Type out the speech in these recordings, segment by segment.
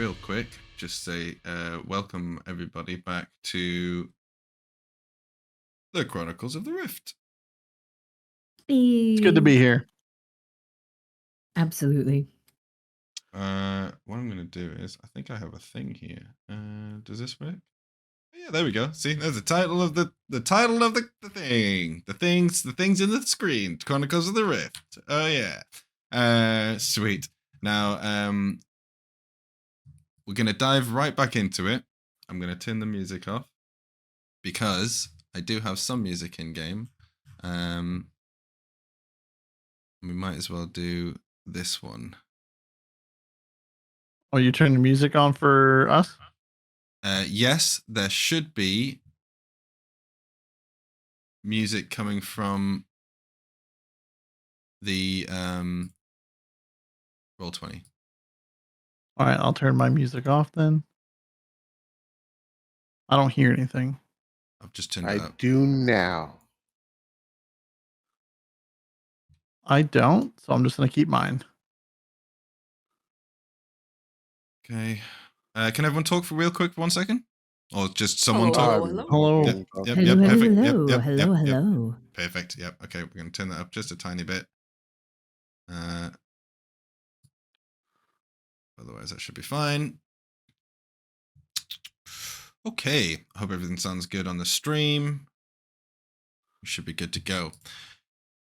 real quick, just say welcome everybody back to the Chronicles of the Rift. It's good to be here. Absolutely. What I'm going to do is, I think I have a thing here. Does this work? Yeah, there we go. See, there's the title of the title of the thing. The things in the screen. Chronicles of the Rift. Oh yeah. Sweet. Now, we're gonna dive right back into it. I'm gonna turn the music off because I do have some music in game. We might as well do this one. Oh, you turn the music on for us? Yes, there should be music coming from the Roll20. All right, I'll turn my music off then. I don't hear anything. I've just turned it up. I do now. I don't, so I'm just going to keep mine. Okay. Can everyone talk for real quick for 1 second? Or just someone talk? Hello. Yep, Hello, perfect. hello, hello, hello. Perfect. Yep. Okay, we're going to turn that up just a tiny bit. Otherwise, that should be fine. Okay. I hope everything sounds good on the stream. We should be good to go.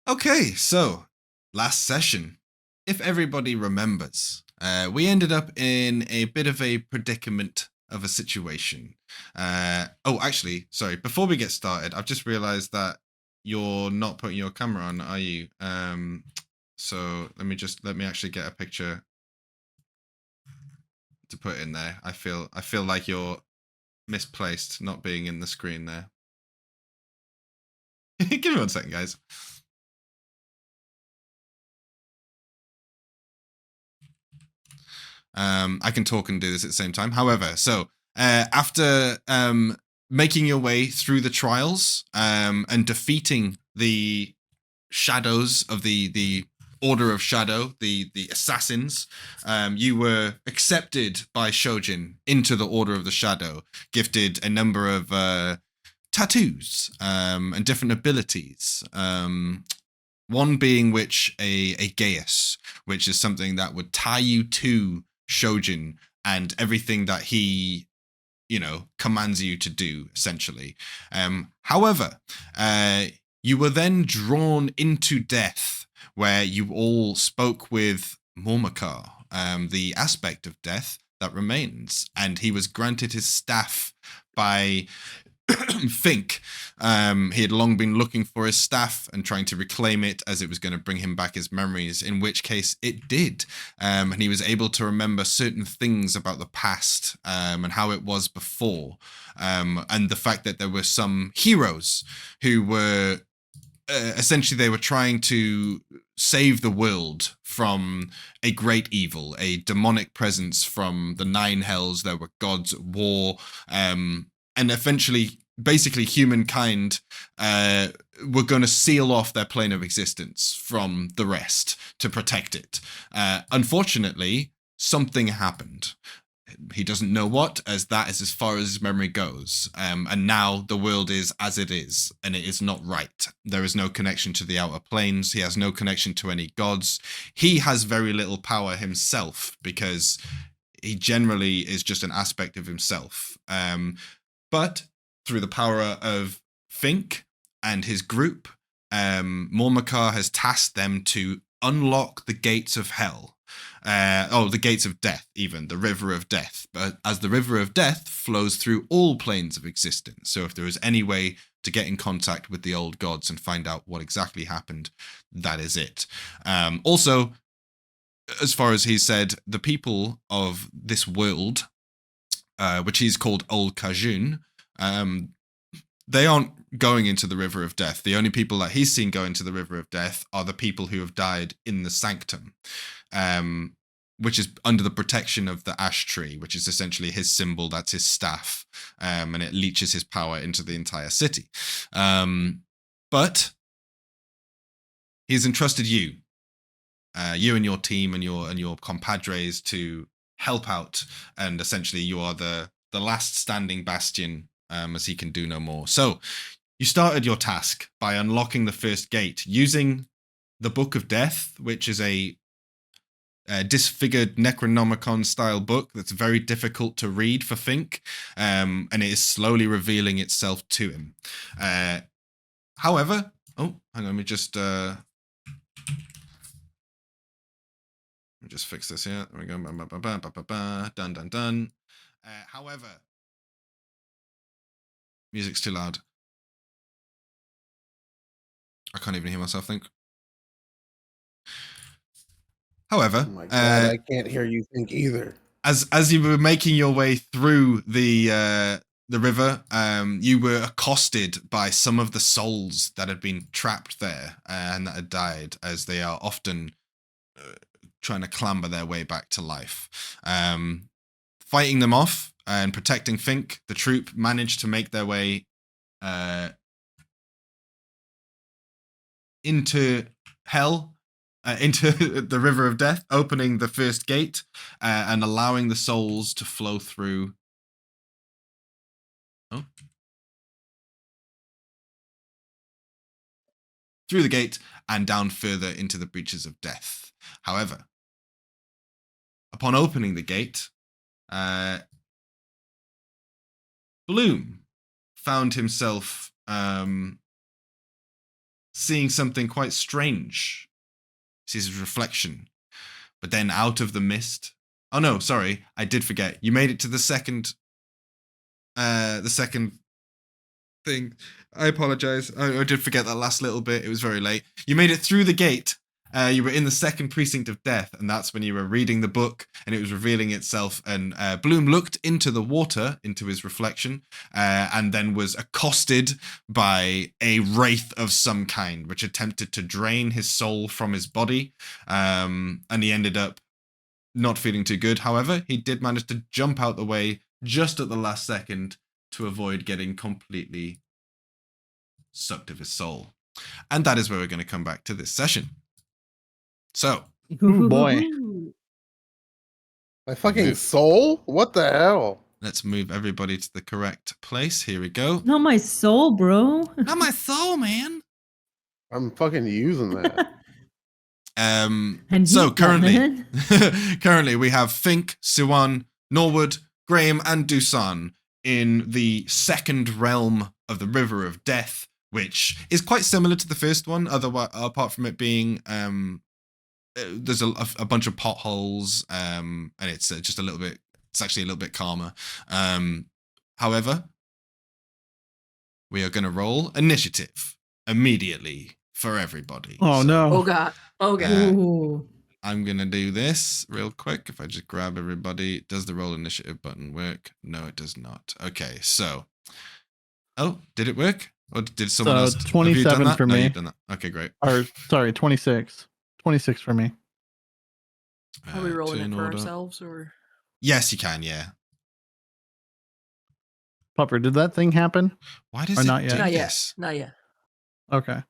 Okay, so last session, if everybody remembers, we ended up in a bit of a predicament of a situation. Actually, sorry, before we get started, I've just realized that you're not putting your camera on, are you? So let me actually get a picture to put in there. I feel like you're misplaced not being in the screen there. Give me 1 second, guys. I can talk and do this at the same time. However, so after making your way through the trials and defeating the shadows of the Order of Shadow, the assassins, you were accepted by Shojin into the Order of the Shadow, gifted a number of tattoos and different abilities. One being which a geas, which is something that would tie you to Shojin and everything that he, commands you to do, essentially. However, you were then drawn into death, where you all spoke with Mormakar, the aspect of death that remains, and he was granted his staff by FINK. He had long been looking for his staff and trying to reclaim it as it was going to bring him back his memories, in which case it did. And he was able to remember certain things about the past and how it was before. And the fact that there were some heroes who were essentially, they were trying to save the world from a great evil, a demonic presence from the Nine Hells. There were gods at war, and eventually, basically, humankind were going to seal off their plane of existence from the rest to protect it. Unfortunately, something happened. He doesn't know what, as that is as far as his memory goes. And now the world is as it is, and it is not right. There is no connection to the outer planes. He has no connection to any gods. He has very little power himself, because he generally is just an aspect of himself. But through the power of FINK and his group, Mormakar has tasked them to unlock the gates of hell. The gates of death, even, the river of death. But as the river of death flows through all planes of existence, so if there is any way to get in contact with the old gods and find out what exactly happened, that is it. Also, as far as he said, the people of this world, which he's called Old Kajun, they aren't going into the river of death. The only people that he's seen go into the river of death are the people who have died in the sanctum, which is under the protection of the ash tree, which is essentially his symbol. That's his staff, and it leeches his power into the entire city. But he's entrusted you, you and your team and your compadres, to help out, and essentially you are the last standing bastion, as he can do no more. So you started your task by unlocking the first gate using the Book of Death, which is a disfigured Necronomicon style book that's very difficult to read for FINK, and it is slowly revealing itself to him. However, oh, hang on, let me just fix this here. There we go. Done, done, done. However, music's too loud. I can't even hear myself think. However, oh my God, I can't hear you think either. As you were making your way through the river, you were accosted by some of the souls that had been trapped there and that had died, as they are often trying to clamber their way back to life. Fighting them off and protecting FINK, the troop managed to make their way into hell, into the River of Death, opening the first gate and allowing the souls to flow through. Oh. Through the gate and down further into the breaches of death. However, upon opening the gate, Bloom found himself seeing something quite strange. He sees his reflection, but then out of the mist. Oh no, sorry, I did forget. You made it to the second thing. I apologize. I did forget that last little bit. It was very late. You made it through the gate. You were in the second precinct of death, and that's when you were reading the book, and it was revealing itself. And Bloom looked into the water, into his reflection, and then was accosted by a wraith of some kind, which attempted to drain his soul from his body. And he ended up not feeling too good. However, he did manage to jump out the way just at the last second to avoid getting completely sucked of his soul. And that is where we're going to come back to this session. So, Oh boy. My fucking soul? What the hell? let's move everybody to the correct place. Here we go. Not my soul, bro. Not my soul, man. I'm fucking using that. And So you, currently, Batman. currently we have FINK, Siwan, Norwood, Graham, and DUSAN in the second realm of the River of Death, which is quite similar to the first one, otherwise, apart from it being there's a bunch of potholes, and it's just a little bit. It's actually a little bit calmer. However, we are going to roll initiative immediately for everybody. Oh no. Oh God. Oh God. Ooh. I'm going to do this real quick. If I just grab everybody, does the roll initiative button work? No, it does not. Okay, so. Oh, did it work? Or did someone So else? Have you 27 done that? for No, me. you've done that. Okay, great. Or sorry, 26. 26 for me. Are we rolling turn it for order. ourselves or? Yes, you can, yeah. Pupper, did that thing happen? Why does Or it not do yet? Not yet. this? Not yet. Okay.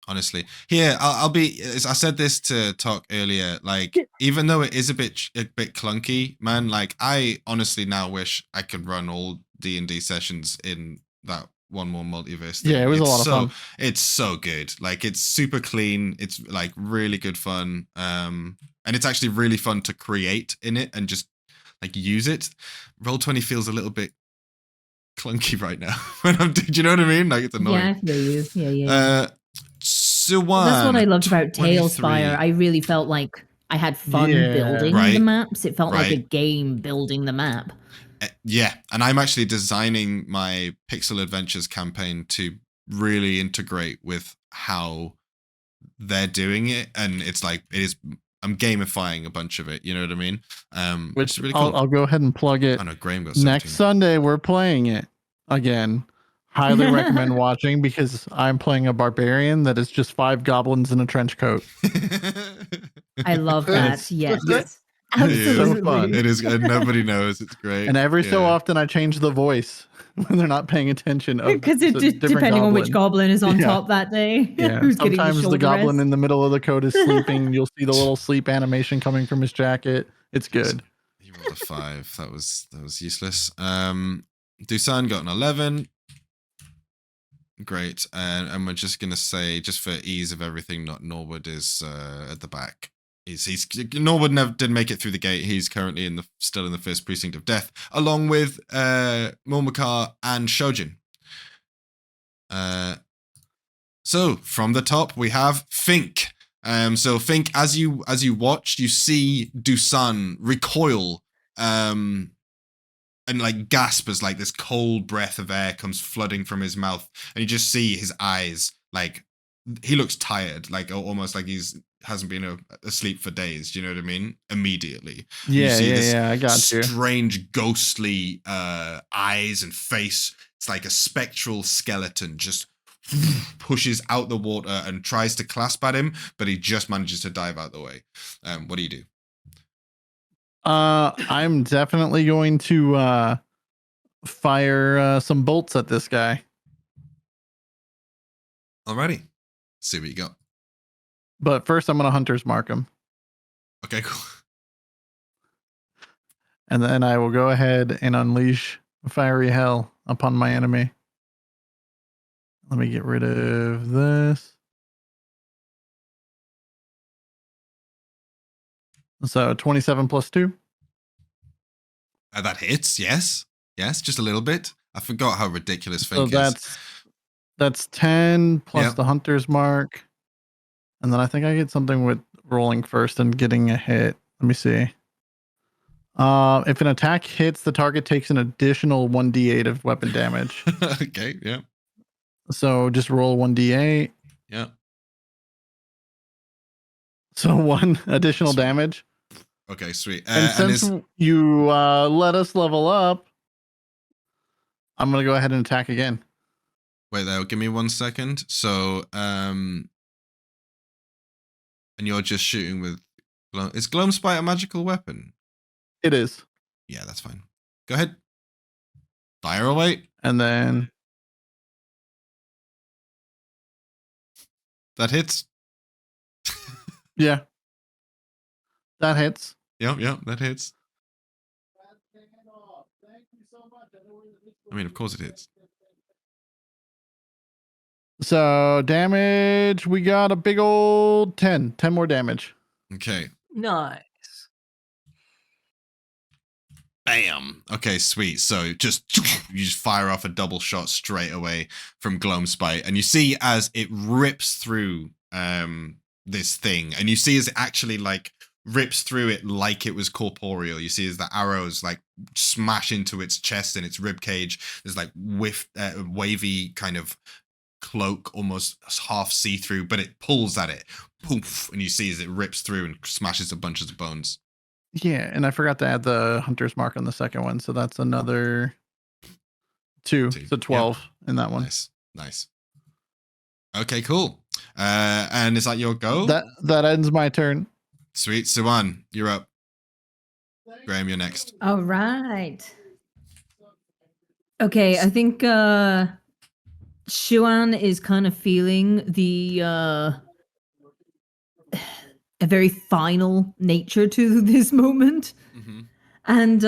Honestly, here I'll be. I said this to Talk earlier. Like, even though it is a bit clunky, man. Like, I honestly now wish I could run all D&D sessions in that one more multiverse thing. Yeah, it was It's a lot of fun. It's so good. Like, it's super clean. It's like really good fun. And it's actually really fun to create in it and just like use it. Roll20 feels a little bit clunky right now when I'm. Do you know what I mean? Like, it's annoying. Yeah, I feel you. Yeah. Siwan, That's what I loved about 23. Tailspire. I really felt like I had fun Yeah. building Right. the maps. It felt like a Right. game building the map. Yeah, and I'm actually designing my Pixel Adventures campaign to really integrate with how they're doing it, and it's like it is. I'm gamifying a bunch of it. You know what I mean? Which is really cool. I'll go ahead and plug it. I know Graham got Next 17. Sunday, we're playing it again. Highly recommend watching because I'm playing a barbarian that is just 5 goblins in a trench coat. I love that. Yes. Yes. Absolutely. fun. It is. And nobody knows. It's great. And every so Yeah. often I change the voice when they're not paying attention. Because it just depending on which goblin is on Yeah. top that day. Yeah, Who's getting the sometimes the shoulder goblin rest. in the middle of the code is sleeping. You'll see the little sleep animation coming from his jacket. It's good. He rolled a 5. That was useless. DUSAN got an 11. Great. And we're just gonna say, just for ease of everything, not Norwood is at the back. Norwood never did make it through the gate. He's currently still in the first precinct of death, along with Mulmakar and Shojin. So from the top we have FINK. So FINK, as you watched, you see DUSAN recoil and like gasp as like this cold breath of air comes flooding from his mouth, and you just see his eyes, like he looks tired, like almost like hasn't been asleep for days. Do you know what I mean? Immediately. Yeah, this I got you. strange ghostly eyes and face. It's like a spectral skeleton just pushes out the water and tries to clasp at him, but he just manages to dive out the way. What do you do? I'm definitely going to fire some bolts at this guy. Alrighty. See what you got. But first I'm going to hunter's mark him. Okay, cool. And then I will go ahead and unleash fiery hell upon my enemy. Let me get rid of this. So 27 plus 2. That hits, yes. Yes, just a little bit. I forgot how ridiculous So FINK is. that's 10 plus Yep. the hunter's mark. And then I think I get something with rolling first and getting a hit. Let me see. If an attack hits, the target takes an additional 1d8 of weapon damage. Okay, yeah. So just roll 1d8. Yeah. So 1 additional damage. Okay, sweet. And since you let us level up, I'm going to go ahead and attack again. Wait there, give me 1 second. So, and you're just shooting with... Is Gloamspite a magical weapon? It is. Yeah, that's fine. Go ahead. Fire away. And then... That hits. Yeah. That hits. Yep, that hits. I mean, of course it hits. So damage, we got a big old 10. 10 more damage. Okay. Nice. Bam. Okay, sweet. So you just fire off a double shot straight away from Gloamspite, and you see as it rips through this thing, and you see as it actually like rips through it like it was corporeal. You see as the arrows like smash into its chest and its rib cage. There's like wavy kind of cloak, almost half see-through, but it pulls at it, poof, and you see as it rips through and smashes a bunch of bones. Yeah, and I forgot to add the hunter's mark on the second one, so that's another 2. So 12 in that one. Nice. Okay, cool. And is that your go? That ends my turn. Sweet. Suwan, you're up. Graham, you're next. All right. Okay, I think Shuan is kind of feeling the a very final nature to this moment. Mm-hmm. And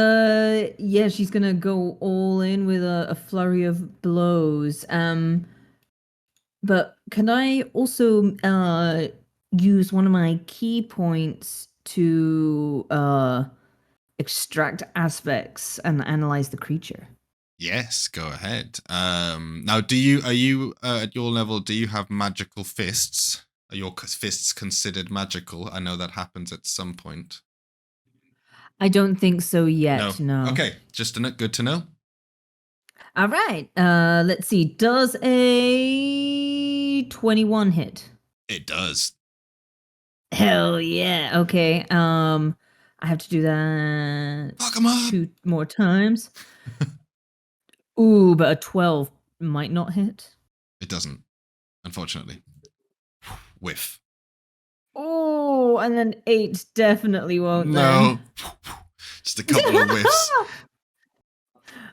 yeah, she's gonna go all in with a flurry of blows. But can I also use one of my key points to extract aspects and analyze the creature? Yes, go ahead. Now, are you at your level? Do you have magical fists? Are your fists considered magical? I know that happens at some point. I don't think so yet. No. Okay, just good to know. All right. Let's see. Does a 21 hit? It does. Hell yeah. Okay. I have to do that Fuck 'em up. 2 more times. Ooh, but a 12 might not hit. It doesn't, unfortunately. Whiff. Oh, Oh, and an 8 definitely won't. No. Just a couple of whiffs.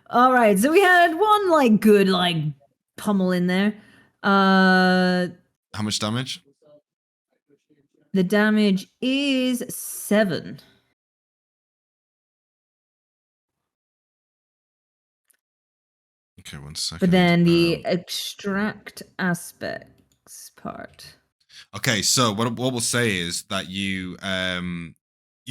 All right, so we had one like good like pummel in there. How much damage? The damage is 7. Okay, 1 second. But then the extract aspects part. Okay, so what we'll say is that you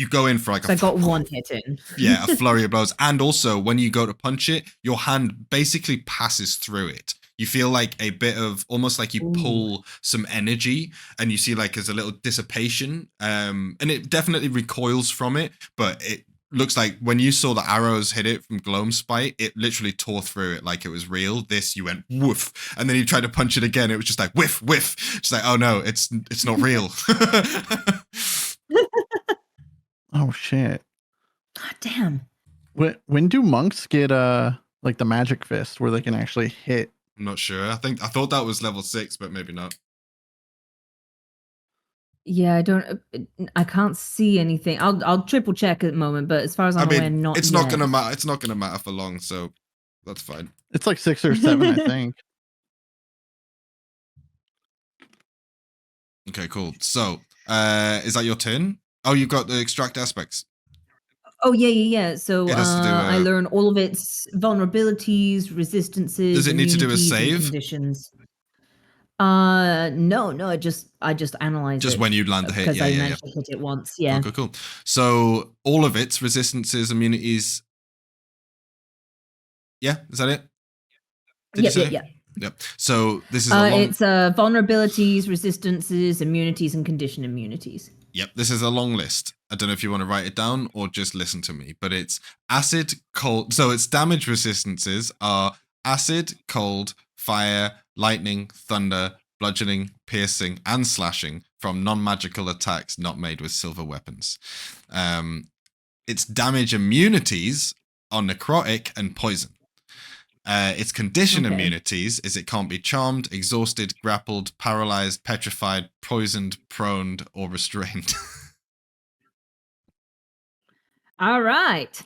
go in for like So I got 1 hit in. yeah, a flurry of blows, and also when you go to punch it, your hand basically passes through it. You feel like a bit of almost like you pull some energy, and you see like there's a little dissipation, and it definitely recoils from it, but it looks like when you saw the arrows hit it from Gloam's spite, it literally tore through it like it was real. This, you went woof, and then you tried to punch it again, it was just like whiff, whiff. Just like, oh no, it's not real. Oh shit. God damn. When do monks get like the magic fist where they can actually hit? I'm not sure. I thought that was level 6, but maybe not. Yeah, I can't see anything. I'll triple check at the moment, but as far as I'm aware, not it's yet. not gonna matter. It's not gonna matter for long, so that's fine. It's like 6 or 7, I think. Okay, cool. So, is that your turn? Oh, you've got the extract aspects. Oh yeah. So It has to do, I learn all of its vulnerabilities, resistances. Does it need to do a immunities, and save? Conditions. No. I just analyze Just it when you land the hit. because Yeah, I yeah, managed to hit it once. Yeah. Cool. So all of its resistances, immunities. Yeah, is that it? Did you say? Yeah. Yep. So this is a long. It's vulnerabilities, resistances, immunities, and condition immunities. Yep, this is a long list. I don't know if you want to write it down or just listen to me, but it's acid, cold. So its damage resistances are acid, cold, fire, lightning, thunder, bludgeoning, piercing, and slashing from non-magical attacks not made with silver weapons. Its damage immunities are necrotic and poison. Its condition immunities is it can't be charmed, exhausted, grappled, paralyzed, petrified, poisoned, proned, or restrained. All right.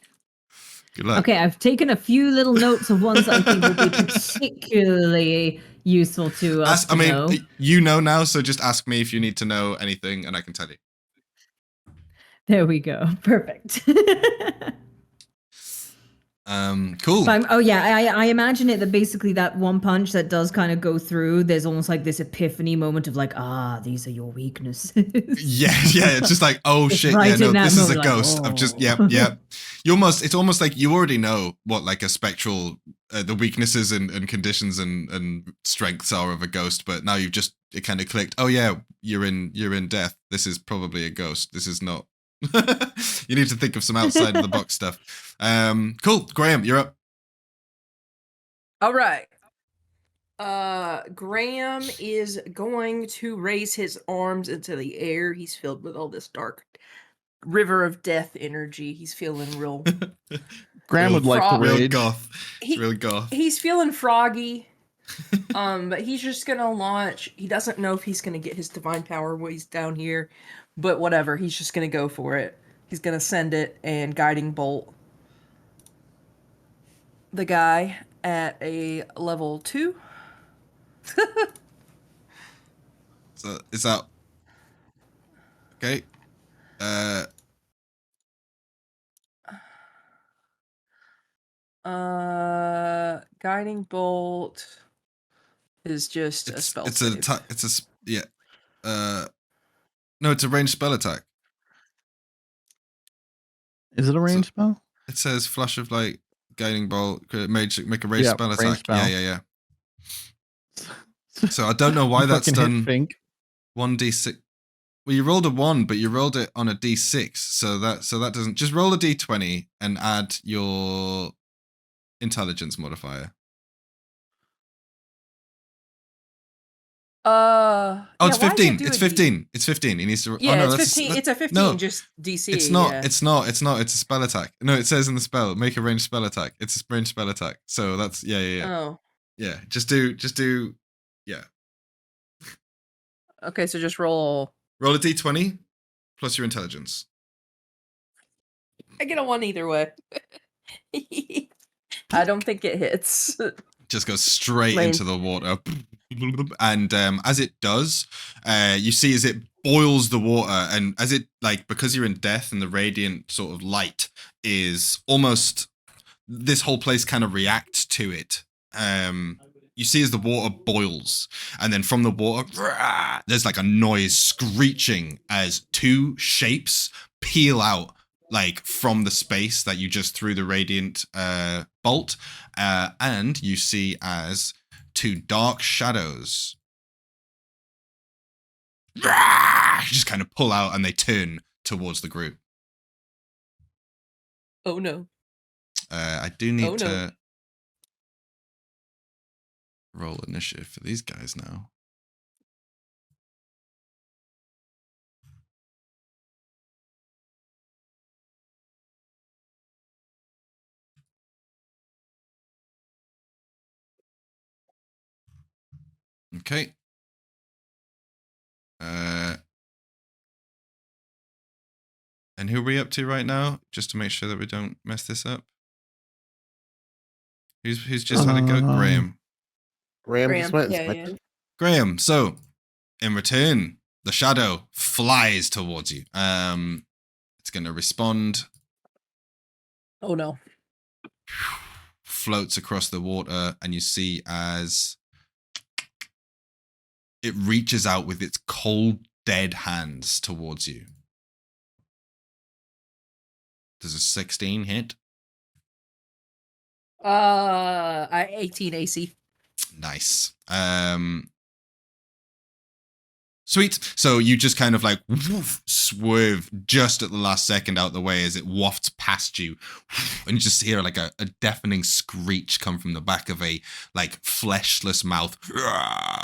Good luck. Okay, I've taken a few little notes of ones that I think will be particularly useful to us. I mean, you know now, so just ask me if you need to know anything, and I can tell you. There we go. Perfect. Cool. But I imagine it that basically that one punch that does kind of go through, there's almost like this epiphany moment of like, these are your weaknesses. Yeah, it's just like, oh shit, right yeah, no, this is a moment, ghost. like, I've just, yeah. It's almost like you already know what like a spectral, the weaknesses and conditions and strengths are of a ghost, but now it kind of clicked. Oh yeah, you're in death. This is probably a ghost. This is not. You need to think of some outside of the box stuff. Cool. Graham, you're up. All right. Graham is going to raise his arms into the air. He's filled with all this dark river of death energy. He's feeling real. Graham would like to real rage. goth. It's real goth. He's feeling froggy. But he's just gonna launch. He doesn't know if he's gonna get his divine power while he's down here, but whatever. He's just gonna go for it. He's gonna send it and guiding bolt the guy at a level 2. So is that okay? Guiding bolt is just a spell. It's save. an attack. It's a yeah. No, it's a ranged spell attack. Is it a range spell? It says flash of light, guiding bolt, make a ranged Yeah, spell ranged attack. spell. Yeah. So I don't know why that's Fucking hit done. FINK. 1d6. Well, you rolled a 1, but you rolled it on a d6, so that doesn't. Just roll a d20 and add your intelligence modifier. It's 15. It's 15. It's 15. He needs to. Yeah, oh, no, it's that's 15. It's a 15. No, just DC. it's not. Yeah. It's not. It's not. It's a spell attack. No, it says in the spell, make a ranged spell attack. It's a ranged spell attack. So that's yeah. Oh. Yeah. Just do. Yeah. Okay, so just roll. Roll a d20. plus your intelligence. I get a 1 either way. I don't think it hits. Just goes straight Lane. into the water. And as it does, you see as it boils the water, and as it, like, because you're in death and the radiant sort of light is almost, this whole place kind of reacts to it. You see as the water boils, and then from the water, there's like a noise screeching as two shapes peel out, like from the space that you just threw the radiant bolt, and you see as two dark shadows just kind of pull out and they turn towards the group. Oh no. I do need Oh, no. to roll initiative for these guys now. Okay. And who are we up to right now? Just to make sure that we don't mess this up. Who's just had a go? Graham. Graham just went. Yeah, It's my yeah. turn. Graham, so in return, the shadow flies towards you. It's gonna respond, Oh no. floats across the water, and you see as it reaches out with its cold, dead hands towards you. Does a 16 hit? I 18 AC. Nice. Sweet. So you just kind of like woof, swerve just at the last second out the way as it wafts past you, and you just hear like a deafening screech come from the back of a like fleshless mouth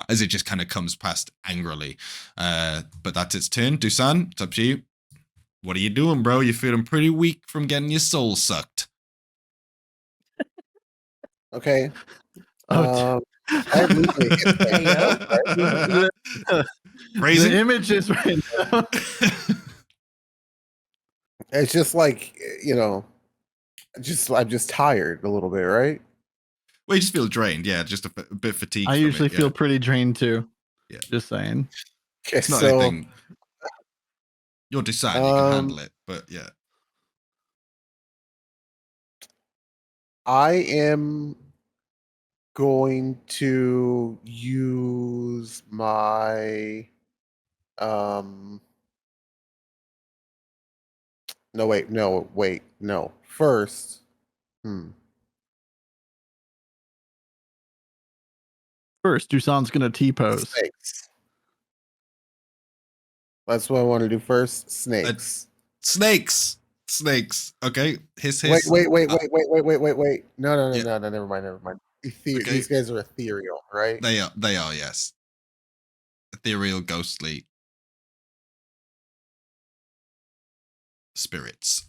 as it just kind of comes past angrily. But that's its turn. DUSAN, it's up to you. What are you doing, bro? You're feeling pretty weak from getting your soul sucked. Okay. Oh, I losing a hit point, Heyo. right? Phrasing? the images right now. It's just like, you know, I'm just tired a little bit, right? Well, you just feel drained. Yeah, just a bit fatigued. I from usually it, yeah. feel pretty drained too. Yeah. Just saying. Okay, It's not so anything. You'll decide. You can handle it, but yeah. I am going to use my no. First, First, Dusan's gonna T-pose. snakes. That's what I want to do first. Snakes. Snakes. Okay. Hiss. Wait. No, Yeah. never mind. Okay. These guys are ethereal, right? They are, yes. Ethereal, ghostly spirits.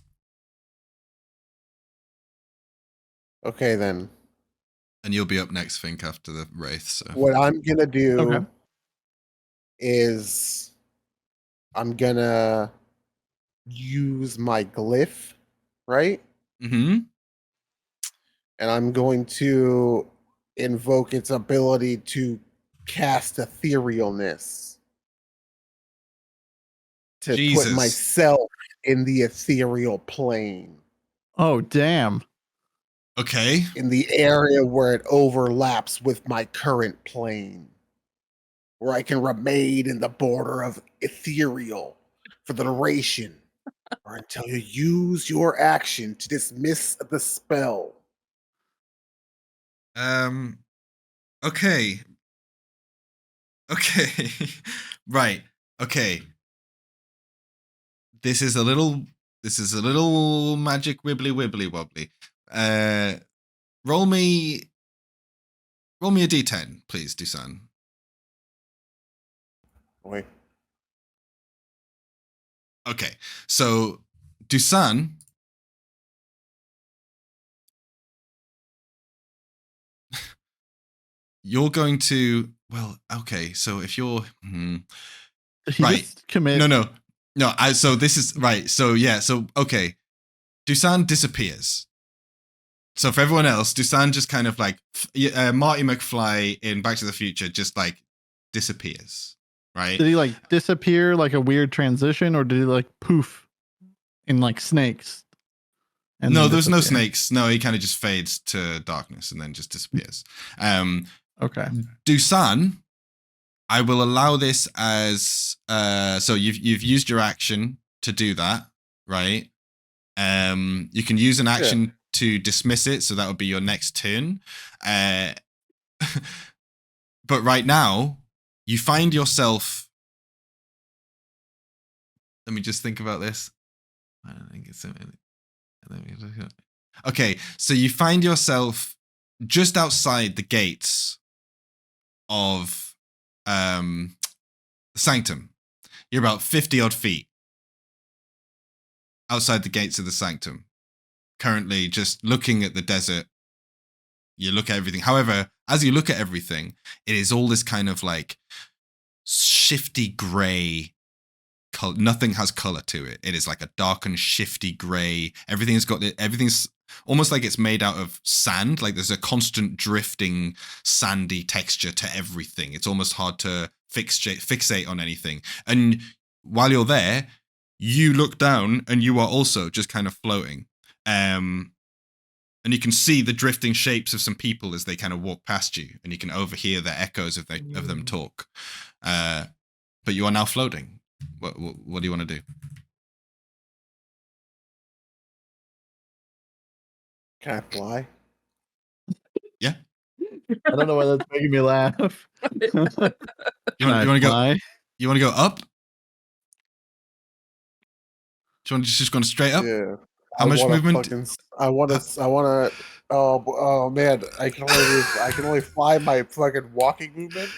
Okay, then. And you'll be up next, FINK, after the Wraith. So What I'm gonna do Okay. is I'm gonna use my glyph, right? Mm-hmm. And I'm going to invoke its ability to cast etherealness to Jesus. put myself in the ethereal plane, Oh damn. Okay. in the area where it overlaps with my current plane, where I can remain in the border of ethereal for the duration or until you use your action to dismiss the spell. Okay. Right. Okay. This is a little magic wibbly wobbly. Roll me a d10, please, DUSAN. Wait. Okay. So DUSAN, you're going to, well, okay, so if you're Did he Right. just commit? no No, so this is right. So yeah, so okay. DUSAN disappears. So for everyone else, DUSAN just kind of like Marty McFly in Back to the Future just like disappears. Right? Did he like disappear like a weird transition, or did he like poof in like snakes? No, then there's no disappear? snakes. No, he kind of just fades to darkness and then just disappears. Okay. DUSAN, I will allow this as so you've used your action to do that, right? You can use an action to dismiss it, so that would be your next turn. But right now, you find yourself. Let me just think about this. I don't think it's. Okay, so you find yourself just outside the gates of the sanctum. You're about 50 odd feet outside the gates of the sanctum. Currently just looking at the desert. You look at everything. However, as you look at everything, it is all this kind of like shifty gray. Nothing has color to it. It is like a darkened, shifty gray. Everything's almost like it's made out of sand. Like there's a constant drifting, sandy texture to everything. It's almost hard to fixate on anything. And while you're there, you look down and you are also just kind of floating. And you can see the drifting shapes of some people as they kind of walk past you, and you can overhear the echoes of them talk. But you are now floating. What do you want to do? Can I fly? Yeah. I don't know why that's making me laugh. You want to go? You want to go up? Do you want to just going straight up? Yeah. How much movement? I want to. Oh man! I can only fly my fucking walking movement.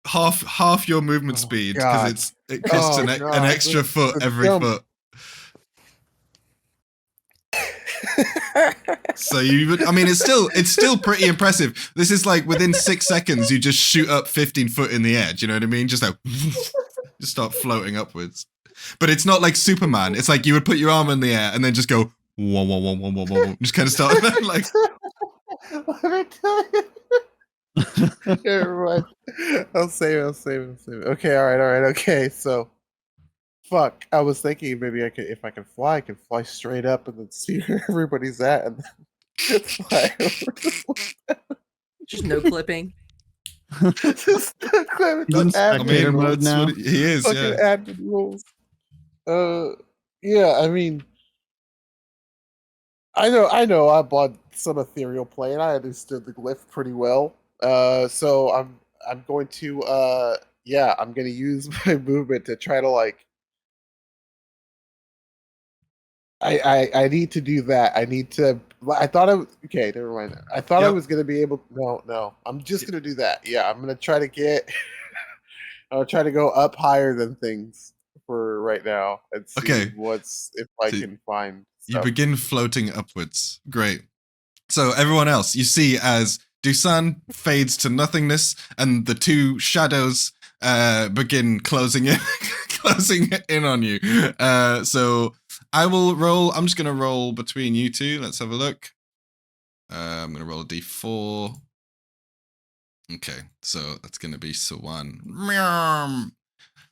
Half your movement speed, because it costs an extra foot every foot. So it's still pretty impressive. This is like within 6 seconds you just shoot up 15 foot in the air. Do you know what I mean? Just like just start floating upwards. But it's not like Superman. It's like you would put your arm in the air and then just go whoa, whoa, whoa, whoa, whoa, whoa. Just kind of start like. Let me tell you. Never mind. I'll save it. Okay, all right. Okay, so fuck. I was thinking maybe if I can fly, I can fly straight up and then see where everybody's at and then fly over. Just no clipping. Just in spectator mode now. He is, fucking admin rules. Yeah, I mean, I know I bought some ethereal plane. I understood the glyph pretty well. So I'm going to I'm gonna use my movement to try to like I need to do that. I thought okay, never mind. I thought I was gonna be able no. I'm just gonna do that. Yeah, I'm gonna try to get I'll try to go up higher than things for right now and see if I can find stuff. You begin floating upwards. Great. So everyone else, you see as DUSAN fades to nothingness and the two shadows begin closing in on you. So I will roll. I'm just going to roll between you two. Let's have a look. I'm going to roll a d4. Okay, so that's going to be Sawan.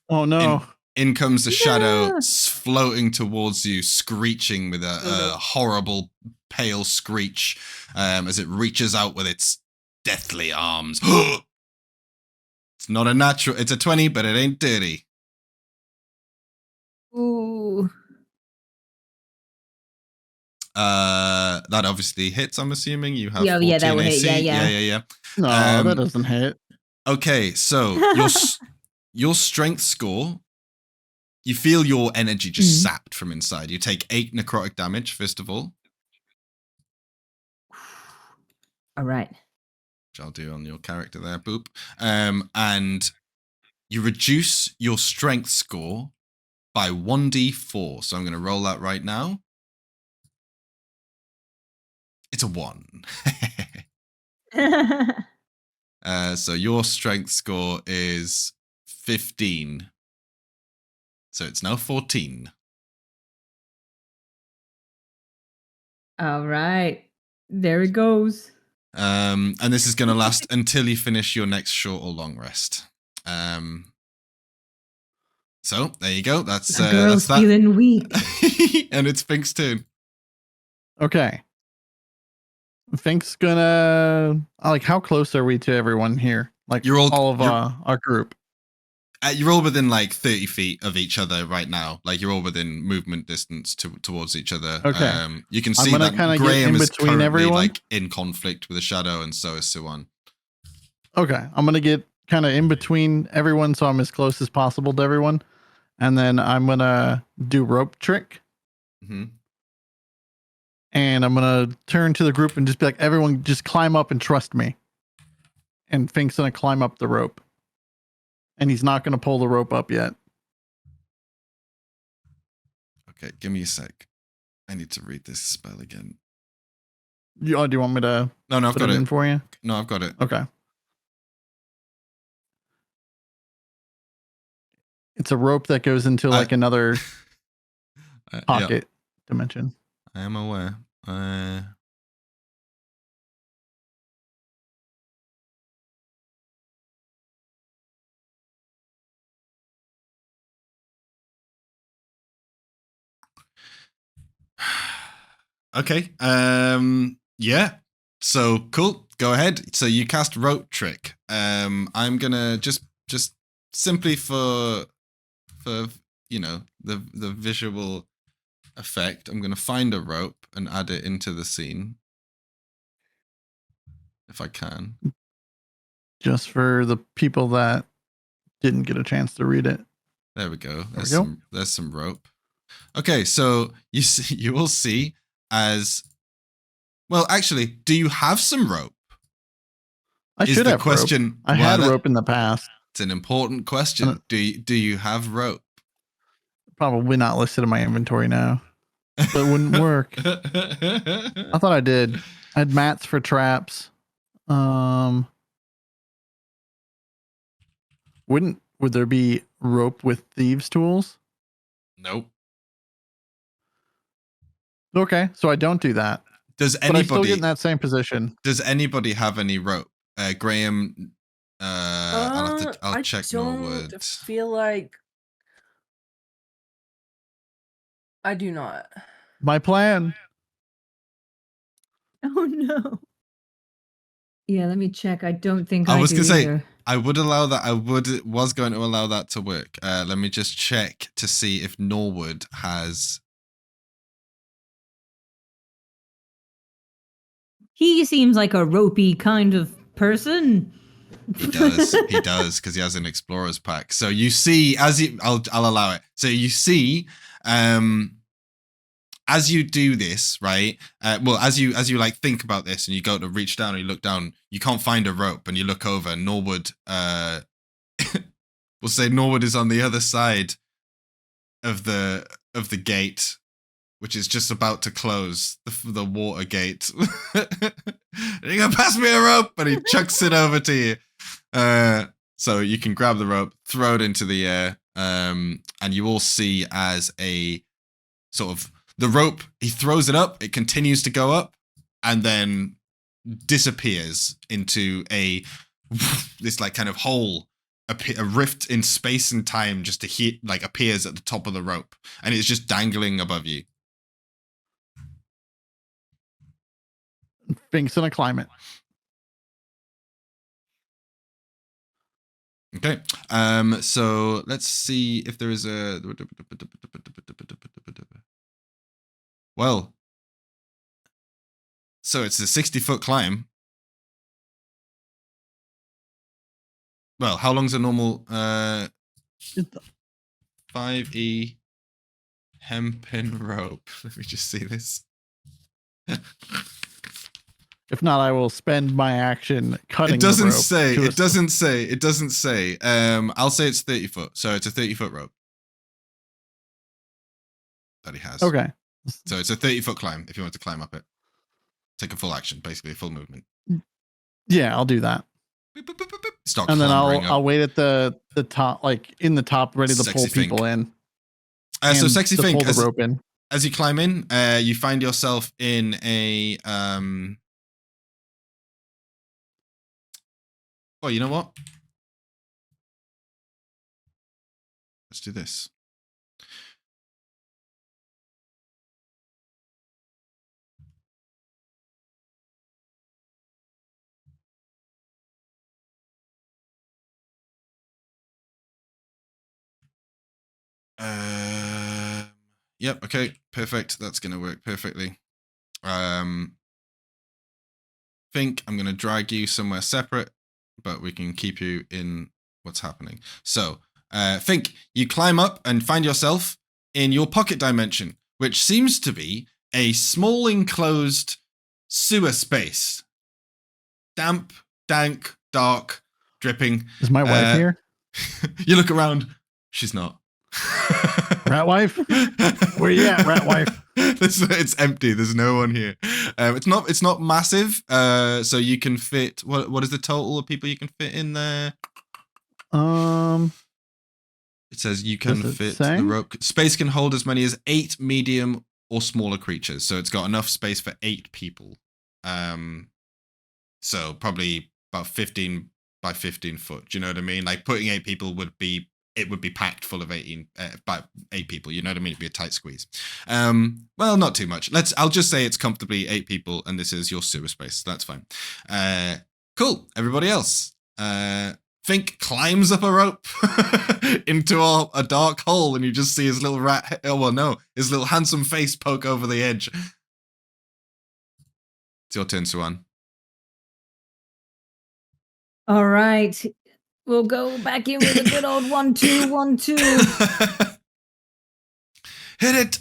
Oh no. In comes the shadow floating towards you, screeching with a horrible pale screech as it reaches out with its deathly arms. It's not a natural. It's a 20, but it ain't dirty. Ooh. That obviously hits, I'm assuming. You have 14 that would AC. hit. Yeah. No, that doesn't hit. Okay, so your strength score, you feel your energy just sapped from inside. You take 8 necrotic damage, first of all. All right. Which I'll do on your character there, boop. And you reduce your strength score by 1d4. So I'm going to roll that right now. It's a 1. So your strength score is 15. So it's now 14. All right. There it goes. And this is going to last until you finish your next short or long rest. So there you go. That's The girl's that. feeling weak. And it's Fink's turn. Okay. Fink's gonna like. How close are we to everyone here? Like You're all- of our group. You're all within like 30 feet of each other right now. Like you're all within movement distance towards each other. Okay. You can I'm see gonna that kinda get Graham in is between currently everyone. like in conflict with a shadow, and so is Suwan. Okay, I'm gonna get kind of in between everyone, so I'm as close as possible to everyone, and then I'm gonna do rope trick, Mm-hmm. and I'm gonna turn to the group and just be like, everyone, just climb up and trust me. And Fink's gonna climb up the rope, and he's not gonna pull the rope up yet. Okay, give me a sec. I need to read this spell again. Do you want me to No, I've put got it it. in for you? No, I've got it. Okay. It's a rope that goes into like another pocket dimension. I am aware. Okay. Yeah. So cool. Go ahead. So you cast rope trick. I'm gonna just simply for you know the visual effect, I'm gonna find a rope and add it into the scene if I can. Just for the people that didn't get a chance to read it. There we go. There There's some rope. Okay, so you will see as well. Actually, do you have some rope? I should have question. rope. I had rope in the past. It's an important question. Do you have rope? Probably not listed in my inventory now. So it wouldn't work. I thought I did. I had mats for traps. Would there be rope with thieves' tools? Nope. Okay, so I don't do that. Does But I still anybody get in that same position. does anybody have any rope? Graham, I'll check Norwood. I feel like I do not. My plan. Oh no. Yeah, let me check. I don't think I I was do gonna say either. I would allow that. Was going to allow that to work. Let me just check to see if Norwood has. He seems like a ropey kind of person. He does. He does, because he has an explorer's pack. So you see, I'll allow it. So you see, as you do this, right? Well, as you like think about this, and you go to reach down, and you look down, you can't find a rope, and you look over, and Norwood, we'll say Norwood is on the other side of the gate, which is just about to close, the water gate. You're gonna pass me a rope, and he chucks it over to you. So you can grab the rope, throw it into the air, and you all see as a sort of the rope, he throws it up, it continues to go up, and then disappears into this like kind of hole, a rift in space and time, just to hit, like appears at the top of the rope, and it's just dangling above you. Fink's gonna climb it. Okay. So let's see if there is a. Well, so it's a 60-foot climb. Well, how long's a normal 5e hempen rope? Let me just see this. If not, I will spend my action cutting. It doesn't the rope say. to a- It doesn't say. It doesn't say. I'll say it's 30 foot. So it's a 30-foot rope that he has. Okay. So it's a 30-foot climb if you want to climb up it. Take a full action, basically a full movement. Yeah, I'll do that. Boop, boop, boop, boop, boop. Start And then clambering I'll up. wait at the top, like in the top, ready to Sexy pull people in. So And Sexy to Fink, pull the rope in. as you climb in, you find yourself in a oh, you know what? Let's do this. Yep, okay, perfect. That's gonna work perfectly. Fink, I'm gonna drag you somewhere separate, but we can keep you in what's happening. So, Fink, you climb up and find yourself in your pocket dimension, which seems to be a small enclosed sewer space. Damp, dank, dark, dripping. Is my wife here? You look around. She's not. Rat wife? Where you at, rat wife? It's empty. There's no one here. It's not massive. So you can fit. What is the total of people you can fit in there? It says you can fit the rope. Space can hold as many as 8 medium or smaller creatures. So it's got enough space for 8 people. So probably about 15 by 15 foot. Do you know what I mean? Like putting 8 people would be packed full of 8 people. You know what I mean? It'd be a tight squeeze. Well, not too much. I'll just say it's comfortably 8 people, and this is your sewer space. That's fine. Cool. Everybody else. Fink climbs up a rope into a dark hole, and you just see his little his little handsome face poke over the edge. It's your turn, Swan. All right. We'll go back in with a good old 1-2, 1-2. Hit it.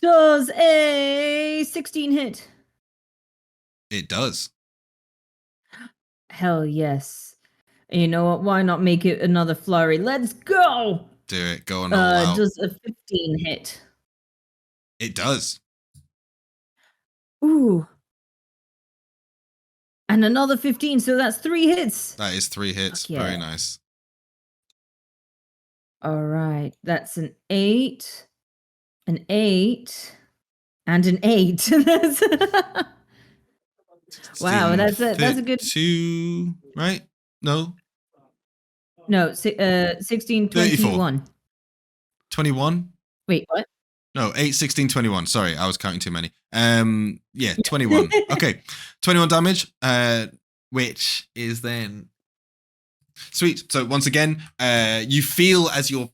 Does a 16 hit? It does. Hell yes. You know what? Why not make it another flurry? Let's go. Do it. Go on all out. Does a 15 hit? It does. Ooh. And another 15, so that's 3 hits. That is 3 hits. Yeah. Very nice. All right. That's an 8, an 8, and an 8. Wow, that's a good 2, right? No. No, 16, 21. 21? Wait, what? No, 8, 16, 21. Sorry, I was counting too many. Yeah, 21. Okay, 21 damage, which is then sweet. So once again, you feel as you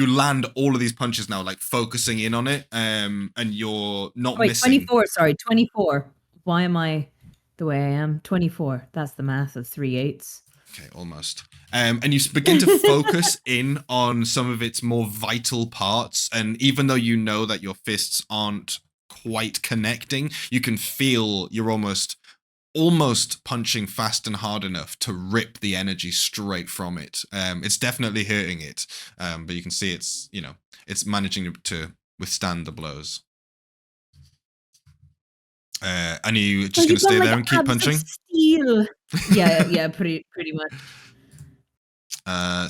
land all of these punches now, like focusing in on it, and you're not missing. 24. Sorry, 24. Why am I the way I am? 24. That's the math of 3 8s. Okay, almost. And you begin to focus in on some of its more vital parts. And even though you know that your fists aren't quite connecting, you can feel you're almost punching fast and hard enough to rip the energy straight from it. It's definitely hurting it, but you can see it's managing to withstand the blows. And you just going to stay there and keep punching? Steel. Yeah, pretty much.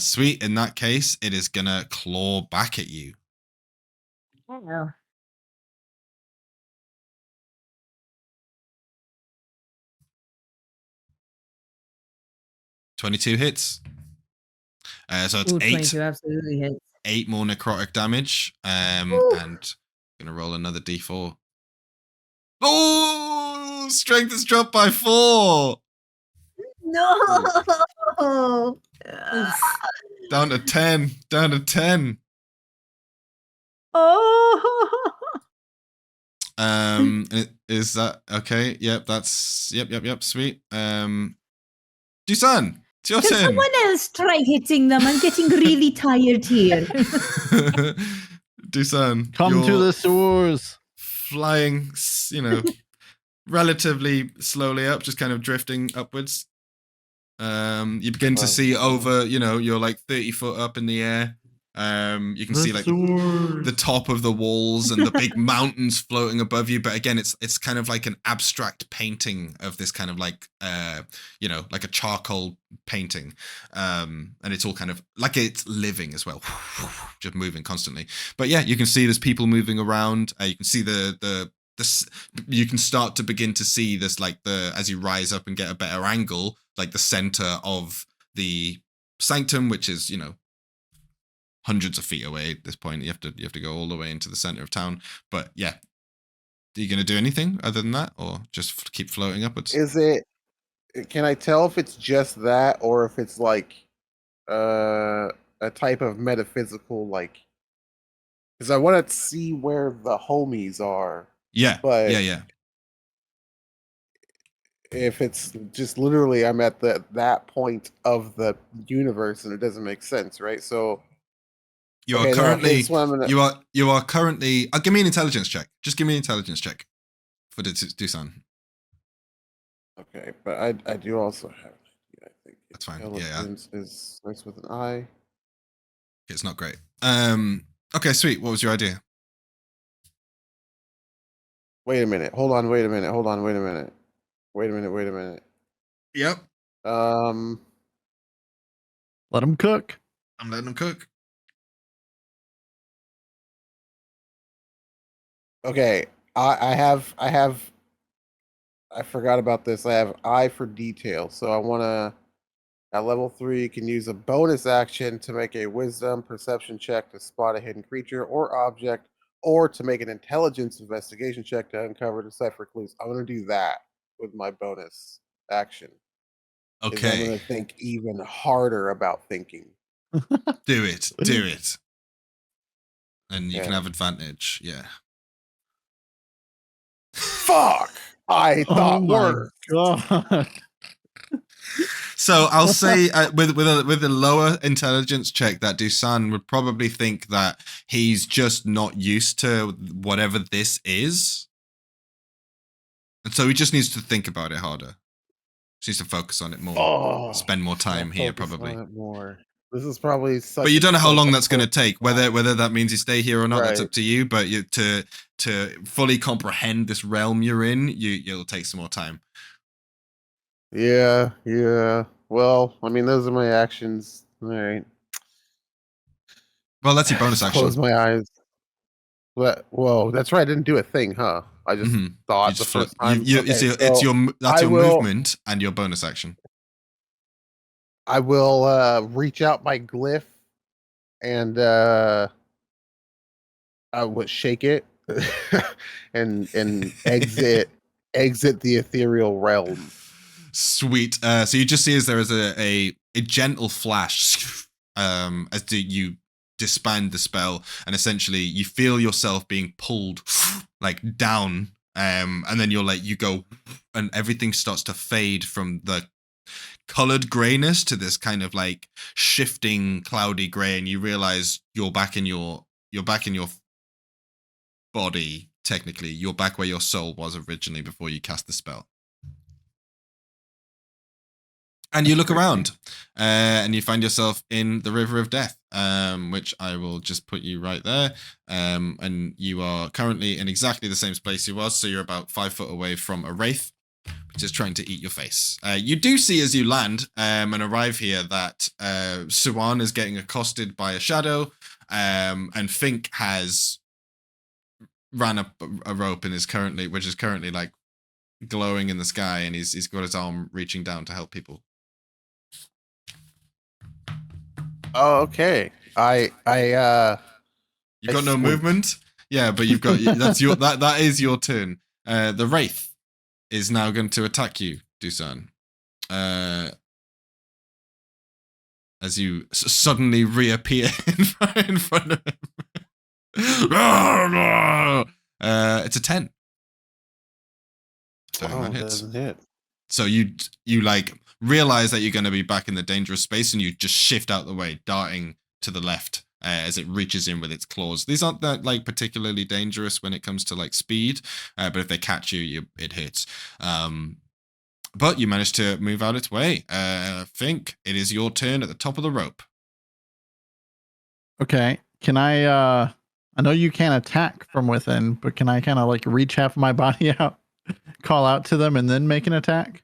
Sweet. In that case, it is going to claw back at you. Oh. 22 hits. So it's 22 absolutely hits. 8 more necrotic damage. And going to roll another d4. Oh, strength is dropped by 4. No. Down to 10. Down to 10. Oh. Is that okay? Yep, that's yep. Sweet. DUSAN, it's your turn. Can someone else try hitting them? I'm getting really tired here. DUSAN, come to the sewers. Flying, relatively slowly up, just kind of drifting upwards. You begin to see over, you're like 30 foot up in the air. You can see like the top of the walls and the big mountains floating above you. But again, it's kind of like an abstract painting of this kind of like, like a charcoal painting. And it's all kind of like it's living as well, just moving constantly. But yeah, you can see there's people moving around. You can see you can start to begin to see this, like as you rise up and get a better angle, like the center of the sanctum, which is, hundreds of feet away at this point. You have to go all the way into the center of town. But yeah, are you going to do anything other than that, or just keep floating upwards? Can I tell if it's just that, or if it's like a type of metaphysical, like, because I want to see where the homies are. Yeah, but yeah. If it's just literally I'm at that point of the universe, and it doesn't make sense, right? So you are currently you are currently. Give me an intelligence check. Just give me an intelligence check for the DUSAN. Okay, but I do also have. I think that's fine. Intelligence is starts with an I. It's not great. Okay, sweet. What was your idea? Wait a minute. Hold on. Wait a minute. Hold on. Wait a minute. Wait a minute. Wait a minute. Yep. Let him cook. I'm letting him cook. Okay. I forgot about this. I have eye for detail. So I want to, at level 3, you can use a bonus action to make a wisdom perception check to spot a hidden creature or object, or to make an intelligence investigation check to uncover decipher clues. I'm going to do that with my bonus action. Okay. I'm going to think even harder about thinking. Do it. And you can have advantage. Yeah. Fuck! I thought worse. God. So I'll say with a lower intelligence check, that DUSAN would probably think that he's just not used to whatever this is, and so he just needs to think about it harder. Just needs to focus on it more, spend more time here, probably. More. This is probably such. But you don't know how long that's going to take. Whether that means you stay here or not, that's Right. up to you. But to fully comprehend this realm you're in, you'll take some more time. Yeah. Well, I mean, those are my actions. All right. Well, that's your bonus action. Close my eyes. Whoa, that's right. I didn't do a thing, huh? I just thought the first time. It's your movement and your bonus action. I will reach out my glyph and I would shake it and exit the ethereal realm. Sweet. So you just see as there is a gentle flash as you disband the spell, and essentially you feel yourself being pulled like down, and then you go, and everything starts to fade from the colored grayness to this kind of like shifting cloudy gray, and you realize you're back in your body. Technically, you're back where your soul was originally before you cast the spell. And you look around, and you find yourself in the River of Death, which I will just put you right there. And you are currently in exactly the same place you was, so you're about 5 foot away from a wraith, which is trying to eat your face. You do see as you land and arrive here that Suwan is getting accosted by a shadow, and FINK has ran up a rope and which is currently like glowing in the sky, and he's got his arm reaching down to help people. Oh, okay. You got no movement? Yeah, but you've got that is your turn. The Wraith is now going to attack you, DUSAN. As you suddenly reappear in front of him. It's a 10. So that hits. Doesn't hit. So you like realize that you're going to be back in the dangerous space, and you just shift out the way, darting to the left as it reaches in with its claws. These aren't that like particularly dangerous when it comes to like speed, but if they catch you, it hits. But you managed to move out its way. FINK, it is your turn at the top of the rope. Okay. Can I know you can't attack from within, but can I kind of like reach half my body out, call out to them, and then make an attack?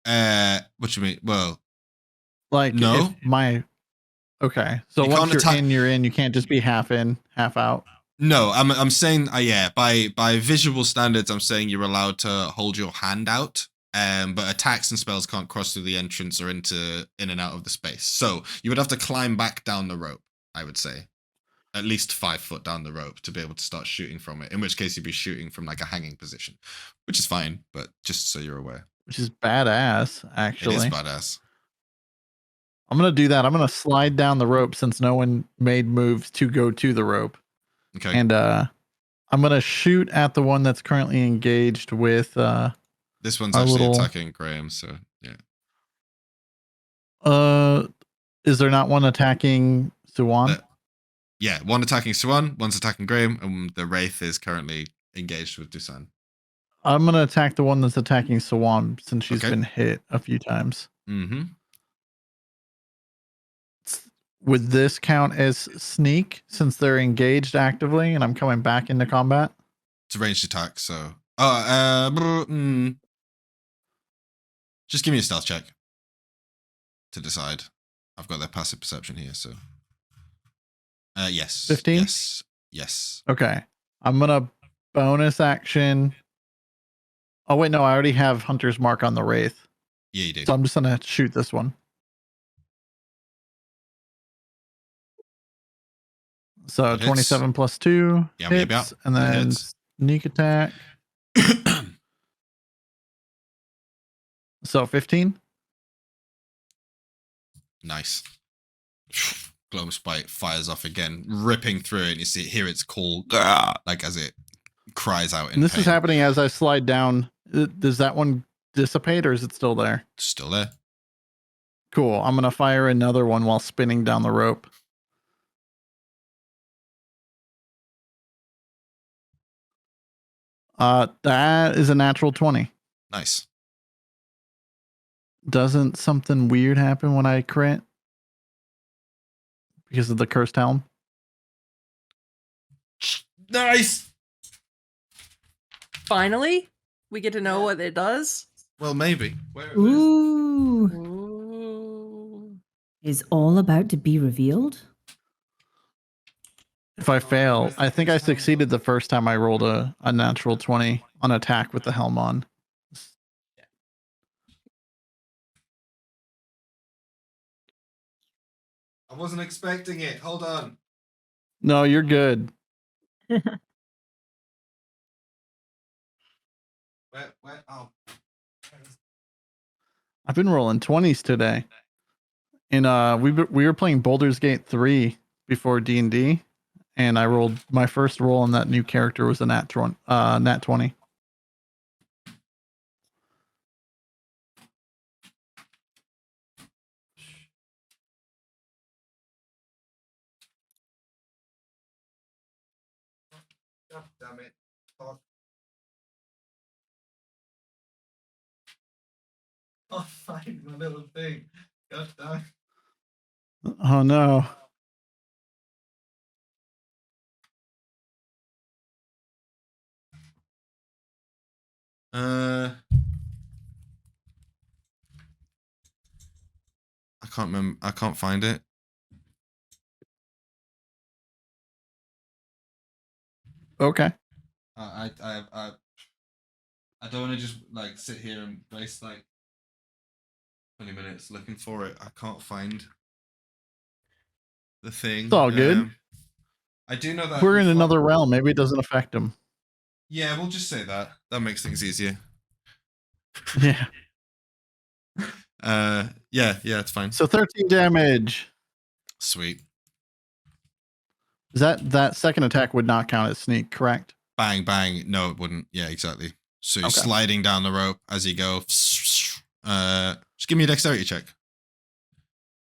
What you mean? Well, Like no. Okay. So You once can't you're attack- in, you're in. You can't just be half in, half out. No, I'm saying, yeah, by visual standards, I'm saying you're allowed to hold your hand out. But attacks and spells can't cross through the entrance or in and out of the space. So you would have to climb back down the rope, I would say. At least 5 foot down the rope to be able to start shooting from it. In which case you'd be shooting from like a hanging position, which is fine, but just so you're aware. Which is badass, actually. It is badass. I'm going to do that. I'm going to slide down the rope since no one made moves to go to the rope. Okay. And I'm going to shoot at the one that's currently engaged with this one's our actually little- attacking Graham, so yeah. Is there not one attacking Suwan? Yeah, one attacking Suwan, one's attacking Graham, and the Wraith is currently engaged with Dusan. I'm going to attack the one that's attacking Suwan since she's Okay. been hit a few times. Mm-hmm. Would this count as sneak since they're engaged actively and I'm coming back into combat? It's a ranged attack, so just give me a stealth check to decide. I've got their passive perception here, so yes. 15? Yes. Okay. I'm going to bonus action. Oh, wait, no, I already have Hunter's Mark on the Wraith. Yeah, you do. So I'm just going to shoot this one. So That hits. 27 plus 2 Yeah, hits, maybe and that then hits. sneak attack. So 15. Nice. Gloam Spite fires off again, ripping through it, and you hear its call, like as it cries out in And this pain. is happening as I slide down. Does that one dissipate or is it still there? Still there. Cool. I'm going to fire another one while spinning down the rope. That is a natural 20. Nice. Doesn't something weird happen when I crit? Because of the cursed helm? Nice. Finally, we get to know what it does. Well, maybe. Where Ooh. Ooh. Is all about to be revealed? If I fail, I think I succeeded the first time I rolled a natural 20 on attack with the helm on. I wasn't expecting it. Hold on. No, you're good. Where? Oh. I've been rolling 20s today. And we were playing Baldur's Gate 3 before D&D, and I rolled my first roll on that new character was a nat 20. God damn it. Fuck. I'll find my little thing. God damn. Oh no. I can't remember. I can't find it. Okay. I don't want to just like sit here and waste like 20 minutes looking for it. I can't find the thing. It's all good. I do know that We're in another realm. Maybe it doesn't affect him. Yeah, we'll just say that. That makes things easier. Yeah. Yeah, it's fine. So 13 damage. Sweet. Is that second attack would not count as sneak, correct? Bang, bang. No, it wouldn't. Yeah, exactly. So you're Okay. sliding down the rope as you go. Just give me a dexterity check.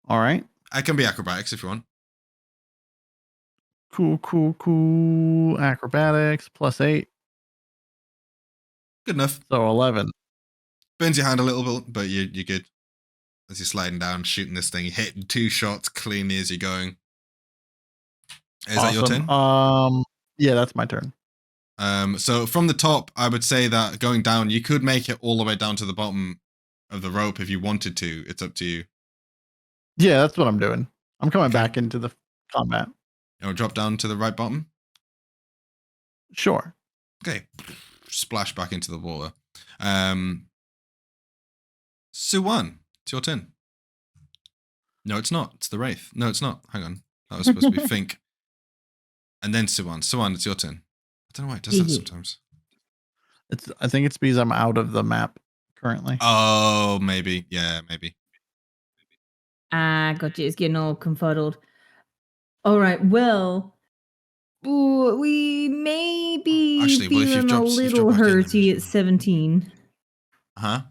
All right. I can be acrobatics if you want. Cool. Acrobatics +8. Good enough. So 11. Burns your hand a little bit, but you're good. as you're sliding down, shooting this thing, hitting 2 shots cleanly as you're going. Is that your turn? Yeah, that's my turn. So from the top, I would say that going down, you could make it all the way down to the bottom of the rope if you wanted to. It's up to you. Yeah, that's what I'm doing. I'm coming Okay. back into the combat. You want to drop down to the right bottom? Sure. Okay. Splash back into the water. Suwan, it's your turn. No, it's not. It's the Wraith. No, it's not. Hang on. That was supposed to be Fink. And then Suwan. Suwan, it's your turn. I don't know why it does that sometimes. I think it's because I'm out of the map currently. Oh, maybe. Yeah, maybe. Gotcha. It's getting all confuddled. All right. Well, we may be Actually, well, if you've feeling dropped- a you've little dropped back in, hurty at 17. Huh?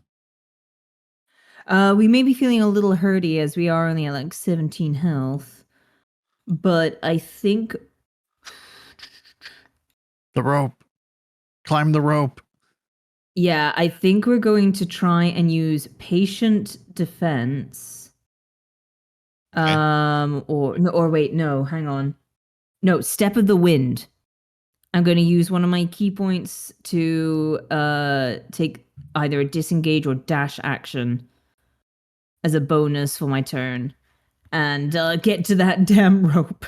We may be feeling a little hurty as we are only at like 17 health. But I think The rope. Climb the rope. yeah, I think we're going to try and use patient defense. Or wait, no, hang on. No, step of the wind. I'm going to use one of my key points to take either a disengage or dash action as a bonus for my turn and get to that damn rope.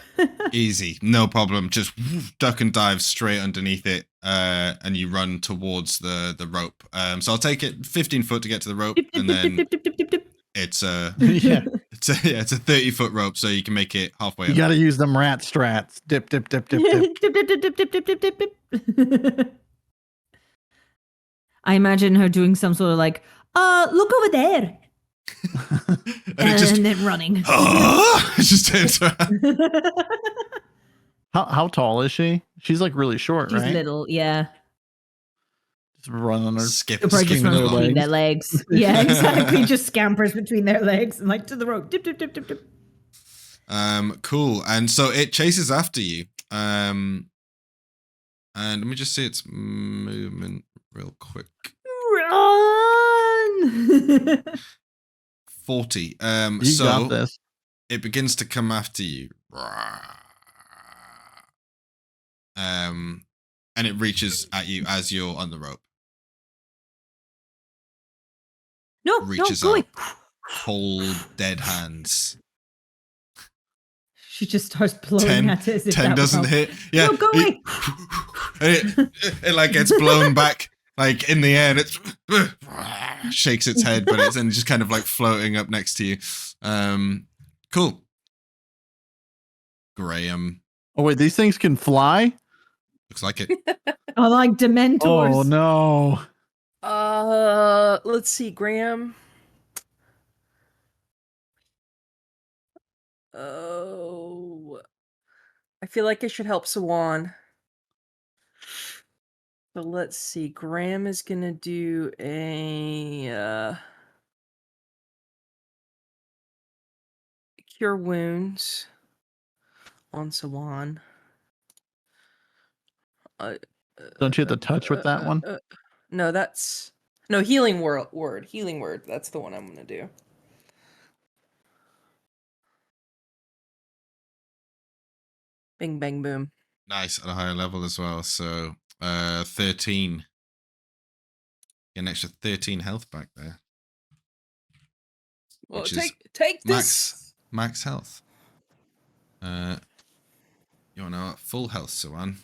Easy. No problem. Just duck and dive straight underneath it, and you run towards the rope. So I'll take it 15 foot to get to the rope, and then it's Yeah. it's a 30-foot rope, so you can make it halfway You up. got to use them rat strats. Dip, dip, dip, dip, dip. Dip, dip, dip, dip, dip, dip, dip, dip. I imagine her doing some sort of like, look over there. And it just then running. it just turns around. How tall is she? She's like really short, She's right? little, yeah. Just running her. Skip, She'll probably just Skipping run their between their legs. legs. Yeah, exactly. Just scampers between their legs and like to the rope. Dip, dip, dip, dip, dip. Cool. And so it chases after you. And let me just see its movement real quick. Run! 40. You So got this. it begins to come after you. And it reaches at you as you're on the rope. No, Reaches no, go out. away. Cold, dead hands. She just starts blowing 10, at it. as if 10 that will doesn't help. hit. Yeah. No, go away. And it like gets blown back like in the air, and it shakes its head, but it's then just kind of like floating up next to you. Cool. Graham. Oh, wait, these things can fly? Looks like it. Oh, like Dementors. Oh, no. Let's see, Graham. Oh, I feel like I should help Sawan. So let's see. Graham is gonna do a cure wounds on Sawan. Don't you have to touch with that one? No, that's no healing word. Healing word. That's the one I'm gonna do. Bing bang boom. Nice, at a higher level as well. So 13. Get an extra 13 health back there. Well, Which is take this. Max health. You're now at full health, Sawan.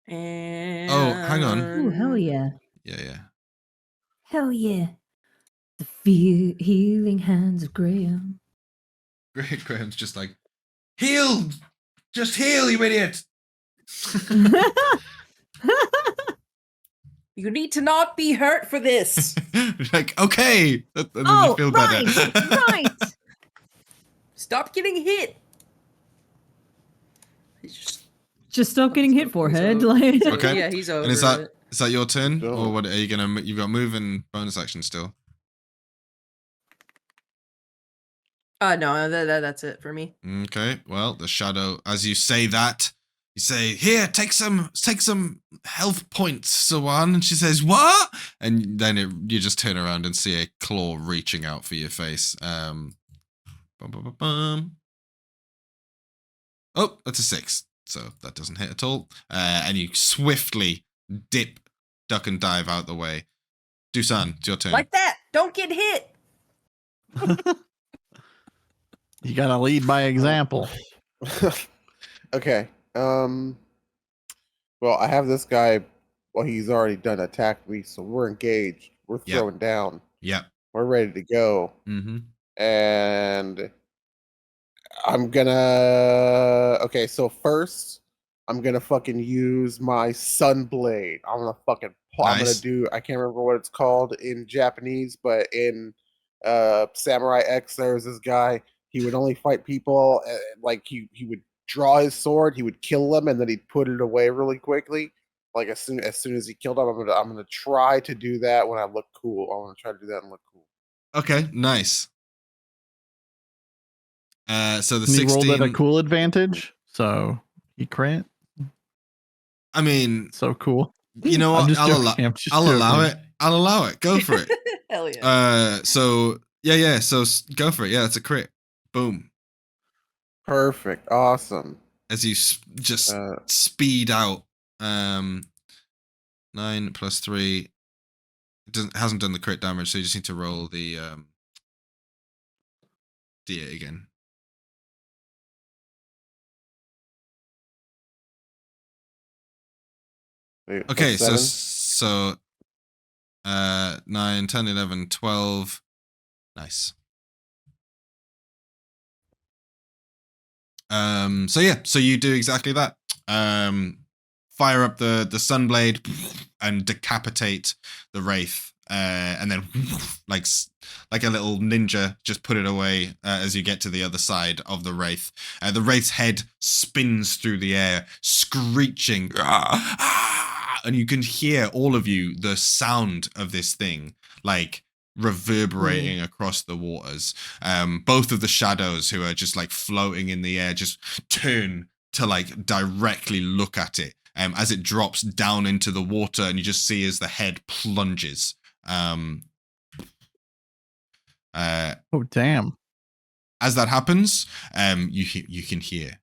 And Oh, hang on. Ooh, hell yeah. Yeah. Hell yeah. The healing hands of Graham. Graham's just like, heal! Just heal, you idiot! You need to not be hurt for this. Like, okay. And then Oh, you feel better. right. Stop getting hit. He's Just stop getting hit, forehead. over. Like, Okay. Yeah, he's over And is it. that your turn? Go. Or what are you gonna you've got move and bonus action still? No, that's it for me. Okay. Well, the shadow, as you say that, You say, "Here, take some health points, Sawan." And she says, "What?" And then you just turn around and see a claw reaching out for your face. Bum, bum, bum, bum. Oh, that's a 6. So that doesn't hit at all. And you swiftly dip, duck, and dive out the way. DUSAN, it's your turn. Like that. Don't get hit. You gotta lead by example. Okay. Well, I have this guy. Well, he's already done attacked me, so we're engaged. We're Yep. throwing down. Yep. We're ready to go. Mm-hmm. And I'm gonna. Okay, so first, I'm gonna fucking use my Sunblade. I'm gonna fucking. I'm gonna Nice. do. I can't remember what it's called in Japanese, but in Samurai X, there was this guy. He would only fight people like he would draw his sword, he would kill them, and then he'd put it away really quickly. Like as soon as he killed them, I'm gonna try to do that when I look cool. I want to try to do that and look cool. Okay, nice. So the And he 16. rolled at a cool advantage, so he crit. I mean, So cool. you know I'm what? just I'll joking, I'm just allow joking. it. I'll allow it. Go for it. Hell yeah. So yeah. So go for it. Yeah, it's a crit. Boom. Perfect. Awesome. As you just speed out. 9 plus 3. It hasn't done the crit damage, so you just need to roll the D8 again. Okay, so 9, 10, 11, 12. Nice. So you do exactly that. Fire up the Sunblade and decapitate the Wraith, and then like a little ninja, just put it away as you get to the other side of the Wraith. The Wraith's head spins through the air, screeching, and you can hear, all of you, the sound of this thing like reverberating across the waters. Both of the shadows who are just like floating in the air just turn to like directly look at it as it drops down into the water, and you just see as the head plunges. Oh damn! As that happens, you can hear,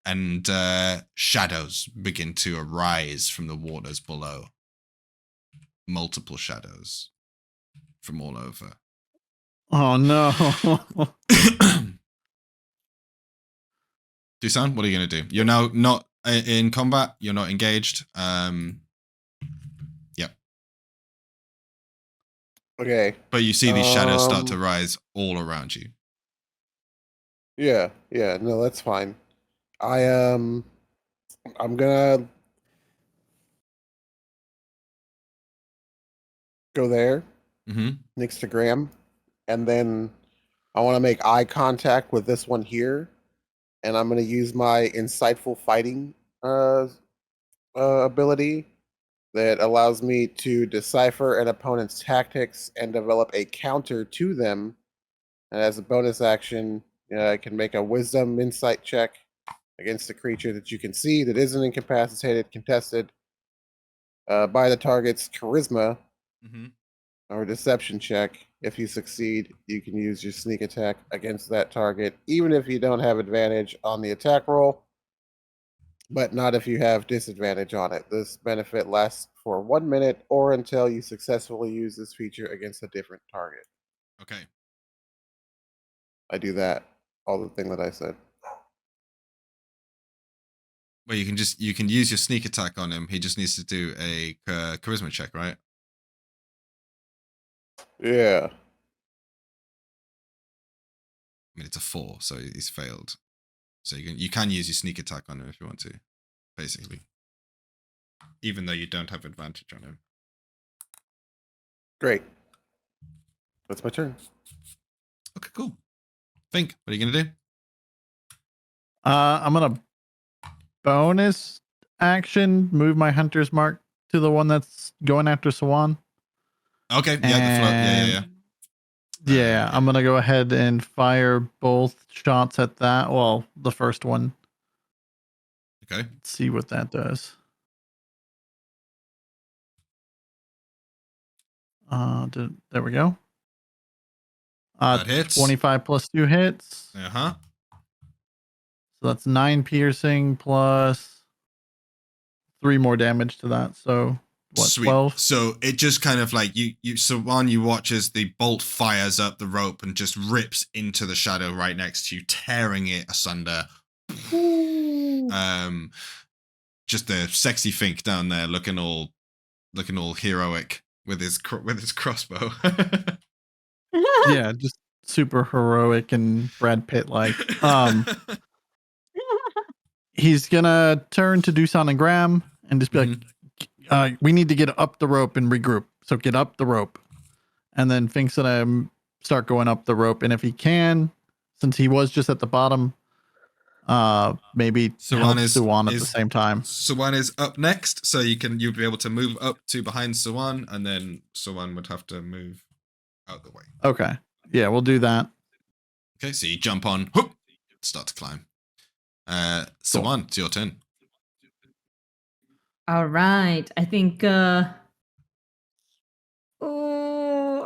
and shadows begin to arise from the waters below. Multiple shadows from all over. Oh no! DUSAN, what are you going to do? You're now not in combat. You're not engaged. Yep. Okay. But you see these shadows start to rise all around you. Yeah. No, that's fine. I'm gonna go there next to Graham, and then I want to make eye contact with this one here, and I'm gonna use my insightful fighting ability that allows me to decipher an opponent's tactics and develop a counter to them. And as a bonus action, I can make a wisdom insight check against a creature that you can see that isn't incapacitated, contested by the target's charisma or deception check. If you succeed, you can use your sneak attack against that target, even if you don't have advantage on the attack roll, but not if you have disadvantage on it. This benefit lasts for 1 minute or until you successfully use this feature against a different target. Okay. I do that. All the thing that I said. Well, you can use your sneak attack on him. He just needs to do a charisma check, right? Yeah. I mean, it's a 4, so he's failed. So you can use your sneak attack on him if you want to, basically. Even though you don't have advantage on him. Great. That's my turn. Okay, cool. FINK, what are you gonna do? I'm gonna bonus action move my hunter's mark to the one that's going after Sawan. Okay, yeah, the float. Yeah. Yeah, I'm gonna go ahead and fire both shots at that. Well, the first one. Okay. Let's see what that does. There we go. That hits. 25 plus 2 hits. Uh-huh. So that's 9 piercing plus 3 more damage to that. So what, Sweet. 12? So it just kind of like you watch as the bolt fires up the rope and just rips into the shadow right next to you, tearing it asunder. Just the sexy Fink down there looking all heroic with his crossbow. Yeah, just super heroic and Brad Pitt like. He's gonna turn to DUSAN and Graham and just be like, we need to get up the rope and regroup. So get up the rope. And then Fink's gonna start going up the rope. And if he can, since he was just at the bottom, maybe help Suwan at the same time. Suwan is up next, so you'll be able to move up to behind Suwan, and then Suwan would have to move out the way. Okay. Yeah, we'll do that. Okay, so you jump on, whoop, start to climb. Suwan, it's your turn. All right. I think how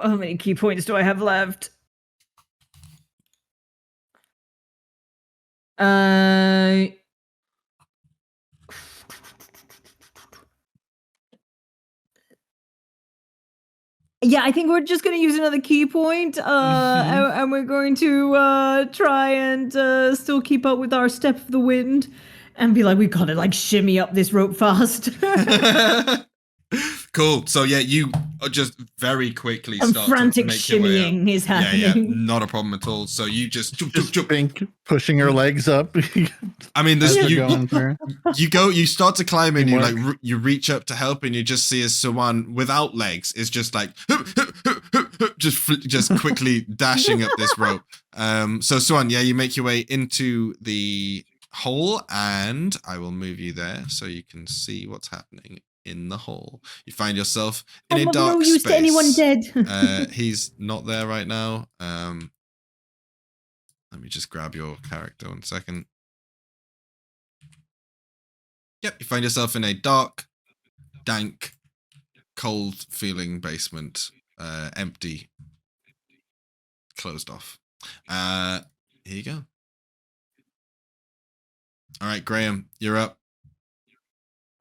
many key points do I have left? Yeah, I think we're just going to use another key point, and we're going to try and still keep up with our step of the wind and be like, we got to like shimmy up this rope fast. Cool. So yeah, you just very quickly and start frantic to make your way up. shimmying is happening. Yeah, not a problem at all. So you just jump. Fink pushing her legs up. I mean, you start to climb and you Teamwork. like you reach up to help and you just see as Suwan without legs is just like just quickly dashing up this rope. So Suwan, yeah, you make your way into the hole and I will move you there so you can see what's happening in the hole. You find yourself in a dark no use space. to anyone dead. He's not there right now. Let me just grab your character 1 second. Yep, you find yourself in a dark, dank, cold-feeling basement. Empty. Closed off. Here you go. All right, Graham, you're up.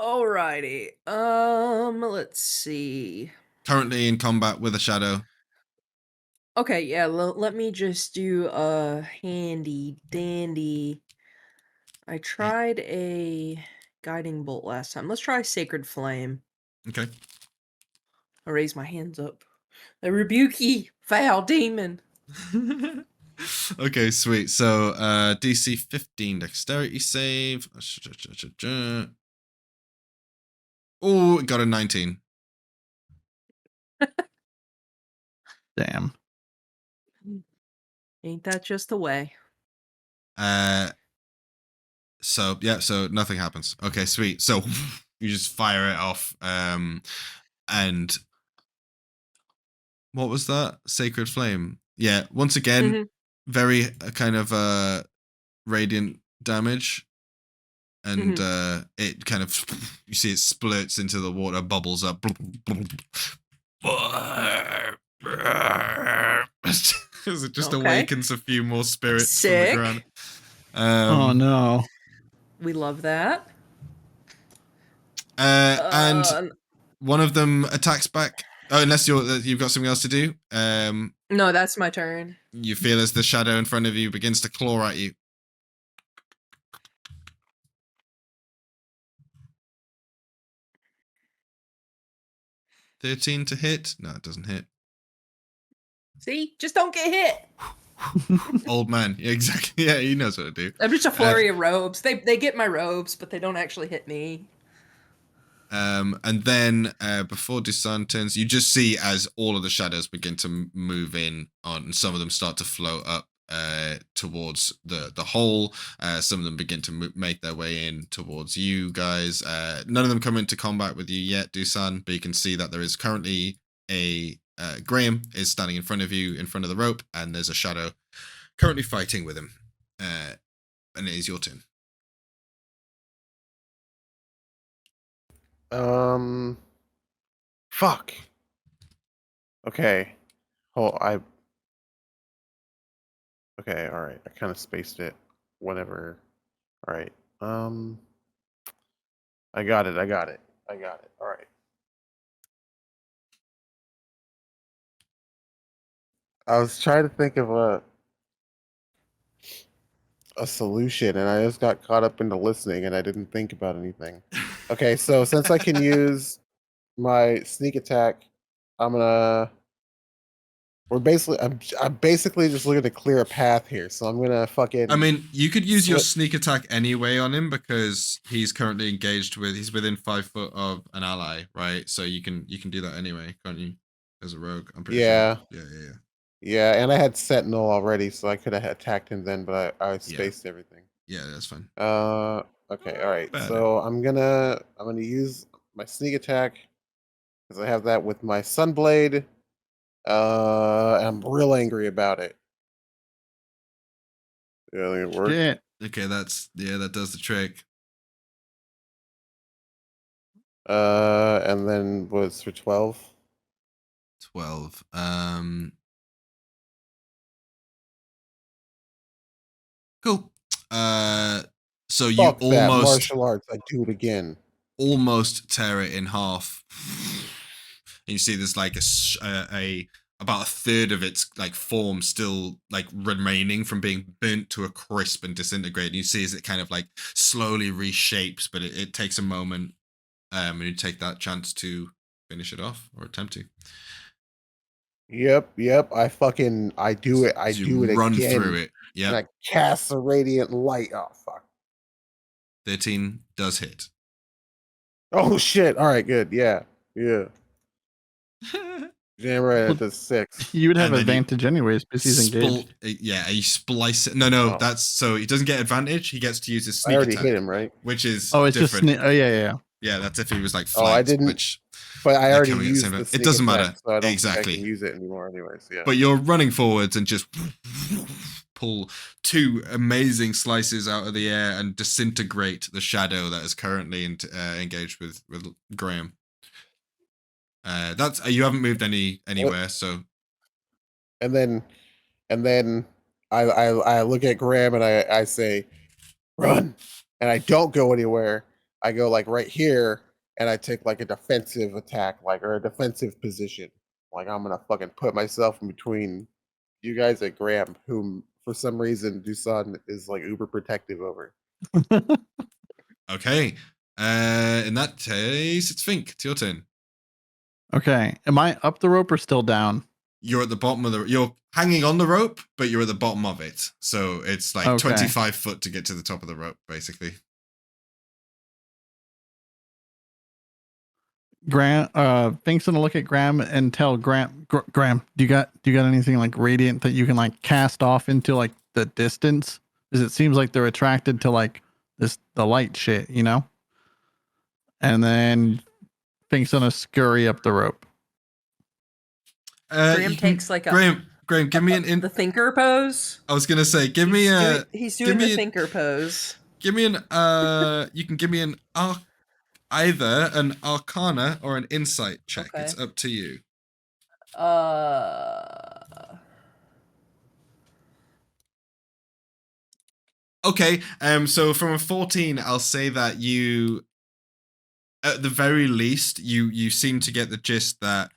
Alrighty. Let's see. Currently in combat with a shadow. Okay, yeah, let me just do a handy dandy. I tried a guiding bolt last time. Let's try Sacred Flame. Okay. I raise my hands up. I rebuke ye, foul demon. Okay, sweet. So DC 15 dexterity save. Oh, it got a 19. Damn. Ain't that just the way? So yeah, so nothing happens. Okay, sweet. So you just fire it off. And what was that? Sacred Flame. Yeah, once again, very kind of radiant damage. And it kind of, you see it splurts into the water, bubbles up. It just awakens a few more spirits Sick. from the ground. Oh no. We love that. And one of them attacks back. Oh, unless you've got something else to do. No, that's my turn. You feel as the shadow in front of you begins to claw at you. $13 to hit? No, it doesn't hit. See? Just don't get hit. Old man. Yeah, exactly. Yeah, he knows what to do. I'm just a flurry of robes. They get my robes, but they don't actually hit me. And then before DUSAN turns, you just see as all of the shadows begin to move in on, and some of them start to float up towards the hole. Some of them begin to make their way in towards you guys. None of them come into combat with you yet, DUSAN, but you can see that there is currently a Graham is standing in front of you, in front of the rope, and there's a shadow currently fighting with him. And it is your turn. Fuck. Okay. Okay, all right. I kind of spaced it. Whatever. All right. I got it. All right. I was trying to think of a solution, and I just got caught up into listening, and I didn't think about anything. Okay, so since I can use my sneak attack, I'm basically just looking to clear a path here. So I'm gonna fucking. I mean, you could use your sneak attack anyway on him because he's currently engaged with. He's within 5 foot of an ally, right? So you can do that anyway, can't you? As a rogue, I'm pretty Yeah. sure. Yeah. Yeah, and I had Sentinel already, so I could have attacked him then, but I spaced everything. Yeah, that's fine. Okay, all right. So I'm gonna use my sneak attack because I have that with my Sunblade. And I'm real angry about it. Yeah, it worked. Shit. Okay, that does the trick. And then was for 12. 12. Cool. So you Fuck that almost martial arts. I do it again. Almost tear it in half. And you see there's like a about a third of its like form still like remaining from being burnt to a crisp and disintegrated. You see as it kind of like slowly reshapes, but it takes a moment. And you take that chance to finish it off or attempt to. Yep. I do it. I So do it run again. through it. Yeah. And I cast a radiant light. Oh fuck. 13 does hit. Oh shit. All right, good. Yeah. Damn right, Well, it does 6. You would have And then advantage anyways because he's engaged. Yeah, you splice it. No, Oh. that's so he doesn't get advantage. He gets to use his I sneak already attack, hit him, right? which is Oh, it's different. just. Oh, yeah. Yeah, that's if he was like Oh, I flanked, didn't- which But I already coming at the used same the time. sneak It doesn't attack, matter. so I don't Exactly. think I can use it anymore anyways. Yeah. But you're running forwards and just pull 2 amazing slices out of the air and disintegrate the shadow that is currently engaged with Graham. That's you haven't moved anywhere, so. And then I look at Graham and I say, run. And I don't go anywhere. I go like right here and I take like a defensive attack, or a defensive position. Like I'm gonna fucking put myself in between you guys and Graham, whom for some reason DUSAN is like uber protective over. Okay. In that case, it's FINK. It's your turn. Okay. Am I up the rope or still down? You're at the bottom of you're hanging on the rope, but you're at the bottom of it. So it's like Okay. 25 foot to get to the top of the rope, basically. Graham, Fink's gonna look at Graham and tell Graham, Graham, do you got anything like radiant that you can like cast off into like the distance? Because it seems like they're attracted to like the light shit, you know? And then Fink's gonna scurry up the rope. Graham takes like a Graham, give me an the thinker pose. I was gonna say, give me a. He's doing the thinker pose. Give me an. You can give me an either an Arcana or an Insight check. Okay. It's up to you. Okay. So from a 14, I'll say that you, at the very least, you seem to get the gist that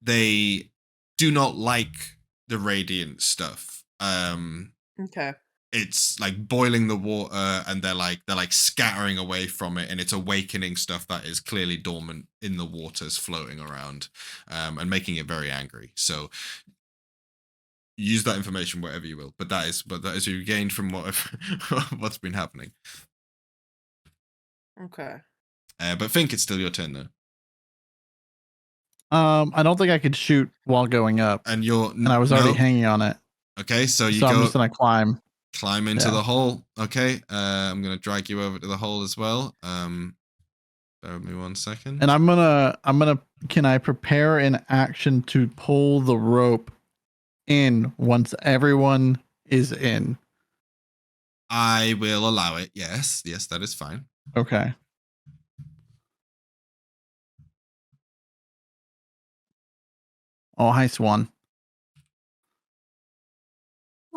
they do not like the radiant stuff. Okay. It's like boiling the water, and they're like scattering away from it, and it's awakening stuff that is clearly dormant in the waters floating around, and making it very angry. So use that information whatever you will, but that is what you gained from what's been happening. Okay. But FINK, it's still your turn though. I don't think I could shoot while going up, And I was already hanging on it. Okay, so you So go. I'm just gonna climb Into the hole. Okay, I'm gonna drag you over to the hole as well. Bear with me 1 second. and I'm gonna can I prepare an action to pull the rope in once everyone is in? I will allow it. Yes, that is fine. Okay. Oh, hi, Swan.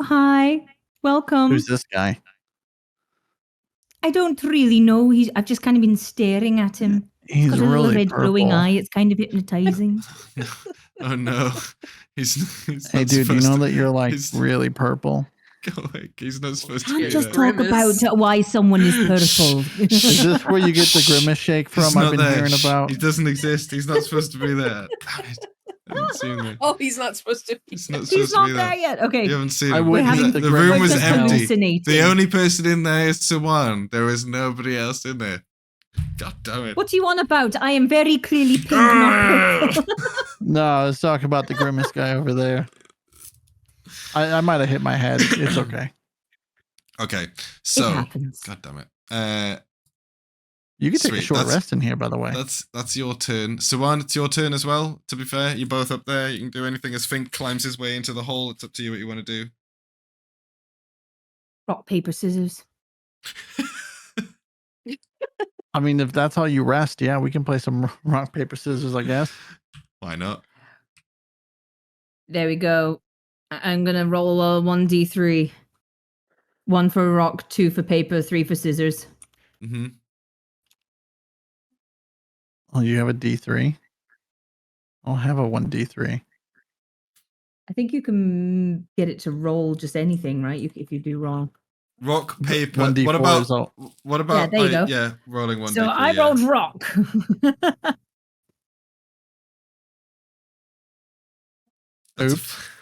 Hi, welcome. Who's this guy? I don't really know. I've just kind of been staring at him. He's Got a little really red glowing purple. eye. It's kind of hypnotizing. Oh no, he's Hey, not dude, you supposed know to- that you're like he's- really purple? Go away. He's not supposed to Can't be just there. talk about why someone is purple. Is this where you get the grimace shake He's from? I've not been there. hearing Shh. about. He doesn't exist. He's not supposed to be there. Damn it. I haven't seen him. Oh, he's not supposed to be. He's not He's supposed to not be there there. yet. Okay. You haven't seen I him. would having hit The the room grimace was just down. empty. hallucinating. The only person in there is Sawan. There is nobody else in there. God damn it. What do you want about? I am very clearly pink, not purple. No, let's talk about the grimace guy over there. I might have hit my head. It's okay. Okay, It so happens. God damn it. You can take a Sweet, short that's- rest in here, by the way. That's your turn. Sawan, it's your turn as well. To be fair, you're both up there. You can do anything as Fink climbs his way into the hole. It's up to you what you want to do. Rock, paper, scissors. I mean, if that's how you rest, yeah, we can play some rock, paper, scissors, I guess. Why not? There we go. I'm gonna roll a 1d3. 1 for rock, 2 for paper, 3 for scissors. Mm-hmm. Oh, you have a D3? I'll have a 1D3. I think you can get it to roll just anything, right? If you do wrong. Rock, paper. 1D4 What about is all. what about there you go. yeah, rolling one. So D3, I yeah. rolled rock. That's a Oops. f-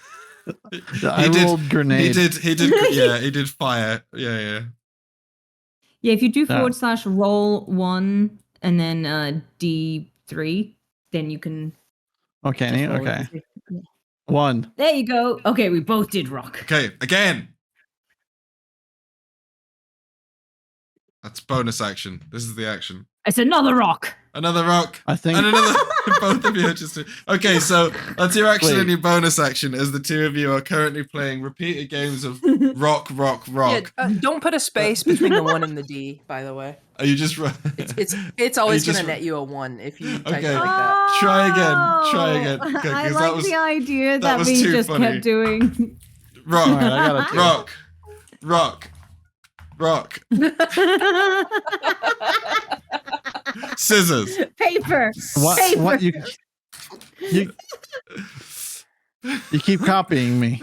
I He did- rolled grenade. He did yeah, he did fire. Yeah. Yeah, if you do Yeah. / roll 1 and then D3, then you can. Okay, just roll okay. it. Yeah. 1. There you go. Okay, we both did rock. Okay, again. That's bonus action. This is the action. It's another rock. Another rock. I think. And another. Both of you are just. Okay, so that's your action Wait. and your bonus action as the two of you are currently playing repeated games of rock. Yeah, don't put a space between the 1 and the D, by the way. Are you just. It's always just- going to net you a 1 if you type Okay. it like that. Try again, try again. Oh, Okay, I 'cause that like was- the idea that that, was we too just funny. kept doing. Rock. Alright, I got a 2. Rock. Rock. Rock. Scissors. Paper. What? Paper. What? You keep copying me.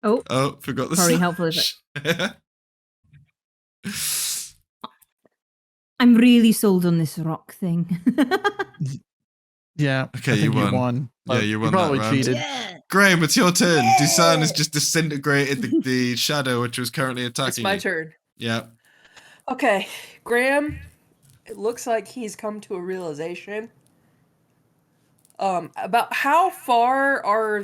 Oh, Oh, forgot the Probably sound. helpful, I'm really sold on this rock thing. Yeah. Okay, I you think won. won. Yeah, but you won You probably that round. cheated. Graham, it's your turn. DUSAN has just disintegrated the shadow which was currently attacking It's my you. turn. Yeah. Okay, Graham, it looks like he's come to a realization. About how far are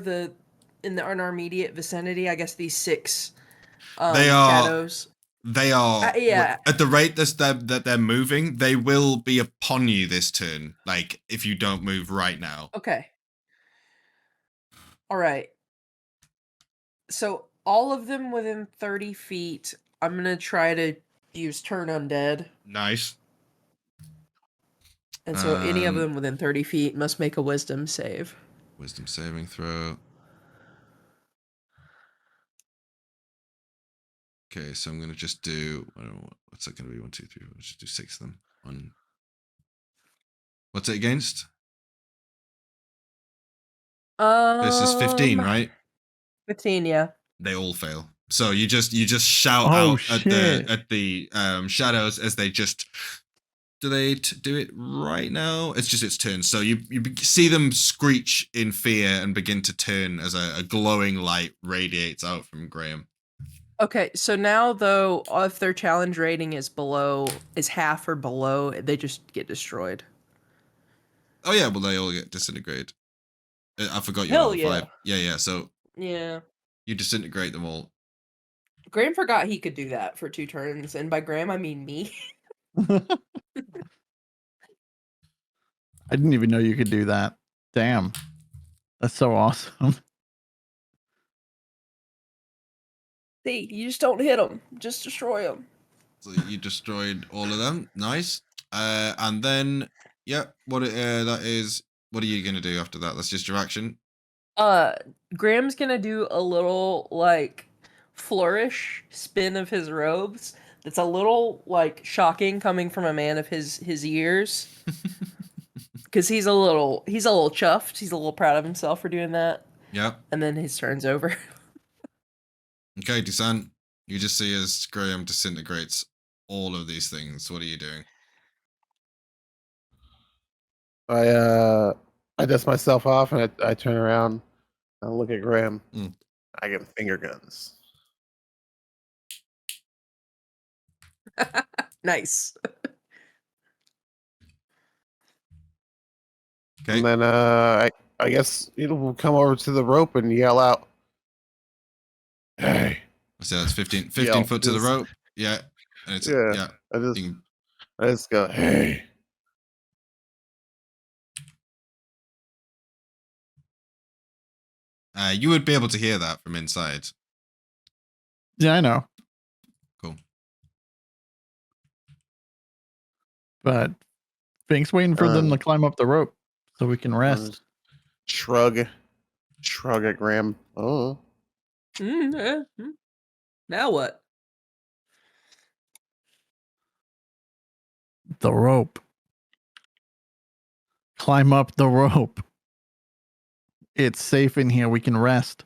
in our immediate vicinity, I guess these 6 They are- shadows. They are yeah. at the rate that they're moving, they will be upon you this turn. Like if you don't move right now. Okay. All right. So all of them within 30 feet, I'm going to try to use turn undead. Nice. And so any of Um, them within 30 feet must make a wisdom save. Wisdom saving throw. Okay, so I'm gonna just do. I don't know what's that gonna be. 1, 2, 3. 4. Let's just do 6 of them. 1. What's it against? This is 15, right? 15, yeah. They all fail. So you just shout Oh, out shit. at the shadows as they just. Do they do it right now? It's just its turn. So you see them screech in fear and begin to turn as a glowing light radiates out from Graham. Okay, so now though, if their challenge rating is half or below, they just get destroyed. Oh yeah, well they all get disintegrated. I forgot you Hell level yeah. 5. Yeah. So Yeah. you disintegrate them all. Graham forgot he could do that for 2 turns, and by Graham I mean me. I didn't even know you could do that. Damn. That's so awesome. See, you just don't hit them, just destroy them. So you destroyed all of them. Nice. And then, yeah, that is. What are you gonna do after that? That's just your action. Graham's gonna do a little like flourish spin of his robes. That's a little like shocking coming from a man of his years. Because he's a little chuffed. He's a little proud of himself for doing that. Yep. And then his turn's over. Okay, DUSAN, you just see as Graham disintegrates all of these things. What are you doing? I dust myself off and I turn around and look at Graham. Mm. I get finger guns. Nice. Okay. And then I guess we'll come over to the rope and yell out, "Hey!" So that's 15 Yell, foot to the just- rope. Yeah. And it's Yeah. yeah. I you just can- I just go, "Hey!" you would be able to hear that from inside. Yeah, I know. Cool. But Fink's waiting for them to climb up the rope so we can I'll rest. just shrug at Graham. Oh, Now what? The rope. Climb up the rope. It's safe in here. We can rest.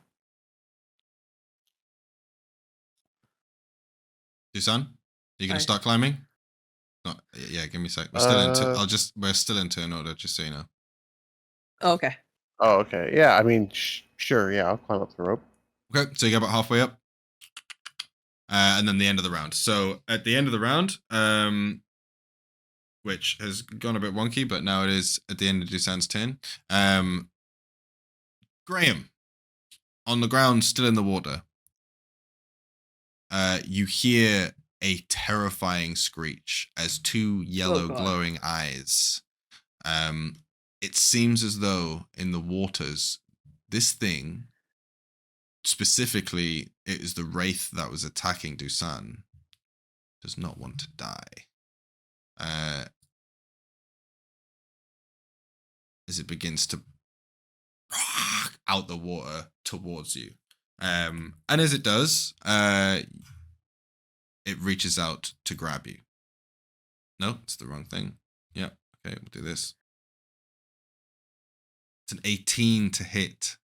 DUSAN, are you gonna Aye. start climbing? No, yeah, give me a sec. We're still into. Uh, We're still in turn order, just so you know. Okay. oh, okay. Yeah, I mean, sure. Yeah, I'll climb up the rope. Okay, so you get about halfway up, and then the end of the round. So at the end of the round, which has gone a bit wonky, but now it is at the end of DUSAN's turn. Graham, on the ground, still in the water. You hear a terrifying screech as 2 yellow God. glowing eyes. It seems as though in the waters, this thing, specifically, it is the wraith that was attacking DUSAN, does not want to die. As it begins to out the water towards you. And as it does, it reaches out to grab you. No, it's the wrong thing. Yeah, okay, we'll do this. It's an 18 to hit.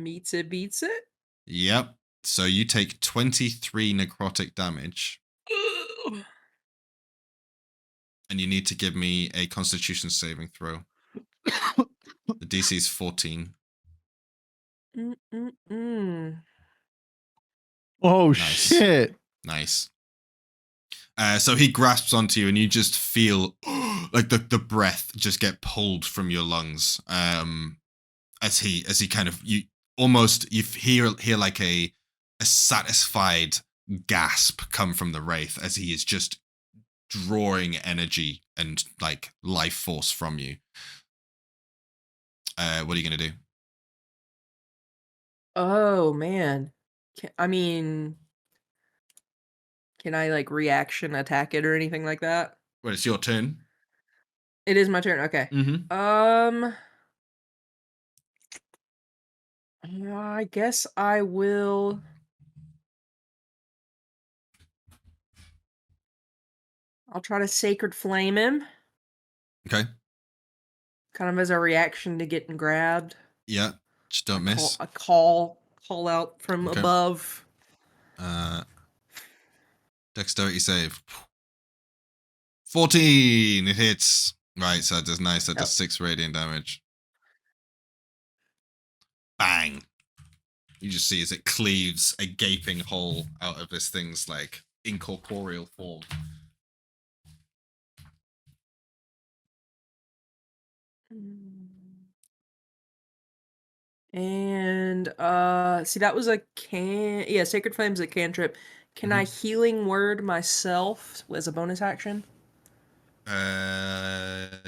Meets it, beats it. Yep. So you take 23 necrotic damage, and you need to give me a Constitution saving throw. The DC is 14. Oh, Nice. shit. Nice. So he grasps onto you, and you just feel like the breath just get pulled from your lungs. As he kind of you hear like a satisfied gasp come from the wraith as he is just drawing energy and like life force from you. What are you gonna do? Oh man. Can I like reaction attack it or anything like that? Well, it's your turn. It is my turn. Okay. Mm-hmm. I guess I will. I'll try to Sacred Flame him, Okay. kind of as a reaction to getting grabbed. Yeah. Just don't miss. A call out from Okay. above. Dexterity save. 14. It hits. Right, so that does nice. That does 6 radiant damage. Bang. You just see as it cleaves a gaping hole out of this thing's like incorporeal form. And see, that was a Sacred Flame's a cantrip. Can I healing word myself as a bonus action?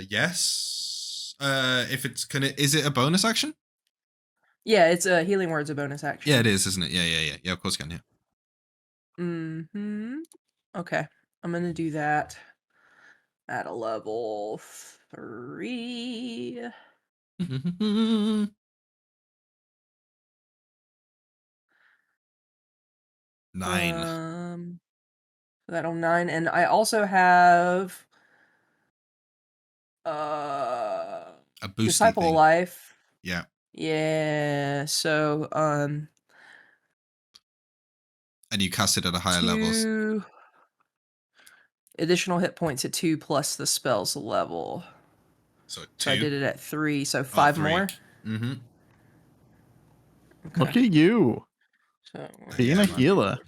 Yes. If it's is it a bonus action? Yeah, it's a healing word's a bonus action. Yeah, it is, isn't it? Yeah. Of course you can. Yeah. Okay, I'm gonna do that at a level 3. 9. That on 9, and I also have A boosty Disciple thing. Life. Yeah. Yeah, so And you cast it at a higher levels. 2 additional hit points at 2 plus the spell's level. So 2. So I did it at 3, so 5 3. more. Mm-hmm. Look at you. So Being a healer.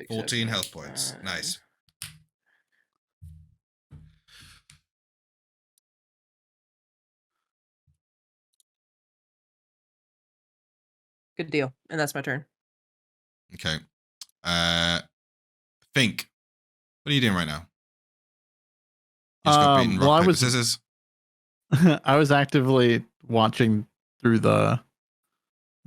14 health points. Nice. Good deal. And that's my turn. Okay. FINK. What are you doing right now? You just got beaten rock, paper, scissors? I was actively watching through the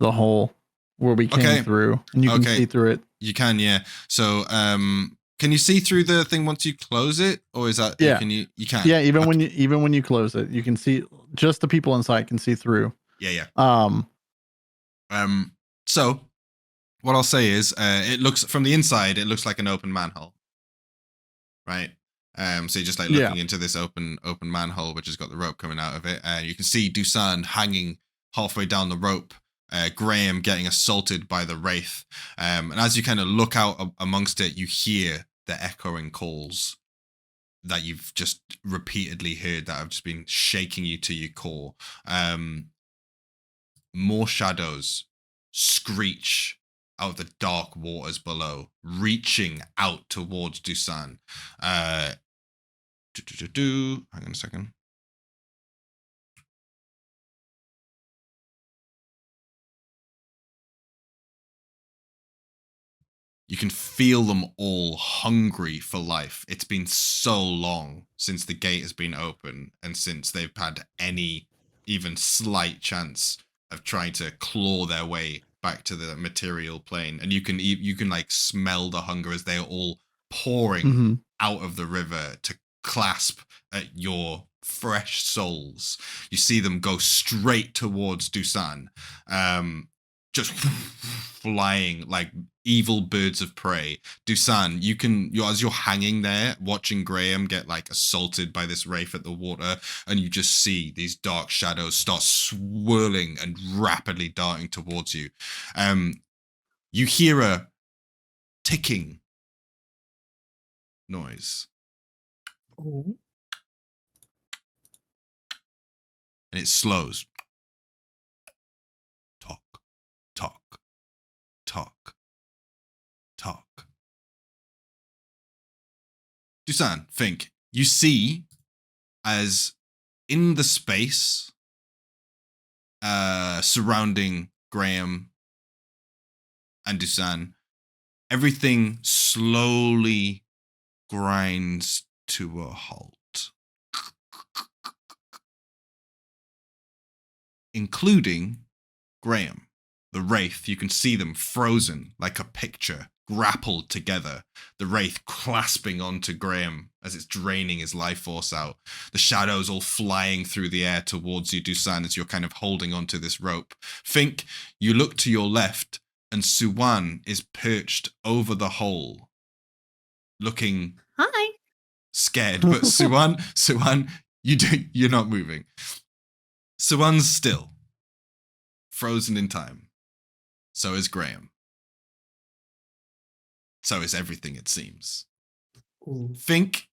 hole where we came through, and you can see through it. You can, yeah. So, can you see through the thing once you close it, or is that? Yeah. You can. Yeah, even when you close it, you can see. Just the people inside can see through. Yeah. So, what I'll say is, it looks from the inside, it looks like an open manhole, right? So you're just like looking into this open manhole, which has got the rope coming out of it, and you can see DUSAN hanging halfway down the rope. Graham getting assaulted by the wraith, and as you kind of look out amongst it, you hear the echoing calls that you've just repeatedly heard that have just been shaking you to your core. More shadows screech out of the dark waters below, reaching out towards DUSAN. Hang on a second. You can feel them all hungry for life. It's been so long since the gate has been open and since they've had any even slight chance of trying to claw their way back to the material plane. And you can like smell the hunger as they're all pouring out of the river to clasp at your fresh souls. You see them go straight towards DUSAN, just flying like evil birds of prey. DUSAN, as you're hanging there watching Graham get like assaulted by this wraith at the water, and you just see these dark shadows start swirling and rapidly darting towards you. You hear a ticking noise. Oh. And it slows. Talk, talk, talk, talk. DUSAN, FINK. You see as in the space surrounding Graham and DUSAN, everything slowly grinds to a halt. Including Graham. The wraith, you can see them frozen like a picture, grappled together. The wraith clasping onto Graham as it's draining his life force out. The shadows all flying through the air towards you, DUSAN, as you're kind of holding onto this rope. FINK, you look to your left, and Suwan is perched over the hole, looking scared. But Suwan, you're not moving. Suwan's still frozen in time. So is Graham. So is everything, it seems. Ooh. FINK,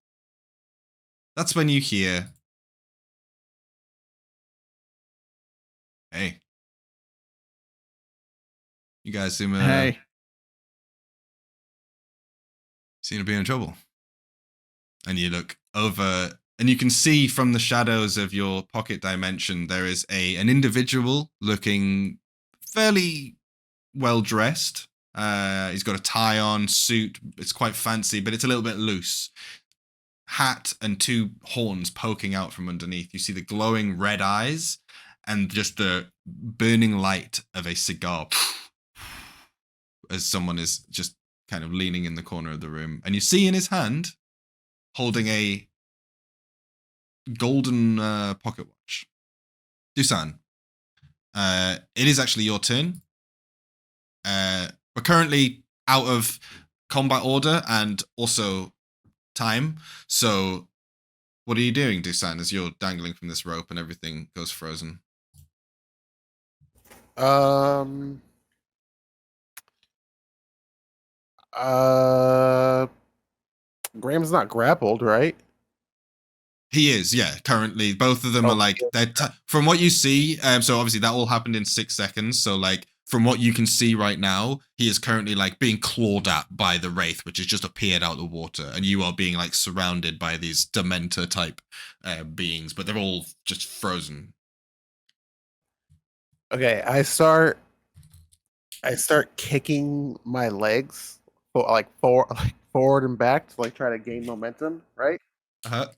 that's when you hear, hey, you guys seem to be in trouble. And you look over, and you can see from the shadows of your pocket dimension, there is an individual looking fairly well dressed. He's got a tie on, suit. It's quite fancy, but it's a little bit loose. Hat and 2 horns poking out from underneath. You see the glowing red eyes and just the burning light of a cigar as someone is just kind of leaning in the corner of the room. And you see in his hand holding a golden pocket watch. DUSAN, it is actually your turn. We're currently out of combat order and also time. So what are you doing, DUSAN, as you're dangling from this rope and everything goes frozen? Graham's not grappled, right? He is, yeah. Currently, both of them are like they're from what you see. So obviously that all happened in 6 seconds. So like from what you can see right now, he is currently like being clawed at by the wraith, which has just appeared out of the water, and you are being like surrounded by these Dementor type beings, but they're all just frozen. Okay, I start kicking my legs, forward and back to like try to gain momentum, right? Uh-huh.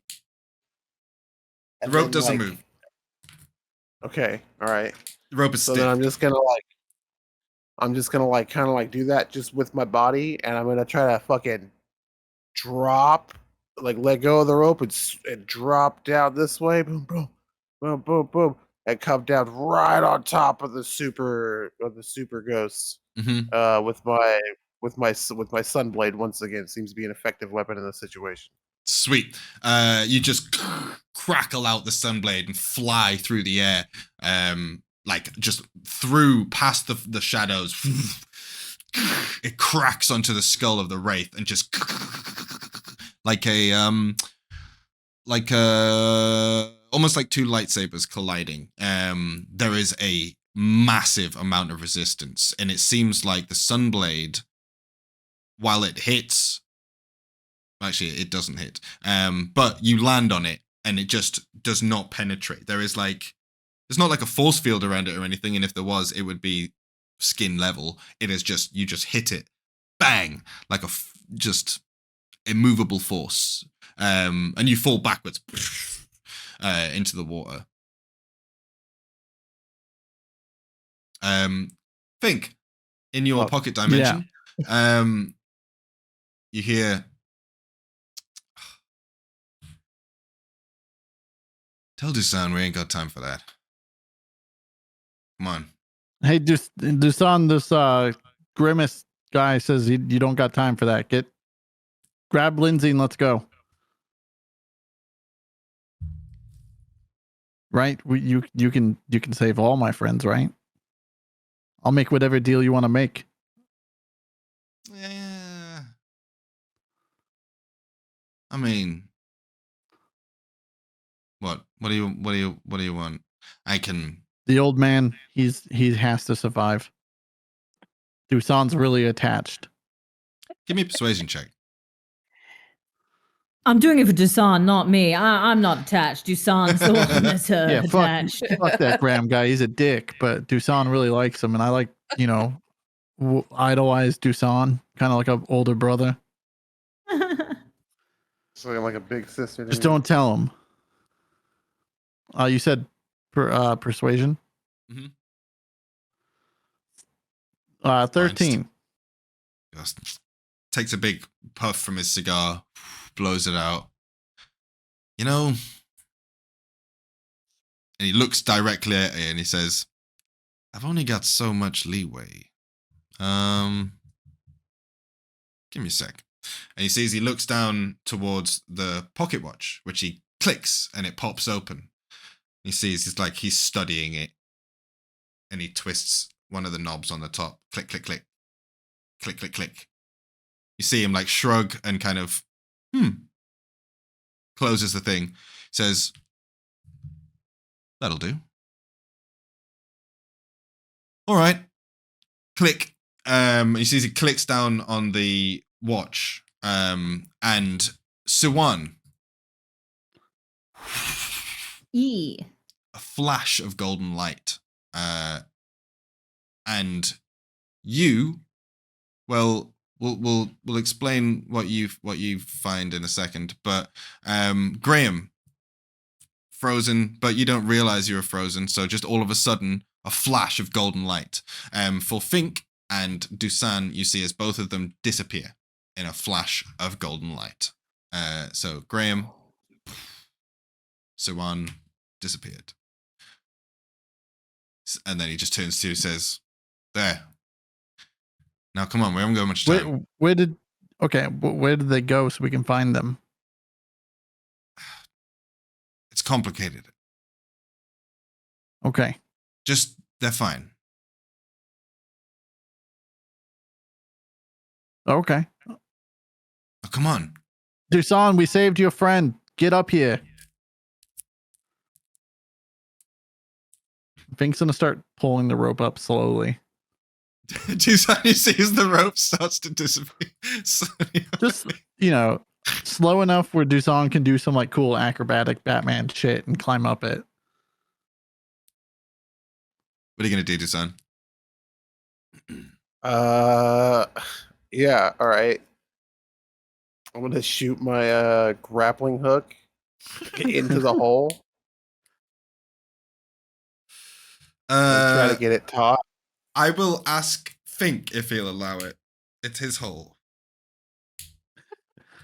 The And rope then, doesn't like- move. Okay, all right. The rope is So stiff. then I'm just gonna kind of like do that just with my body, and I'm gonna try to fucking drop, like let go of the rope and drop down this way, boom, boom, boom, boom, boom, and come down right on top of the super ghost. Mm-hmm. With my sunblade once again seems to be an effective weapon in this situation. Sweet. You just crackle out the sunblade and fly through the air, like just through past the shadows. It cracks onto the skull of the wraith and just like almost like 2 lightsabers colliding. There is a massive amount of resistance, and it seems like the sunblade, while it hits, actually it doesn't hit, but you land on it and it just does not penetrate. There's not like a force field around it or anything, and if there was, it would be skin level. It is just, you just hit it, bang, like just immovable force, and you fall backwards into the water. FINK, in your pocket dimension, you hear, tell DUSAN we ain't got time for that. Come on. Hey, DUSAN, this Grimace guy says you don't got time for that. Grab Lindsay and let's go. Right? You can save all my friends, right? I'll make whatever deal you want to make. Yeah. I mean, what do you want? I can. The old man, he has to survive. DUSAN's really attached. Give me a persuasion check. I'm doing it for DUSAN, not me. I'm not attached. DUSAN's the one that's attached. Fuck that Graham guy. He's a dick, but DUSAN really likes him, and I like, idolize DUSAN, kind of like an older brother. So like a big sister. Just don't tell him. You said persuasion. Mm-hmm. 13. Just takes a big puff from his cigar, blows it out. And he looks directly at it and he says, I've only got so much leeway. Give me a sec. And he sees, he looks down towards the pocket watch, which he clicks and it pops open. He sees, he's studying it, and he twists one of the knobs on the top. Click, click, click. Click, click, click. You see him shrug and kind of, closes the thing. Says, that'll do. All right. Click. He sees he clicks down on the watch. And Siwan. E. A flash of golden light and you, well, we'll explain what you find in a second. But Graham, frozen, but you don't realize you're frozen. So just all of a sudden, a flash of golden light. For FINK and DUSAN, you see as both of them disappear in a flash of golden light. So Graham, Sawan disappeared. And then he just turns to you and says, there. Now, come on, we haven't got much time. Where did they go so we can find them? It's complicated. Okay. Just, they're fine. Okay. Oh, come on. DUSAN, we saved your friend. Get up here. Fink's gonna start pulling the rope up slowly. DUSAN, you see as the rope starts to disappear. Just, slow enough where DUSAN can do some like cool acrobatic Batman shit and climb up it. What are you gonna do, DUSAN? Yeah, all right. I'm gonna shoot my grappling hook into the hole. And try to get it taut. I will ask FINK if he'll allow it. It's his hole.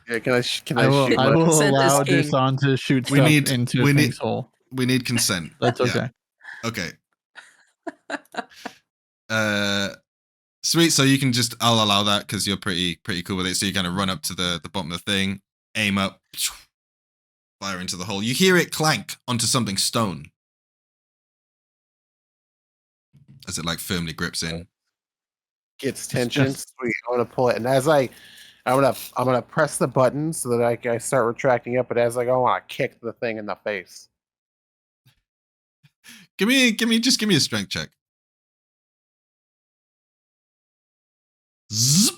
Yeah, can I shoot? I will Consent is allow king. DUSAN to shoot stuff into Fink's hole. We need consent. That's okay. Yeah. Okay. Sweet. So you can I'll allow that because you're pretty cool with it. So you kind of run up to the bottom of the thing, aim up, fire into the hole. You hear it clank onto something stone as it like firmly grips in. Gets tension. Sweet. I'm gonna pull it, and as I'm gonna press the button so that I start retracting up. But as I go, I want to kick the thing in the face. Give me a strength check. Zzz.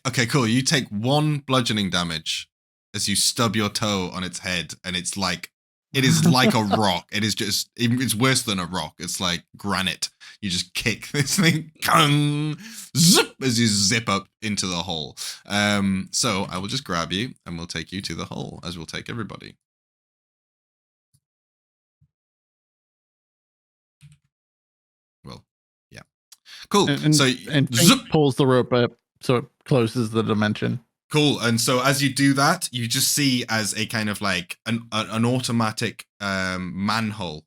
Okay, cool. You take 1 bludgeoning damage as you stub your toe on its head, and it is like a rock. It's worse than a rock. It's like granite. You just kick this thing, zip, as you zip up into the hole. So I will just grab you, and we'll take you to the hole, as we'll take everybody. Well, yeah. Cool. And Fink pulls the rope up so it closes the dimension. Cool. And so as you do that, you just see as a kind of like an automatic manhole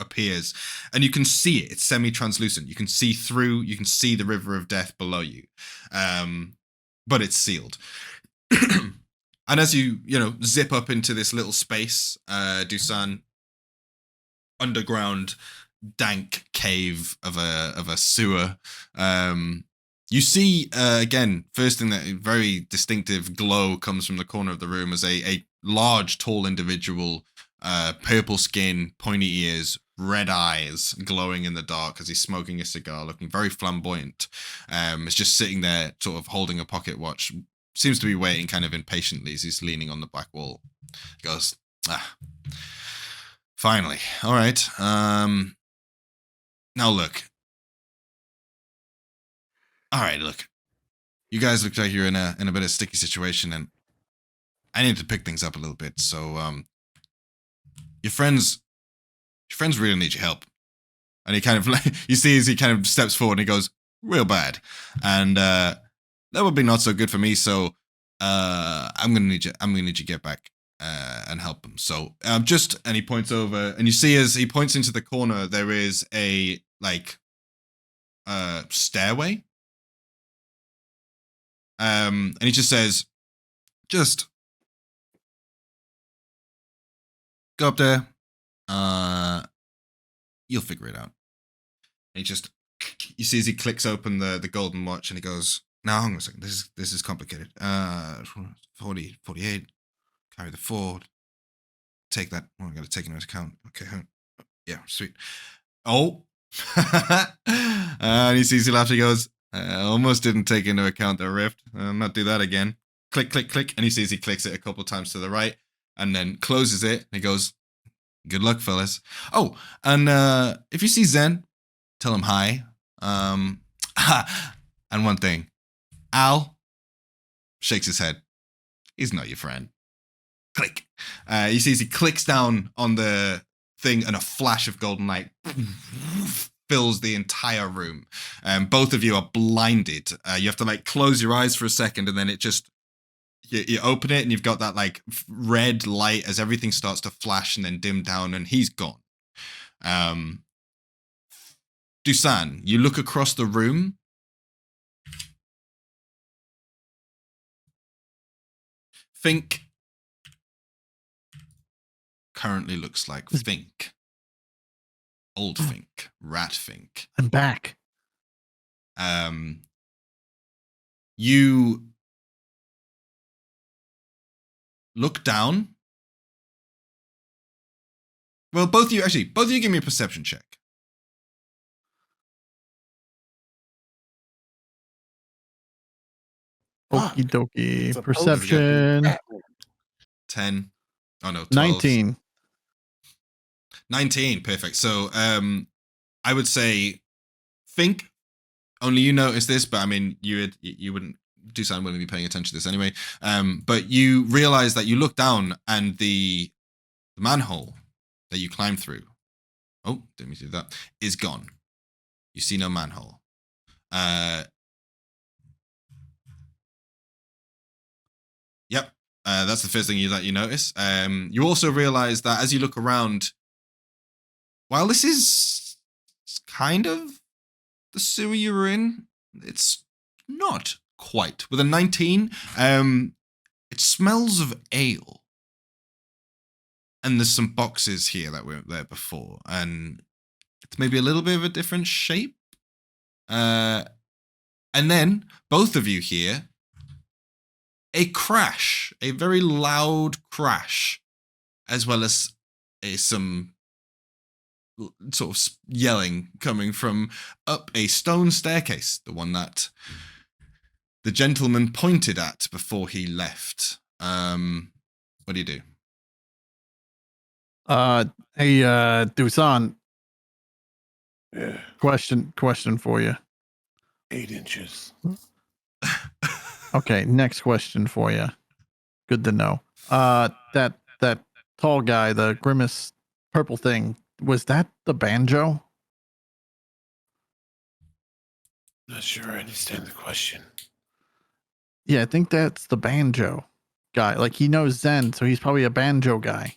appears, and you can see it. It's semi-translucent. You can see through. You can see the river of death below you, but it's sealed. And as you zip up into this little space, DUSAN, underground dank cave of a sewer. You see, again, first thing, that very distinctive glow comes from the corner of the room as a large, tall individual, purple skin, pointy ears, red eyes, glowing in the dark as he's smoking a cigar, looking very flamboyant. Is just sitting there, sort of holding a pocket watch. Seems to be waiting kind of impatiently as he's leaning on the back wall. He goes, finally. All right. Now look. All right, look. You guys look like you're in a bit of a sticky situation, and I need to pick things up a little bit. So, your friends really need your help. And he kind of, you see as he kind of steps forward and he goes, real bad. And that would be not so good for me. So, I'm gonna need you to get back and help them. So, and he points over, and you see as he points into the corner, there is a stairway. And he just says, just go up there. You'll figure it out. And you see as he clicks open the golden watch, and he goes, now hang on a second, this is complicated. 40, 48, carry the 4, take that. Oh, I gotta take into account. Okay, yeah, sweet. Oh. And he sees you laugh, he goes, I almost didn't take into account the rift. I'll not do that again. Click, click, click. And he sees he clicks it a couple times to the right and then closes it. And he goes, good luck, fellas. Oh, and if you see Zen, tell him hi. And one thing, Al shakes his head. He's not your friend. Click. You see as he clicks down on the thing, and a flash of golden light fills the entire room. Both of you are blinded. You have to like close your eyes for a second, and then it just you open it, and you've got that like red light as everything starts to flash and then dim down, and he's gone. DUSAN, you look across the room. FINK currently looks like FINK. Old FINK. Rat FINK. I'm back. You look down. Well, both of you give me a perception check. Okie dokie. It's a Perception. 10. Oh no, 12. 19. 19, perfect. So I would say FINK, only you notice this, but I mean you wouldn't DUSAN wouldn't be paying attention to this anyway. But you realize that you look down and the manhole that you climbed through, oh, didn't mean to do that, is gone. You see no manhole. Yep. That's the first thing you notice. You also realize that as you look around, while this is kind of the sewer you were in, it's not quite. With a 19, it smells of ale. And there's some boxes here that weren't there before. And it's maybe a little bit of a different shape. And then, both of you hear a crash, a very loud crash, as well as some sort of yelling coming from up a stone staircase, the one that the gentleman pointed at before he left. What do you do? Hey, DUSAN, Yeah, question for you. 8 inches. Okay, next question for you. Good to know. That tall guy, the grimace purple thing, was that the banjo? Not sure I understand the question. Yeah, I think that's the banjo guy. Like he knows Zen, so he's probably a banjo guy.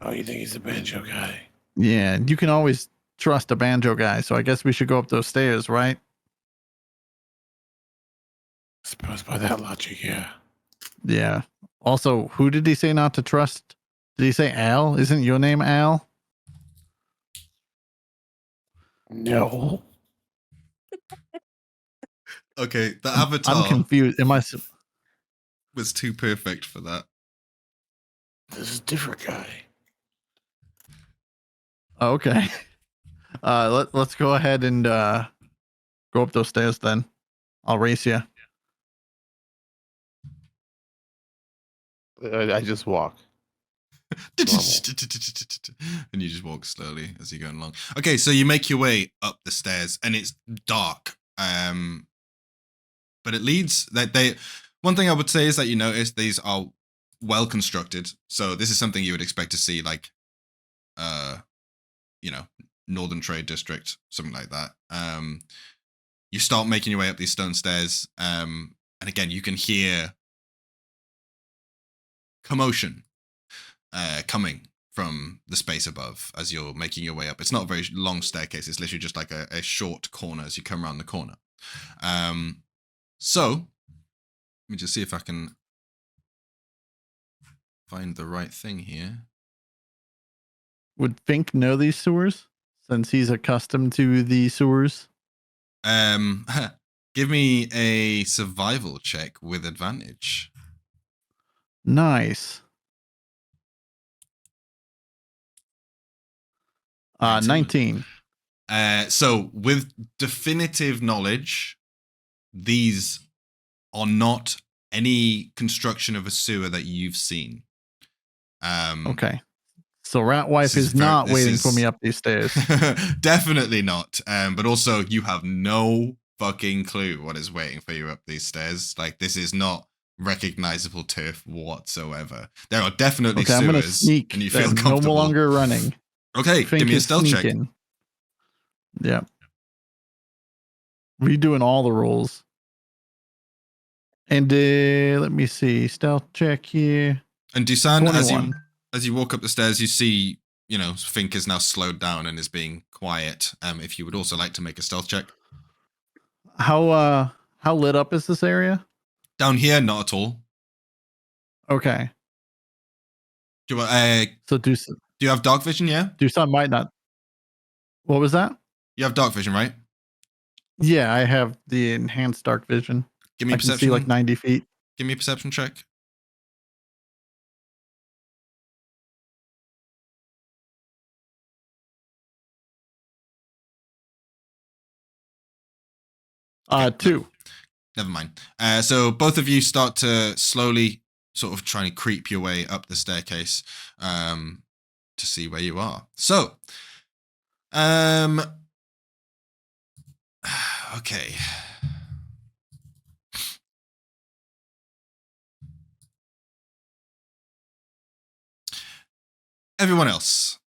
Oh, you think he's a banjo guy? Yeah, you can always trust a banjo guy, so I guess we should go up those stairs, right? I suppose by that logic, yeah. Yeah. Also, who did he say not to trust? Did he say Al? Isn't your name Al? No. Okay, the avatar I'm confused. Am I? was too perfect for that. This is a different guy. Oh, okay. Let's go ahead and go up those stairs then. I'll race you. I just walk. And you just walk slowly as you're going along. Okay, so you make your way up the stairs, and it's dark. But it leads that they. One thing I would say is that you notice these are well constructed. So this is something you would expect to see, like, Northern Trade District, something like that. You start making your way up these stone stairs, and again, you can hear commotion coming from the space above as you're making your way up. It's not a very long staircase. It's literally just like a short corner as you come around the corner. So let me just see if I can find the right thing here. Would Fink know these sewers since he's accustomed to the sewers? Give me a survival check with advantage. Nice. 19. So with definitive knowledge, these are not any construction of a sewer that you've seen. Okay. So Rat Wife This is is very- not this waiting for is- me up these stairs. Definitely not. But also, you have no fucking clue what is waiting for you up these stairs. Like, this is not recognizable turf whatsoever. There are definitely Okay, I'm gonna sewers, sneak. and you feel then. comfortable. No longer running. Okay, Fink give me a is stealth check. sneaking. Yeah. Redoing all the rolls. And let me see. Stealth check here. And Dusan, 21. as you walk up the stairs, you see, Fink is now slowed down and is being quiet. If you would also like to make a stealth check. How lit up is this area? Down here, not at all. Okay. Do you, So do you have dark vision, yeah? Dusan might not. What was that? You have dark vision, right? Yeah, I have the enhanced dark vision. Give me a I can perception. see like 90 feet. Give me a perception check. Okay, 2. Never mind. So both of you start to slowly sort of trying to creep your way up the staircase to see where you are. So, okay. Everyone else.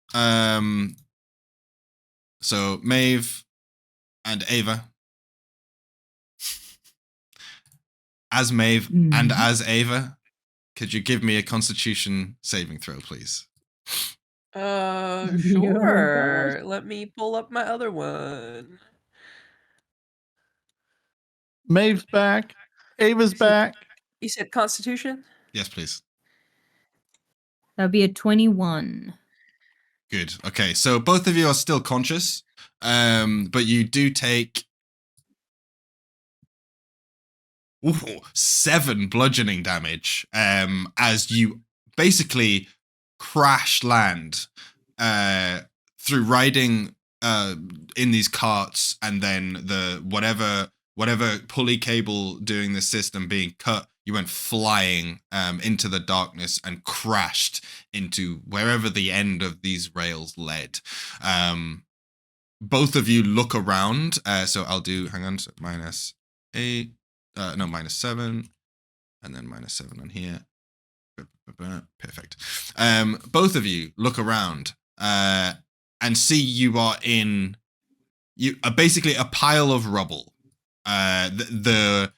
So Maeve and Ava. As Maeve and as Ava, could you give me a Constitution saving throw, please? Sure. Let me pull up my other one. Maeve's back. Ava's back. You said Constitution? Yes, please. That would be a 21. Good. Okay, so both of you are still conscious, but you do take 7 bludgeoning damage as you basically crash land through riding in these carts, and then the whatever pulley cable doing this system being cut, you went flying into the darkness and crashed into wherever the end of these rails led. Both of you look around, so I'll do, hang on, so -8, no, -7, and then -7 on here. Perfect. Both of you look around and see you are basically a pile of rubble. The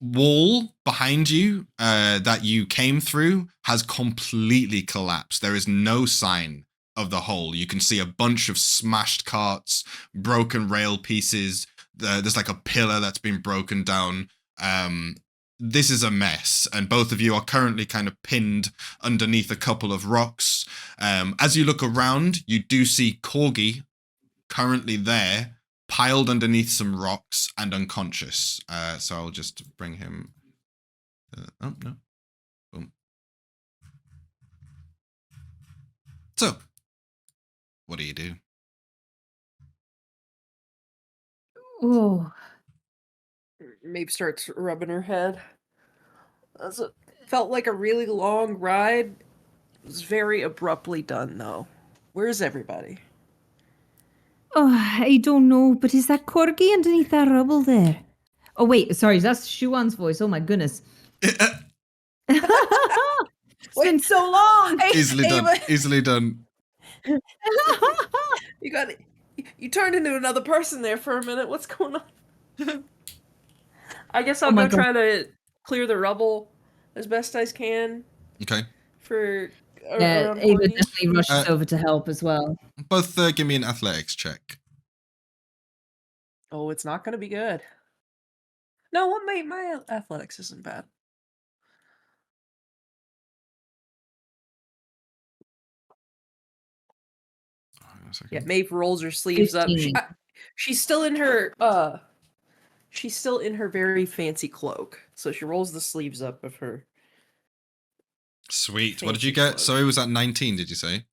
wall behind you that you came through has completely collapsed. There is no sign of the hole. You can see a bunch of smashed carts, broken rail pieces. There's like a pillar that's been broken down. This is a mess, and both of you are currently kind of pinned underneath a couple of rocks. As you look around, you do see KORGI currently there, piled underneath some rocks and unconscious. So I'll just bring him. Oh, no. Boom. So, what do you do? Oh, Maeve starts rubbing her head. Felt like a really long ride. It was very abruptly done, though. Where's everybody? I don't know, but is that KORGI underneath that rubble there? Oh, wait, sorry, that's Shuan's voice. Oh, my goodness. It's been so long. Easily done. Easily done. You got it. You turned into another person there for a minute. What's going on? I guess I'll Oh my go God. try to clear the rubble as best I can Okay. for Yeah, around Ava KORGI. definitely rushes over to help as well. Both give me an athletics check. Oh, it's not going to be good. No, what my athletics isn't bad. Yeah, Maeve rolls her sleeves 15. up. She's still in her very fancy cloak. So she rolls the sleeves up of her. Sweet. What did Fancy you get? clothes. Sorry, was that 19, did you say?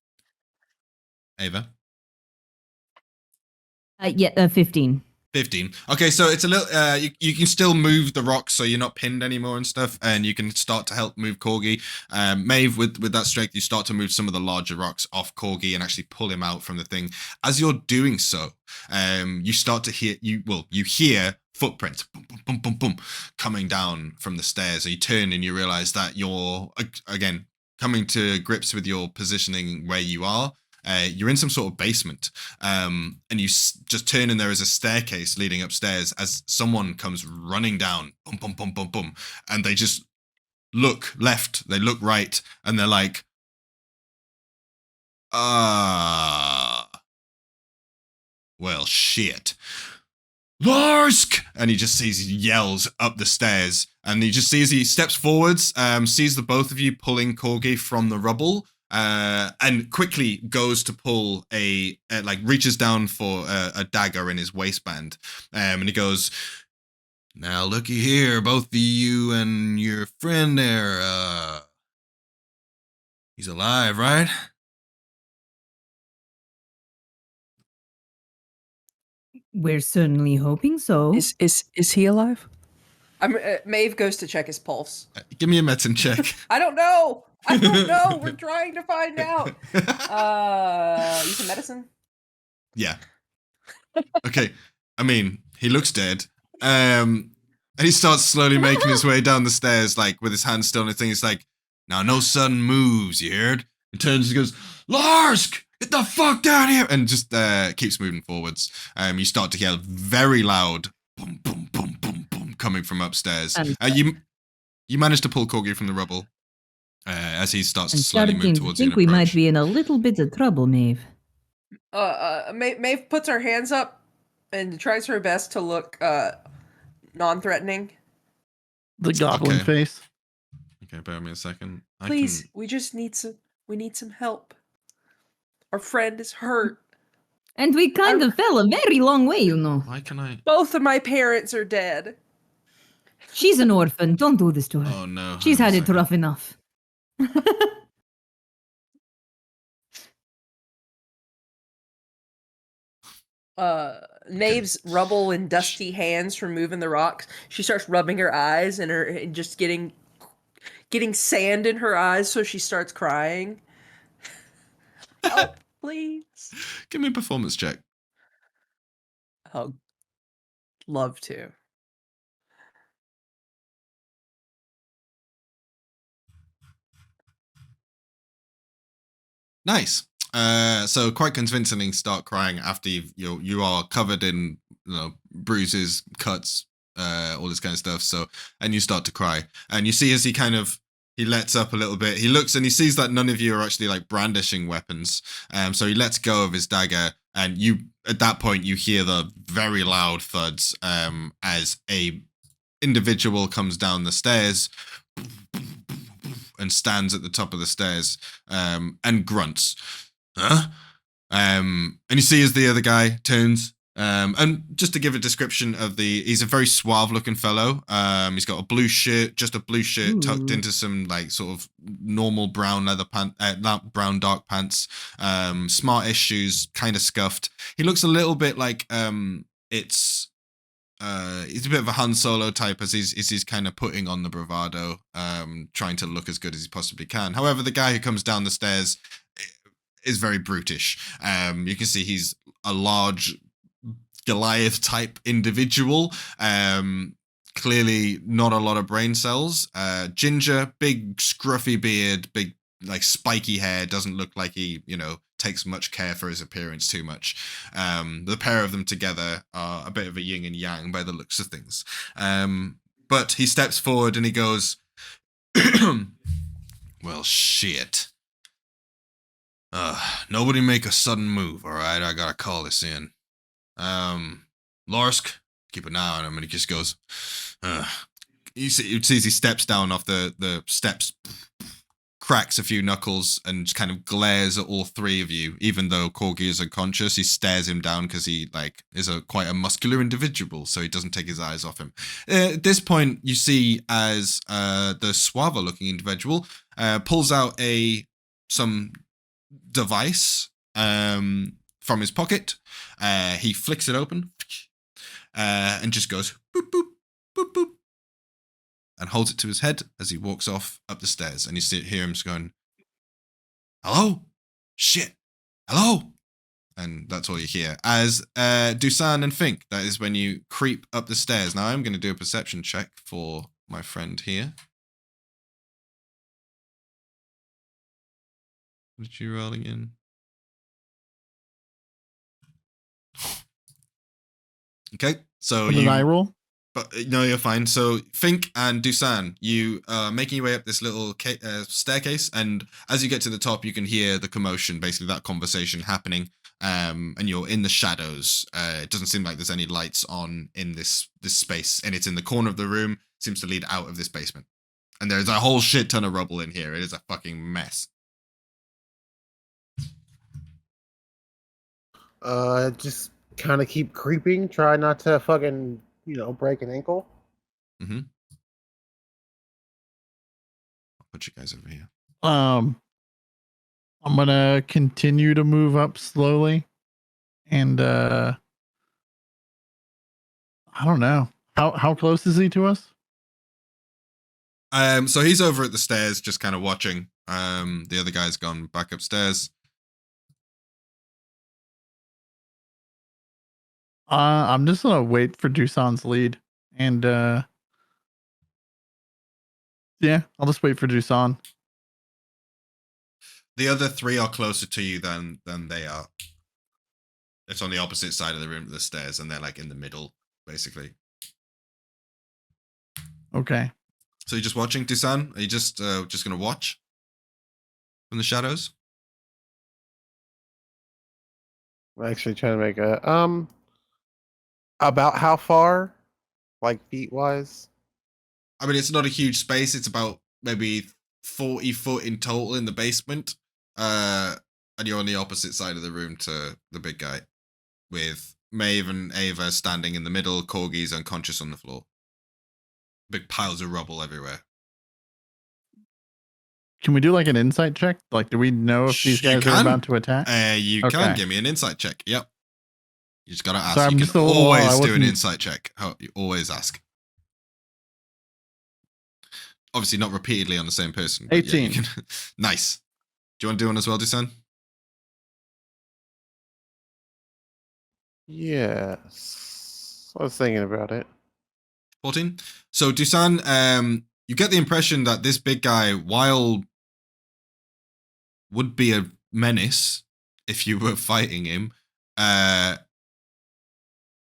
Ava? Yeah, 15. 15. Okay, so it's a little. You can still move the rocks, so you're not pinned anymore and stuff, and you can start to help move Corgi. Maeve, with that strength, you start to move some of the larger rocks off Corgi and actually pull him out from the thing. As you're doing so, you start to hear you hear footprints, boom, boom, boom, boom, boom, coming down from the stairs. So you turn and you realize that you're again coming to grips with your positioning where you are. You're in some sort of basement, and you just turn and there is a staircase leading upstairs as someone comes running down, boom, boom, boom, boom, boom, and they just look left, they look right, and they're like, well, shit. Larsk! And he just sees, he yells up the stairs, and he just sees, he steps forwards, sees the both of you pulling Corgi from the rubble, and quickly goes to pull like reaches down for a dagger in his waistband, and he goes, now looky here, both of you and your friend there, he's alive, right? We're certainly hoping so. Is he alive? Maeve goes to check his pulse. Give me a medicine check. I don't know. We're trying to find out. Use some medicine. Yeah. Okay. I mean, he looks dead. And he starts slowly making his way down the stairs, like with his hands still on the thing. He's like, now no sudden moves, you heard? He turns and goes, Larsk! Get the fuck down here! And just keeps moving forwards. You start to hear very loud boom, boom, boom, boom, boom coming from upstairs. You manage to pull Corgi from the rubble as he starts to slowly move towards you. I think we might be in a little bit of trouble, Maeve. Maeve puts her hands up and tries her best to look non-threatening. The goblin face. Okay, bear with me a second. Please, we need some help. Our friend is hurt. And we kind of fell a very long way, you know. Why can I? Both of my parents are dead. She's an orphan. Don't do this to her. Oh no. She's had it rough enough. Maeve's rubble and dusty hands from moving the rocks. She starts rubbing her eyes and just getting sand in her eyes, so she starts crying. Help, please. Give me a performance check. Oh, love to. Nice. So quite convincingly start crying after you are covered in bruises, cuts, all this kind of stuff. So, and you start to cry, and you see as he lets up a little bit. He looks and he sees that none of you are actually like brandishing weapons. So he lets go of his dagger, and at that point you hear the very loud thuds as a individual comes down the stairs and stands at the top of the stairs and grunts. Huh? And you see as the other guy turns, and just to give a description of he's a very suave looking fellow. He's got a blue shirt tucked into some like sort of normal brown leather brown dark pants, smartish shoes, kind of scuffed. He looks a little bit like he's a bit of a Han Solo type as he's kind of putting on the bravado, trying to look as good as he possibly can. However, the guy who comes down the stairs is very brutish. You can see he's a large Goliath type individual. Clearly not a lot of brain cells. Ginger, big scruffy beard, big like spiky hair. Doesn't look like he takes much care for his appearance too much. The pair of them together are a bit of a yin and yang by the looks of things. But he steps forward and he goes, well, shit. Nobody make a sudden move, all right? I gotta call this in. Larsk, keep an eye on him, and he just goes, you see he steps down off the steps, cracks a few knuckles, and just kind of glares at all three of you, even though Corgi is unconscious. He stares him down because he is quite a muscular individual, so he doesn't take his eyes off him. At this point, you see as the suave looking individual pulls out some device from his pocket. He flicks it open, and just goes boop, boop, boop, boop, and holds it to his head as he walks off up the stairs. And you hear him just going, hello? Shit. Hello? And that's all you hear. As DUSAN and FINK, that is when you creep up the stairs. Now I'm going to do a perception check for my friend here. What did you roll again? Okay, so What did I roll? But no, you're fine. So FINK and DUSAN, you are making your way up this little staircase, and as you get to the top, you can hear the commotion, basically that conversation happening. And you're in the shadows. It doesn't seem like there's any lights on in this space, and it's in the corner of the room. Seems to lead out of this basement, and there's a whole shit ton of rubble in here. It is a fucking mess. Just kind of keep creeping. Try not to fucking, break an ankle. Mm-hmm. I'll put you guys over here. I'm gonna continue to move up slowly, and I don't know how close is he to us. So he's over at the stairs, just kind of watching. The other guy's gone back upstairs. I'm just gonna wait for DUSAN's lead, and yeah, I'll just wait for DUSAN. The other three are closer to you than they are. It's on the opposite side of the room to the stairs, and they're like in the middle, basically. Okay. So you're just watching, DUSAN? Are you just gonna watch from the shadows? I'm actually trying to make a about how far, like feet wise. I mean, it's not a huge space. It's about maybe 40 foot in total in the basement. And you're on the opposite side of the room to the big guy, with MAEVE and Ava standing in the middle. KORGI's unconscious on the floor. Big piles of rubble everywhere. Can we do like an insight check? Like, do we know if these guys are about to attack? You can give me an insight check. Yep. You just gotta ask. Sorry, you I'm can just always do an insight check. You always ask. Obviously, not repeatedly on the same person. 18. Yeah, nice. Do you want to do one as well, DUSAN? Yes. I was thinking about it. 14. So DUSAN, you get the impression that this big guy, while would be a menace if you were fighting him,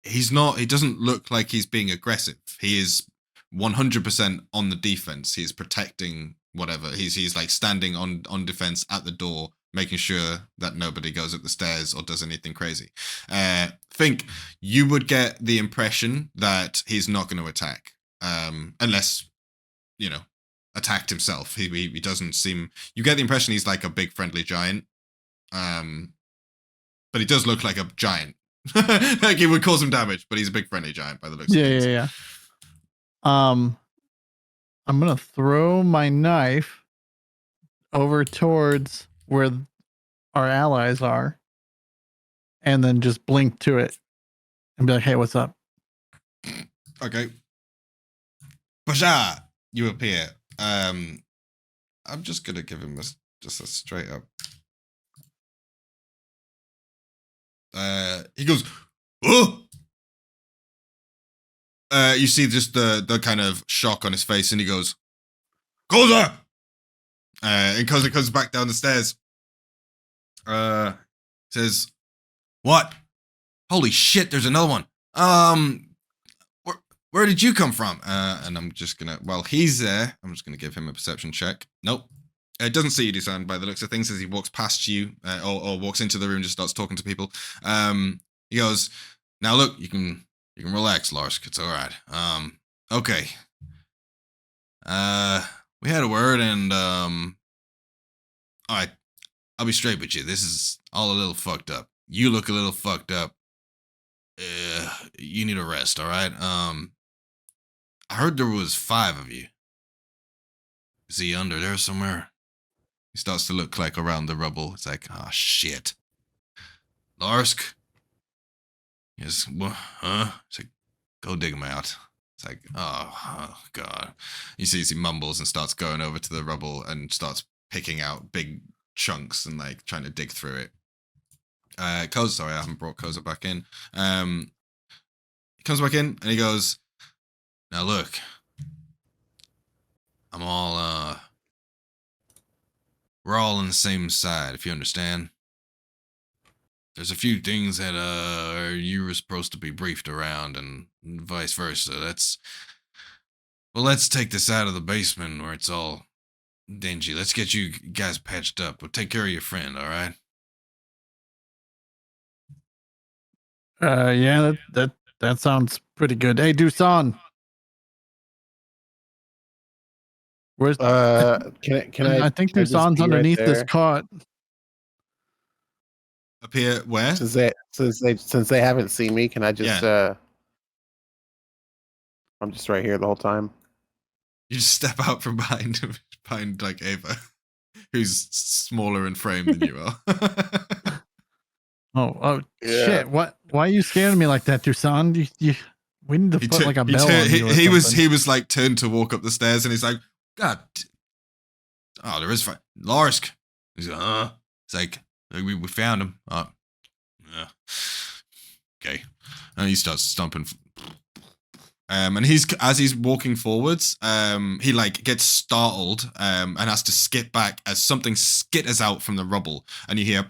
he's not. He doesn't look like he's being aggressive. He is 100% on the defense. He's protecting whatever. He's like standing on defense at the door, making sure that nobody goes up the stairs or does anything crazy. FINK, you would get the impression that he's not going to attack, unless, attacked himself. He doesn't seem. You get the impression he's like a big friendly giant, but he does look like a giant. Like he would cause some damage, but he's a big friendly giant by the looks of things. Yeah. I'm gonna throw my knife over towards where our allies are, and then just blink to it and be like, "Hey, what's up?" Okay. Basha, you appear. I'm just gonna give him just a straight up. He goes, oh! You see just the kind of shock on his face, and he goes, Koza! And Koza comes back down the stairs. Says, what? Holy shit, there's another one. Where did you come from? And I'm just gonna, while he's there, I'm just gonna give him a perception check. Nope. It doesn't see you, DUSAN, by the looks of things, as he walks past you, or walks into the room, just starts talking to people. He goes, now look, you can relax, Larsk. It's all right. Okay. We had a word, and all right, I'll be straight with you. This is all a little fucked up. You look a little fucked up. You need a rest, all right? I heard there was 5 of you. Is he under there somewhere? He starts to look like around the rubble. It's like, oh shit. Larsk? Yes, what? Huh? It's like, Go dig him out. It's like, oh God. You see, he mumbles and starts going over to the rubble and starts picking out big chunks and like trying to dig through it. Koza, sorry, I haven't brought Koza back in. He comes back in and he goes, now look, I'm all, we're all on the same side, if you understand. There's a few things that you were supposed to be briefed around and vice versa. Let's take this out of the basement where it's all dingy. Let's get you guys patched up. We'll take care of your friend, all right? Yeah, that sounds pretty good. Hey, DUSAN. Where's Can I? I think can I just DUSAN's be right underneath this there? cot. Up here, where? Since they haven't seen me, can I just I'm just right here the whole time. You just step out from behind like Ava, who's smaller in frame than you are. Oh Yeah. shit! What? Why are you scaring me like that, DUSAN? We need to put like a bell on you. He was like turned to walk up the stairs, and he's like, God, oh, there is Lorsk. He's like, it's like we found him. Yeah. Okay, and he starts stomping. And as he's walking forwards, he like gets startled and has to skip back as something skitters out from the rubble, and you hear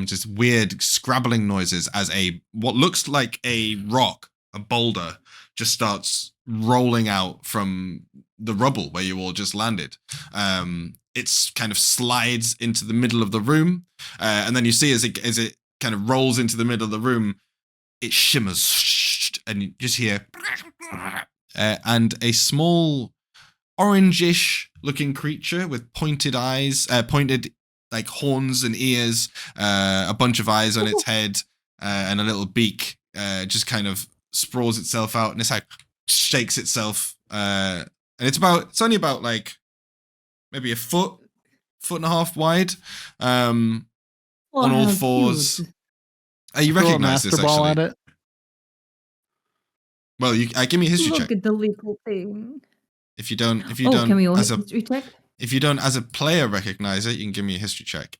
just weird scrabbling noises as what looks like a boulder just starts rolling out from the rubble where you all just landed. It's kind of slides into the middle of the room, and then you see as it kind of rolls into the middle of the room, it shimmers, and you just hear, and a small orangish looking creature with pointed eyes, pointed like horns and ears, a bunch of eyes on its head, and a little beak, just kind of sprawls itself out, and it's like shakes itself, and it's only about like maybe a foot and a half wide, on all how fours. cute. You Throw a recognize this master ball actually. at it. Well, give me a history Look check. at the little thing. If you don't, Can we all hit history check? if you don't as a player recognize it, you can give me a history check.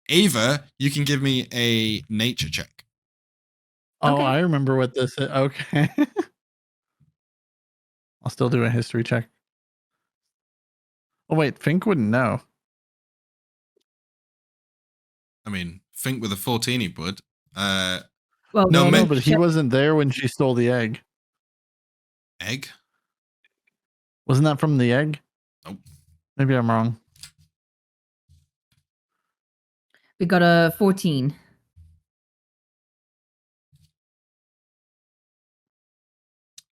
Ava, you can give me a nature check. Oh, Okay. I remember what this is. Okay. I'll still do a history check. Oh wait, Fink wouldn't know. I mean, think with a 14 he would. Well, No, No, ma- but he wasn't there when she stole the egg. egg? Wasn't that from the egg? Nope. Maybe I'm wrong. we got a 14.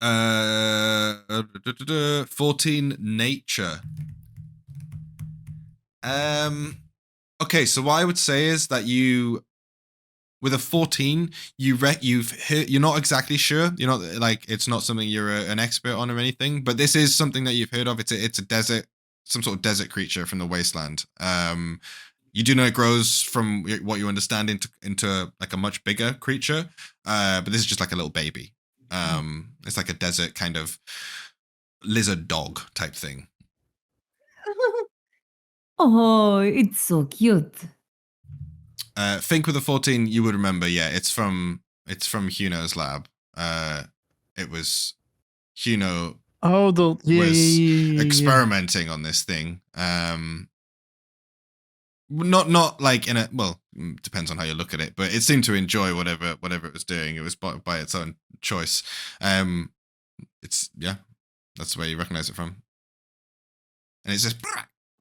Uh, 14 nature. Okay, so what I would say is that you, with a 14, you're not exactly sure. You're not like, it's not something you're an expert on or anything, but this is something that you've heard of. It's a desert, some sort of desert creature from the wasteland. You do know it grows from what you understand into like a much bigger creature, but this is just like a little baby. It's like a desert kind of lizard dog type thing. Oh, it's so cute. Think with a 14, you would remember. Yeah, it's from Huno's lab. It was Huno Oh, was experimenting on this thing. Not like in a, well, depends on how you look at it, but it seemed to enjoy whatever it was doing. It was by its own choice. It's, yeah, that's where you recognize it from. And it's just,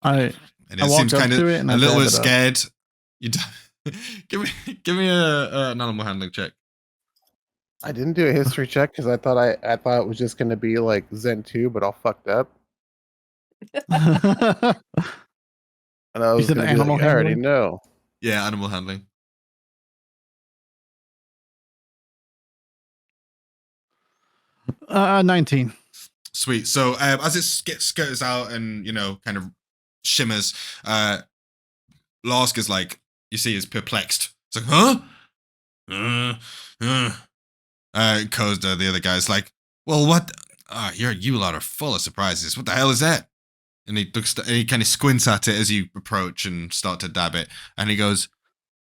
and it I seems walk up kind of to it and I a little dab bit it up. scared. You give me an animal handling check. I didn't do a history check because I thought it was just gonna be like Zen 2, but all fucked up. And I was said gonna be animal like, I already handling? know. Yeah, animal handling. 19. Sweet. So as it skirts out and kind of shimmers, Larsk is like, you see, is perplexed. It's like, huh? Kozda, the other guy's like, well, what? You lot are full of surprises. What the hell is that? And he looks, and he kind of squints at it as you approach and start to dab it. And he goes,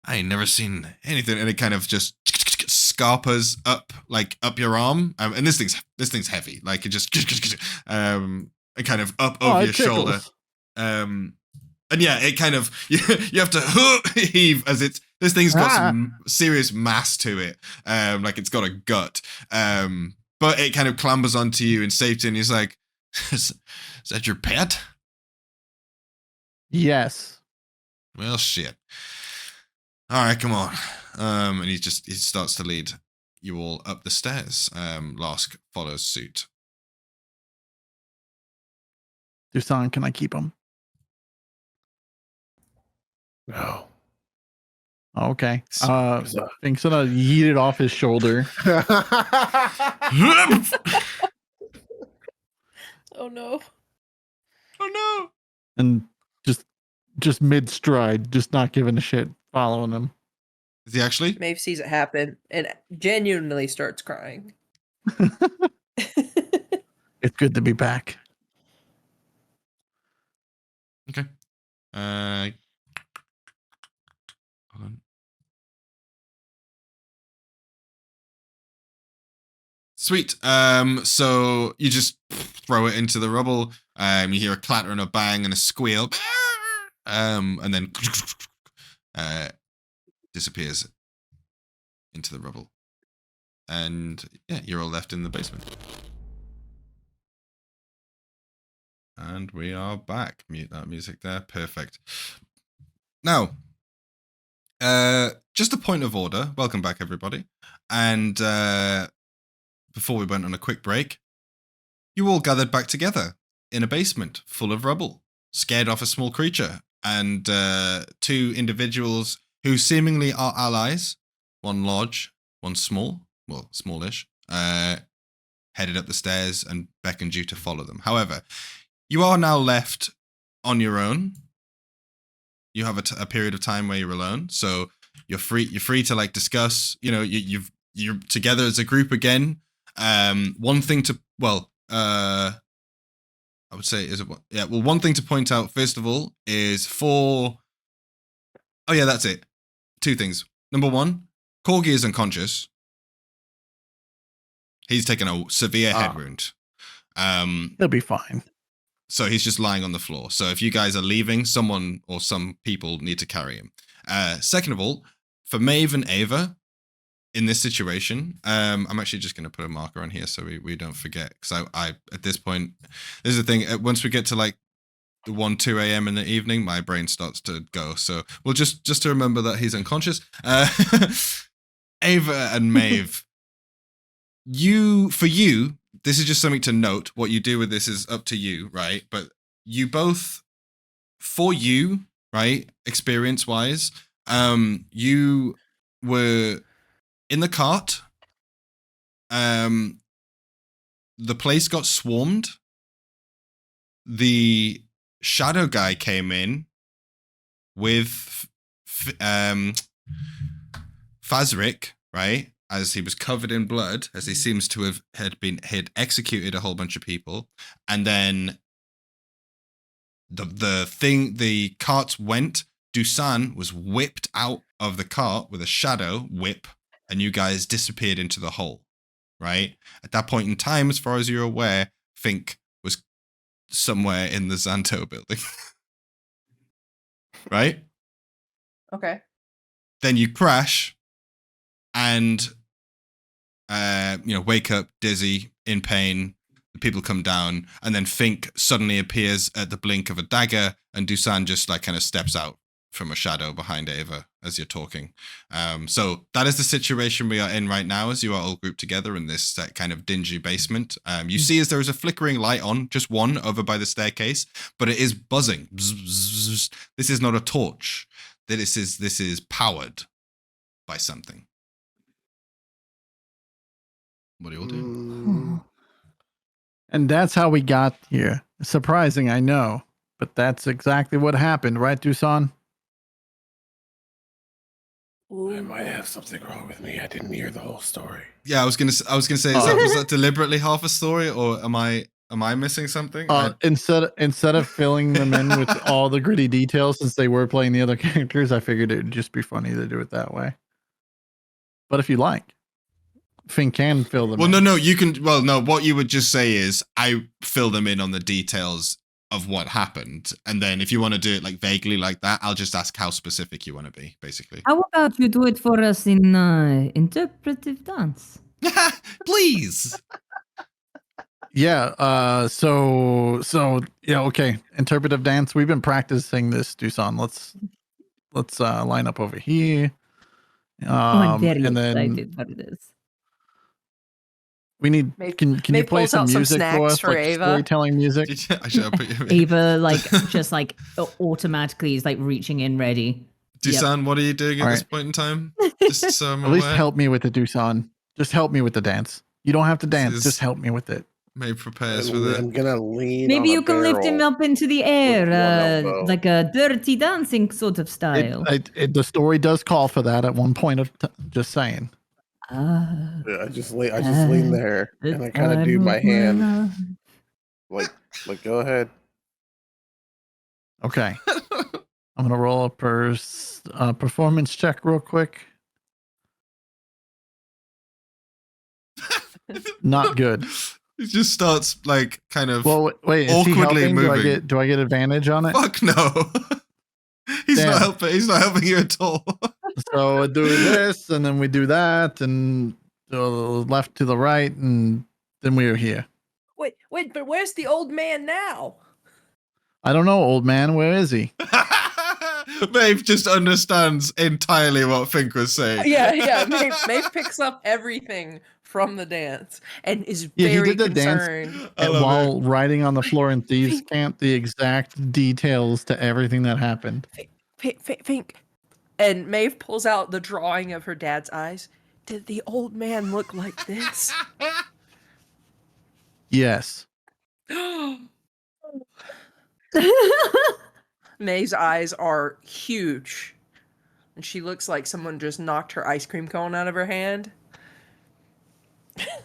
I ain't never seen anything. And it kind of just scarpers up, like up your arm. And this thing's heavy. Like it just, and kind of up over your shoulder. And yeah, it kind of, you have to heave as this thing's got some serious mass to it. Like it's got a gut. But it kind of clambers onto you in safety, and he's like, is that your pet? Yes. Well, shit. All right, come on. And he starts to lead you all up the stairs. Lask follows suit. DUSAN, can I keep him? No. Okay. Fink's gonna yeet it off his shoulder. Oh no. Oh no. And just mid stride, just not giving a shit, following him. Is he actually? Maeve sees it happen and genuinely starts crying. It's good to be back. Okay. Hold on. Sweet. So you just throw it into the rubble. You hear a clatter and a bang and a squeal. And then disappears into the rubble. And yeah, you're all left in the basement. And we are back. Mute that music there. Perfect. Now, just a point of order. Welcome back, everybody. And before we went on a quick break, you all gathered back together in a basement full of rubble, scared off a small creature, and two individuals who seemingly are allies, one large, one small, well, smallish, headed up the stairs and beckoned you to follow them. However, you are now left on your own. You have a period of time where you're alone, so you're free to like discuss. You know, you're together as a group again. One thing to I would say one thing to point out first of all is that's it. Two things. Number one, KORGI is unconscious. He's taken a severe head wound. He'll be fine. So he's just lying on the floor. So if you guys are leaving, someone or some people need to carry him. Second of all, for Maeve and Ava, in this situation, I'm actually just going to put a marker on here so we don't forget. Because I at this point, this is the thing. Once we get to like the 2 a.m. in the evening, my brain starts to go. So we'll just to remember that he's unconscious. Ava and Maeve, for you, this is just something to note. What you do with this is up to you, right? But you both, for you, right, experience-wise, you were in the cart. The place got swarmed. The shadow guy came in with Fazrik, right? As he was covered in blood, as he seems to have had executed a whole bunch of people, and then the cart went. DUSAN was whipped out of the cart with a shadow whip, and you guys disappeared into the hole, right? At that point in time, as far as you're aware, FINK was somewhere in the Xanto building, right? Okay. Then you crash, and wake up dizzy, in pain. The people come down, and then FINK suddenly appears at the blink of a dagger, and DUSAN just like kind of steps out from a shadow behind Ava as you're talking. So that is the situation we are in right now, as you are all grouped together in this kind of dingy basement. You see as there is a flickering light on, just one over by the staircase, but it is buzzing. Bzz, bzz, bzz. This is not a torch. This is powered by something. What do you all do? And that's how we got here. Surprising, I know, but that's exactly what happened, right, DUSAN? I might have something wrong with me. I didn't hear the whole story. Yeah, I was gonna say, was that deliberately half a story, or am I missing something? Instead of filling them in with all the gritty details, since they were playing the other characters, I figured it'd just be funny to do it that way. But if you like, Fink can fill them. Well, in. no, you can. Well, no, what you would just say is I fill them in on the details of what happened, and then if you want to do it like vaguely like that, I'll just ask how specific you want to be, basically. How about you do it for us in interpretive dance? Please. Yeah. So yeah. Okay. Interpretive dance. We've been practicing this, DUSAN. Let's line up over here. I'm very and excited then for this. we need. Can you Maeve play pulls some out some music for snacks us, for like Ava. storytelling music? I should have put you. Ava, like, just like automatically is like reaching in ready. DUSAN, what are you doing at All this right. point in time? Just so I'm At least aware. help me with the DUSAN. Just help me with the dance. You don't have to dance. is- Just help me with it. May prepares for I'm the. gonna lean. Maybe on you a can lift him barrel. up into the one air, elbow. like a dirty dancing sort of style. The story does call for that at one point of just saying. Ah, Yeah, I just lean there and I kind of do my hand like go ahead. Okay. I'm gonna roll a performance check real quick. Not good. It just starts like kind of. Well, wait. Is he Awkwardly helping? moving. Do I get advantage on it? Fuck no. He's Damn. not helping. He's not helping you at all. So I do this, and then we do that, and the left to the right, and then we are here. Wait, but where's the old man now? I don't know, old man. Where is he? Maeve just understands entirely what Fink was saying. Yeah. Maeve picks up everything from the dance and is Yeah, he very did the dance. concerned. I love While riding on the floor in Thieves Fink. Camp, the exact details to everything that happened. Fink. And Maeve pulls out the drawing of her dad's eyes. Did the old man look like this? Yes. Maeve's eyes are huge. And she looks like someone just knocked her ice cream cone out of her hand.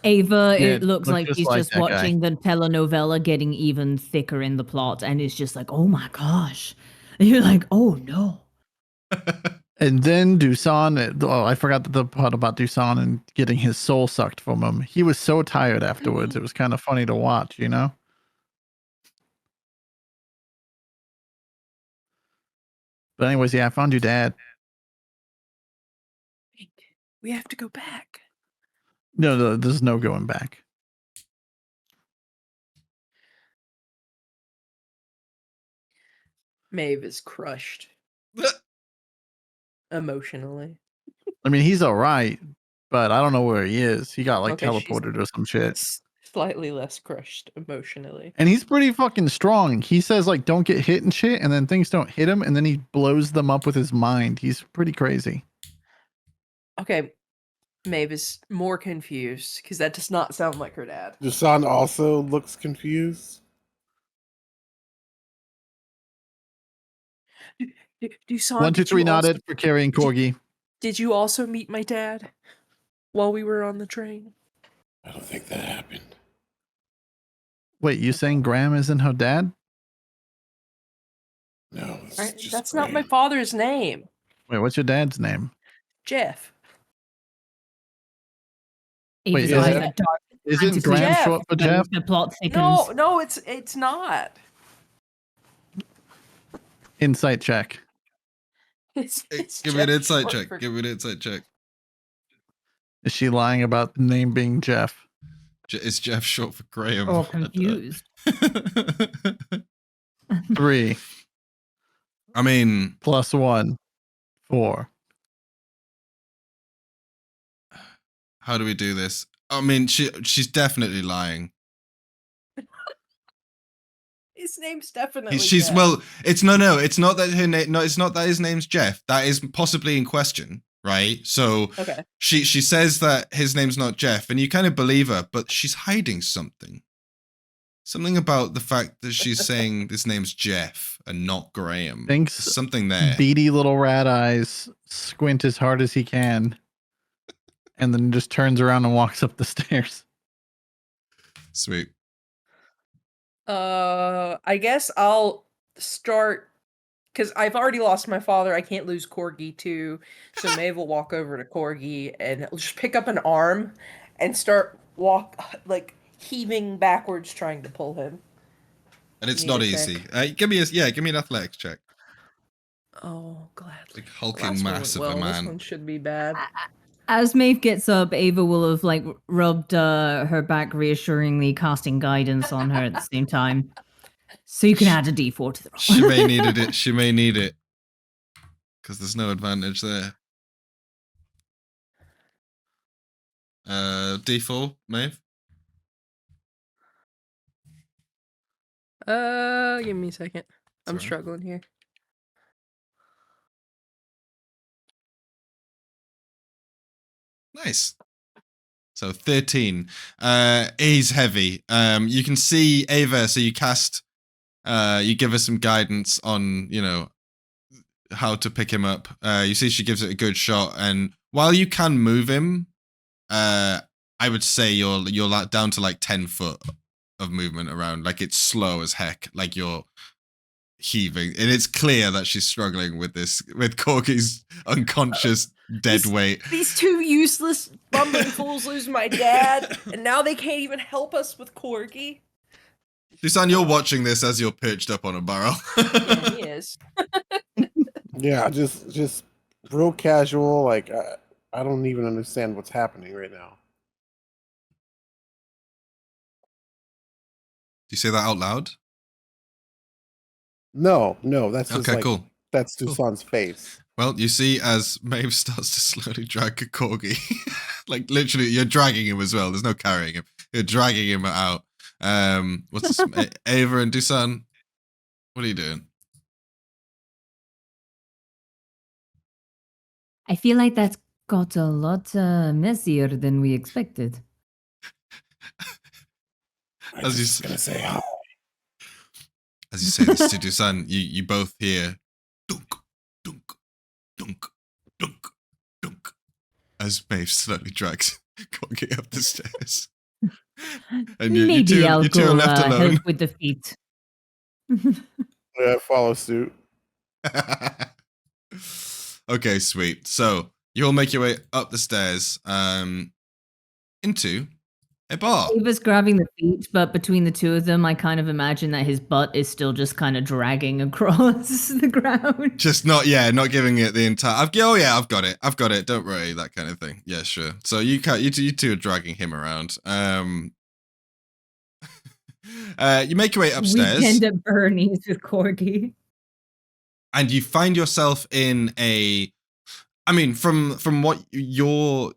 Ava, Yeah, it looks looked like just he's like just that guy. watching the telenovela getting even thicker in the plot, and it's just like, oh my gosh. And you're like, oh no. And then DUSAN, I forgot the part about DUSAN and getting his soul sucked from him. He was so tired afterwards. It was kind of funny to watch, you know? But anyways, yeah, I found your dad. Fink, we have to go back. No, there's no going back. Maeve is crushed emotionally. I mean, he's all right, but I don't know where he is. He got like Okay, she's- teleported or some shit. Slightly less crushed emotionally. And he's pretty fucking strong. He says like don't get hit and shit, and then things don't hit him, and then he blows them up with his mind. He's pretty crazy. Okay, Maeve is more confused because that does not sound like her dad. DUSAN also looks confused. DUSAN, 1, 2, did 3 you also- nodded for carrying Corgi. Did you also meet my dad while we were on the train? I don't think that happened. Wait, you saying Graham isn't her dad? No, it's Right? just That's not my Graham. father's name. Wait, what's your dad's name? Jeff. Ava's is eyes it- are dark. Isn't see Graham Jeff. short for Jeff? The plot thickens. No, it's not. Insight check. It's Give me an Jeff insight short check. for- Give me an insight check. Is she lying about the name being Jeff? Is Jeff short for Graham? Oh, confused. 3 I mean, plus 1, 4. how do we do this? I mean, she's definitely lying. His name's definitely She's Jeff. well. It's no. It's not that her name. No, it's not that his name's Jeff. That is possibly in question, right? So Okay. she says that his name's not Jeff, and you kind of believe her, but she's hiding something. Something about the fact that she's saying his name's Jeff and not Graham. Thinks There's something there. beady little rat eyes squint as hard as he can, and then just turns around and walks up the stairs. Sweet. I guess I'll start because I've already lost my father. I can't lose Corgi too, so Maeve will walk over to Corgi and just pick up an arm and start heaving backwards, trying to pull him. And it's Need not a easy. check. Give me an athletics check. Oh, gladly. Like hulking Last one mass of went a well. man. This one should be bad. As Maeve gets up, Ava will have like rubbed her back reassuringly, casting guidance on her at the same time. So you can add a d4 to the roll. She may need it. She may need it. Because there's no advantage there. D4, Maeve? Give me a second. I'm Sorry. struggling here. Nice. So 13. He's heavy. You can see Ava, so you cast, you give her some guidance on, how to pick him up. You see she gives it a good shot, and while you can move him, I would say you're down to like 10 foot of movement around. Like it's slow as heck. Like you're heaving, and it's clear that she's struggling with Corgi's unconscious dead weight. These two useless bumbling fools lose my dad, and now they can't even help us with Corgi. DUSAN, you're watching this as you're perched up on a barrel. Yeah, he is. Yeah, just real casual. Like I don't even understand what's happening right now. Do you say that out loud? No, that's just Okay, like, cool. That's Cool. Dusan's face. Well, you see as Maeve starts to slowly drag a Corgi. Like literally, you're dragging him as well. There's no carrying him. You're dragging him out. What's this? Ava and DUSAN, what are you doing? I feel like that got a lot messier than we expected. I'm As you just gonna say hi. As you say this to DUSAN, you both hear dunk, dunk, dunk, dunk, dunk, as Maeve slowly drags Corgi up the stairs. And Maybe you I'll two are go left alone. help with the feet. Yeah, follow suit. Okay, sweet. So you all make your way up the stairs into a bar. Ava's grabbing the feet, but between the two of them, I kind of imagine that his butt is still just kind of dragging across the ground. Just not giving it the entire. I've got it. Don't worry, that kind of thing. Yeah, sure. So you two are dragging him around. You make your way upstairs. Weekend at Bernie's with Corgi. And you find yourself in from what your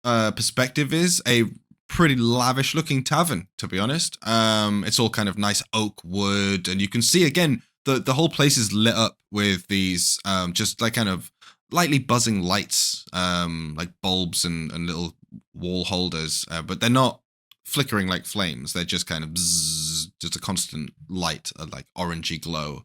perspective is, a pretty lavish looking tavern, to be honest. It's all kind of nice oak wood, and you can see again the whole place is lit up with these just like kind of lightly buzzing lights, like bulbs and little wall holders, but they're not flickering like flames. They're just kind of bzzz, just a constant light, like orangey glow.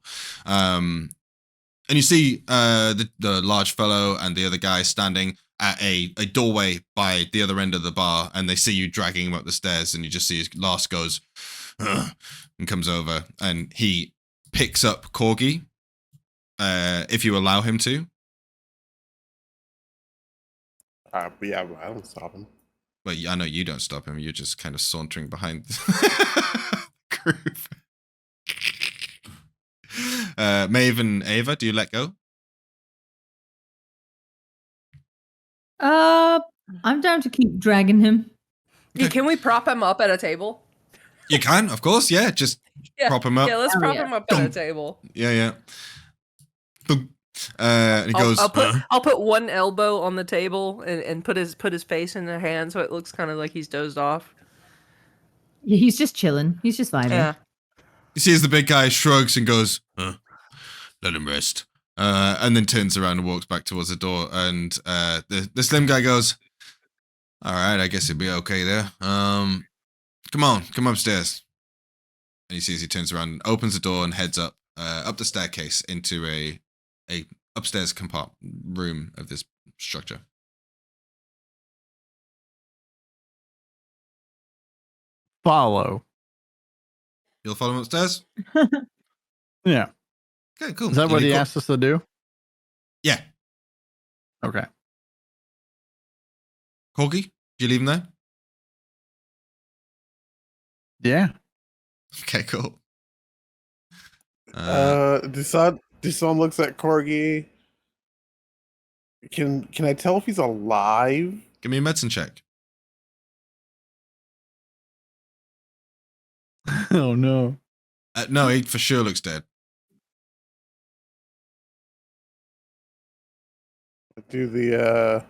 And you see the large fellow and the other guy standing at a doorway by the other end of the bar, and they see you dragging him up the stairs, and you just see his Lars goes and comes over, and he picks up Corgi, if you allow him to. But yeah, I don't stop him. Well, I know you don't stop him. You're just kind of sauntering behind the group. Maeve and Ava, do you let go? I'm down to keep dragging him. Yeah, can we prop him up at a table? You can, of course, yeah. Just prop him up. Yeah, let's Oh, prop yeah. him up at a table. Yeah. And he goes. I'll put one elbow on the table and put his face in their hand so it looks kind of like he's dozed off. Yeah, he's just chilling. He's just vibing. Yeah. You see as the big guy shrugs and goes, let him rest. And then turns around and walks back towards the door. And the slim guy goes, all right, I guess he'll be okay there. Come upstairs. And you see as he turns around, opens the door, and heads up the staircase into a upstairs room of this structure. Follow. You'll follow him upstairs? Yeah. Okay, cool. Is that You what need he asked us to do? Yeah. Okay. Corgi, do you leave him there? Yeah. Okay, cool. DUSAN looks at Corgi. Can I tell if he's alive? Give me a medicine check. Oh no. No, he for sure looks dead. Do the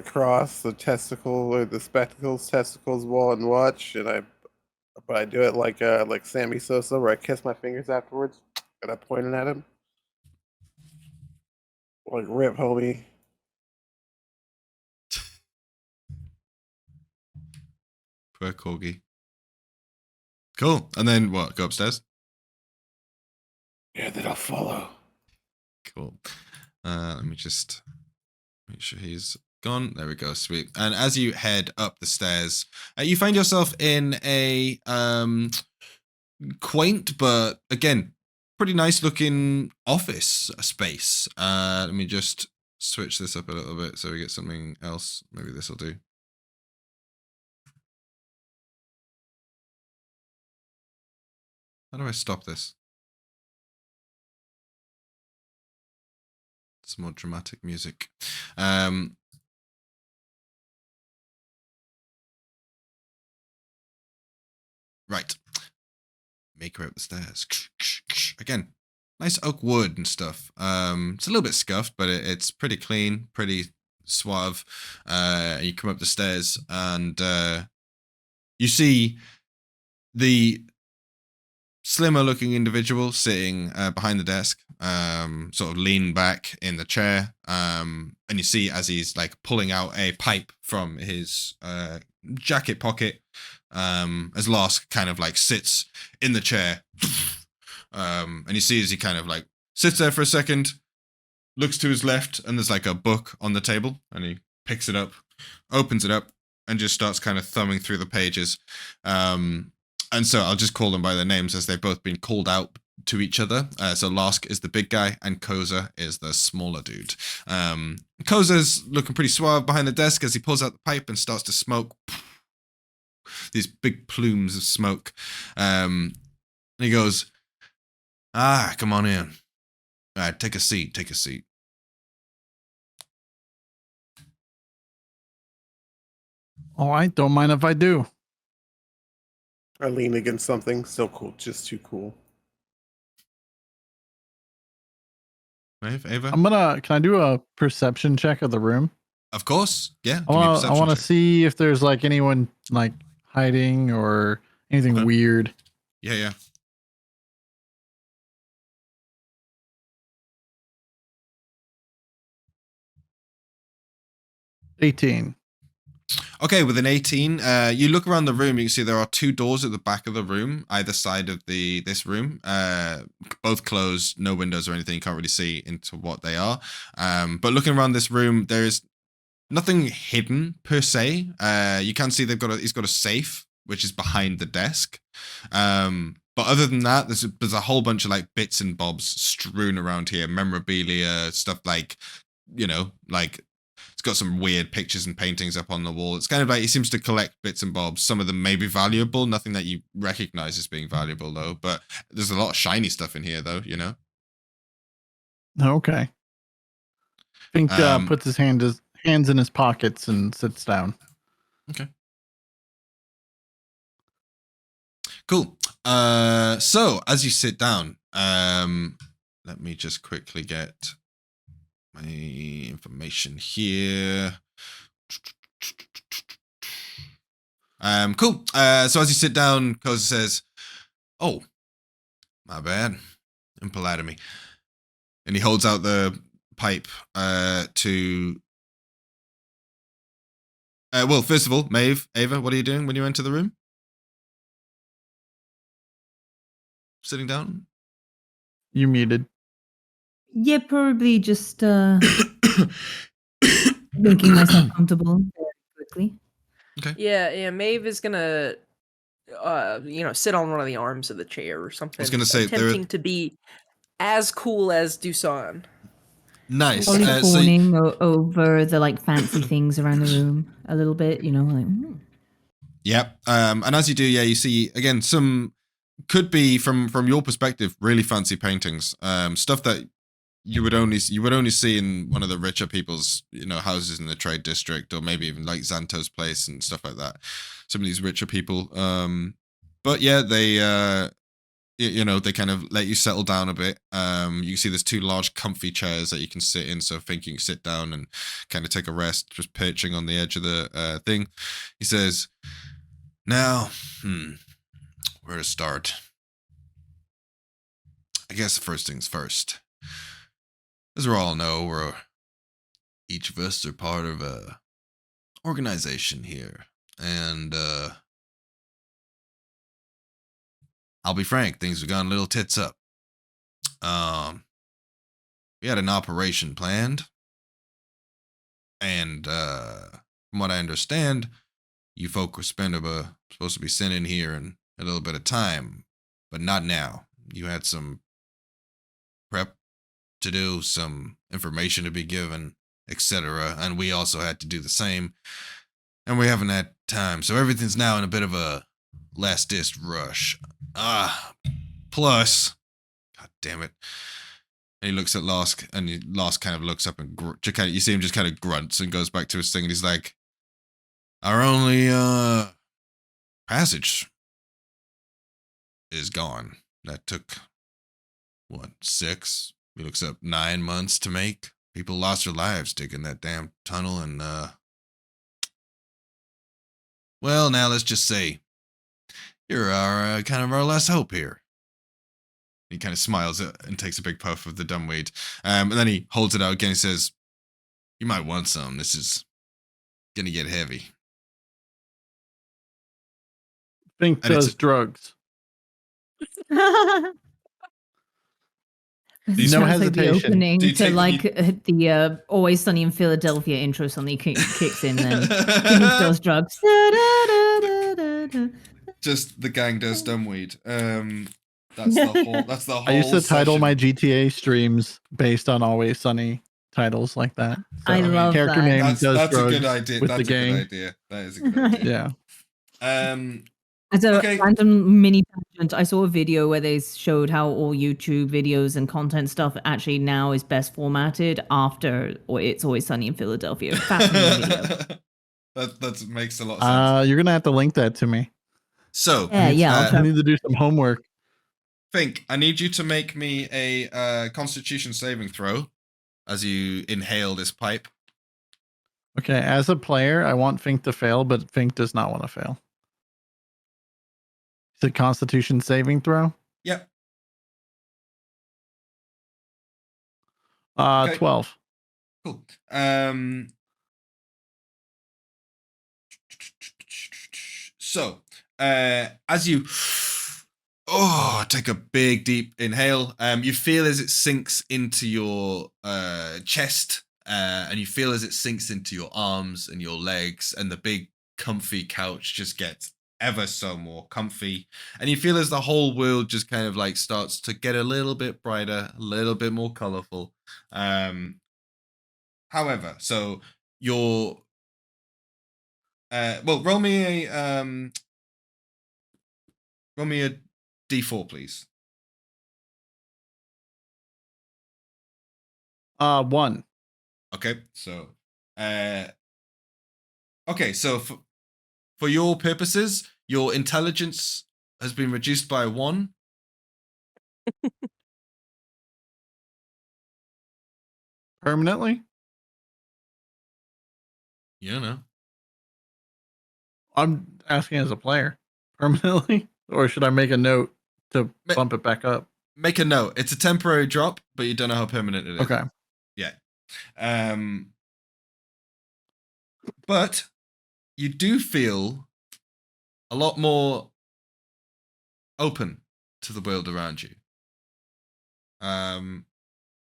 cross, the testicle, or the testicles, wall, and watch, but I do it like Sammy Sosa, where I kiss my fingers afterwards, and I pointed at him, like rip, homie. Poor Corgi. Cool. And then what? Go upstairs? Yeah, then I'll follow. Cool. Let me just make sure he's gone. There we go. Sweet. And as you head up the stairs, you find yourself in a quaint but again pretty nice looking office space. Let me just switch this up a little bit so we get something else. Maybe this will do. How do I stop this? Some more dramatic music. Right. Make her up the stairs. Again, nice oak wood and stuff. It's a little bit scuffed, but it's pretty clean, pretty suave. You come up the stairs and you see the slimmer looking individual sitting behind the desk, sort of lean back in the chair. And you see as he's like pulling out a pipe from his jacket pocket, as Lask kind of like sits in the chair. And you see as he kind of like sits there for a second, looks to his left, and there's like a book on the table, and he picks it up, opens it up, and just starts kind of thumbing through the pages. And so I'll just call them by their names as they've both been called out to each other. So Lask is the big guy and Koza is the smaller dude. Koza's looking pretty suave behind the desk as he pulls out the pipe and starts to smoke. These big plumes of smoke. And he goes, come on in. All right, take a seat, take a seat. All right, don't mind if I do. I lean against something. Still cool. Just too cool. Maeve, Ava? Can I do a perception check of the room? Of course. Yeah. I want to see if there's like anyone like hiding or anything weird. Yeah. 18. Okay, with an 18, you look around the room, you can see there are two doors at the back of the room, either side of this room, both closed, no windows or anything, you can't really see into what they are. But looking around this room, there is nothing hidden per se. You can see he's got a safe, which is behind the desk. But other than that, there's a whole bunch of like bits and bobs strewn around here, memorabilia, stuff like, like it's got some weird pictures and paintings up on the wall. It's kind of like he seems to collect bits and bobs. Some of them may be valuable, nothing that you recognize as being valuable though. But there's a lot of shiny stuff in here though, Okay. Fink puts his hands in his pockets and sits down. Okay. Cool. So as you sit down, let me just quickly get my information here. Cool. So as you sit down, Koza says, "Oh, my bad. Impolite of me." And he holds out the pipe to. Well, first of all, Maeve, Ava, what are you doing when you enter the room? sitting down? You muted. Yeah, probably just making myself comfortable very quickly. Yeah, Maeve is gonna sit on one of the arms of the chair or something. gonna say, there are- attempting to be as cool as DUSAN. Nice. Probably So fawning over the like fancy things around the room a little bit, like. Yep. And as you do, yeah, you see again some could be from your perspective really fancy paintings. Stuff that you would only see in one of the richer people's houses in the trade district, or maybe even like Xanto's place and stuff like that. Some of these richer people. But yeah, they they kind of let you settle down a bit. You can see there's two large comfy chairs that you can sit in, so think you can sit down and kind of take a rest, just perching on the edge of the thing. He says, now, where to start? I guess the first things first. As we all know, each of us are part of a organization here, and I'll be frank, things have gone a little tits up. We had an operation planned, and from what I understand, you folk were supposed to be sent in here in a little bit of time, but not now. You had some prep to do, some information to be given, etc., and we also had to do the same, and we haven't had time, so everything's now in a bit of a last-ditch rush. Plus, god damn it. And he looks at Losk, and Losk kind of looks up and you see him just kind of grunts and goes back to his thing, and he's like, our only passage is gone. That took, 6? He looks up 9 months to make. People lost their lives digging that damn tunnel, and well, now let's just say you're our kind of our last hope here. He kind of smiles and takes a big puff of the dumbweed. And then he holds it out again and says, you might want some. This is gonna get heavy. Fink And does drugs. This No sounds like the hesitation. opening Do you to take- like the Always Sunny in Philadelphia intro suddenly kicks in. Then Fink does drugs. Just the gang does dumbweed. That's the whole I used to title session. my GTA streams based on Always Sunny titles like that. I love character that. name That's does a drugs good idea. with That's the a gang. good idea. That is a good idea. Yeah. As a Okay. random mini tangent, I saw a video where they showed how all YouTube videos and content stuff actually now is best formatted after It's Always Sunny in Philadelphia. Fascinating video. that makes a lot of sense. You're gonna have to link that to me. So, Yeah, I'll I try. need to do some homework. Fink, I need you to make me a Constitution saving throw as you inhale this pipe. Okay, as a player, I want Fink to fail, but Fink does not want to fail. Is it Constitution saving throw? Yep. Okay. 12. Cool. So, as you take a big deep inhale, you feel as it sinks into your chest, and you feel as it sinks into your arms and your legs, and the big comfy couch just gets ever so more comfy, and you feel as the whole world just kind of like starts to get a little bit brighter, a little bit more colorful. However, so your roll me a D4, please. 1. Okay, so for your purposes, your intelligence has been reduced by 1. Permanently? You don't know. I'm asking as a player. Permanently? Or should I make a note to Ma- bump it back up? Make a note. It's a temporary drop, but you don't know how permanent it is. Okay. Yeah. But you do feel a lot more open to the world around you.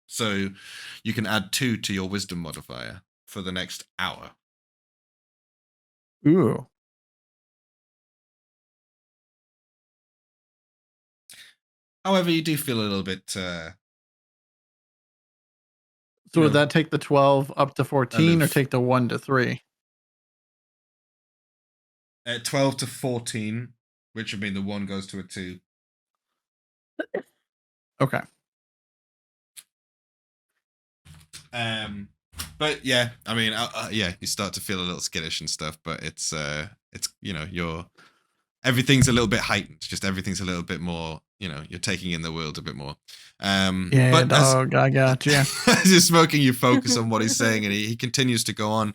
So you can add 2 to your wisdom modifier for the next hour. Ooh. However, you do feel a little bit. So You would know, that take the 12 up to 14 or of- take the 1 to 3? 12 to 14, which would mean the 1 goes to a 2. Okay. But yeah, I mean, yeah, you start to feel a little skittish and stuff, but it's everything's a little bit heightened. Just everything's a little bit more, you're taking in the world a bit more. Yeah, but dog, I got you. as you're smoking, you focus on what he's saying, and he continues to go on.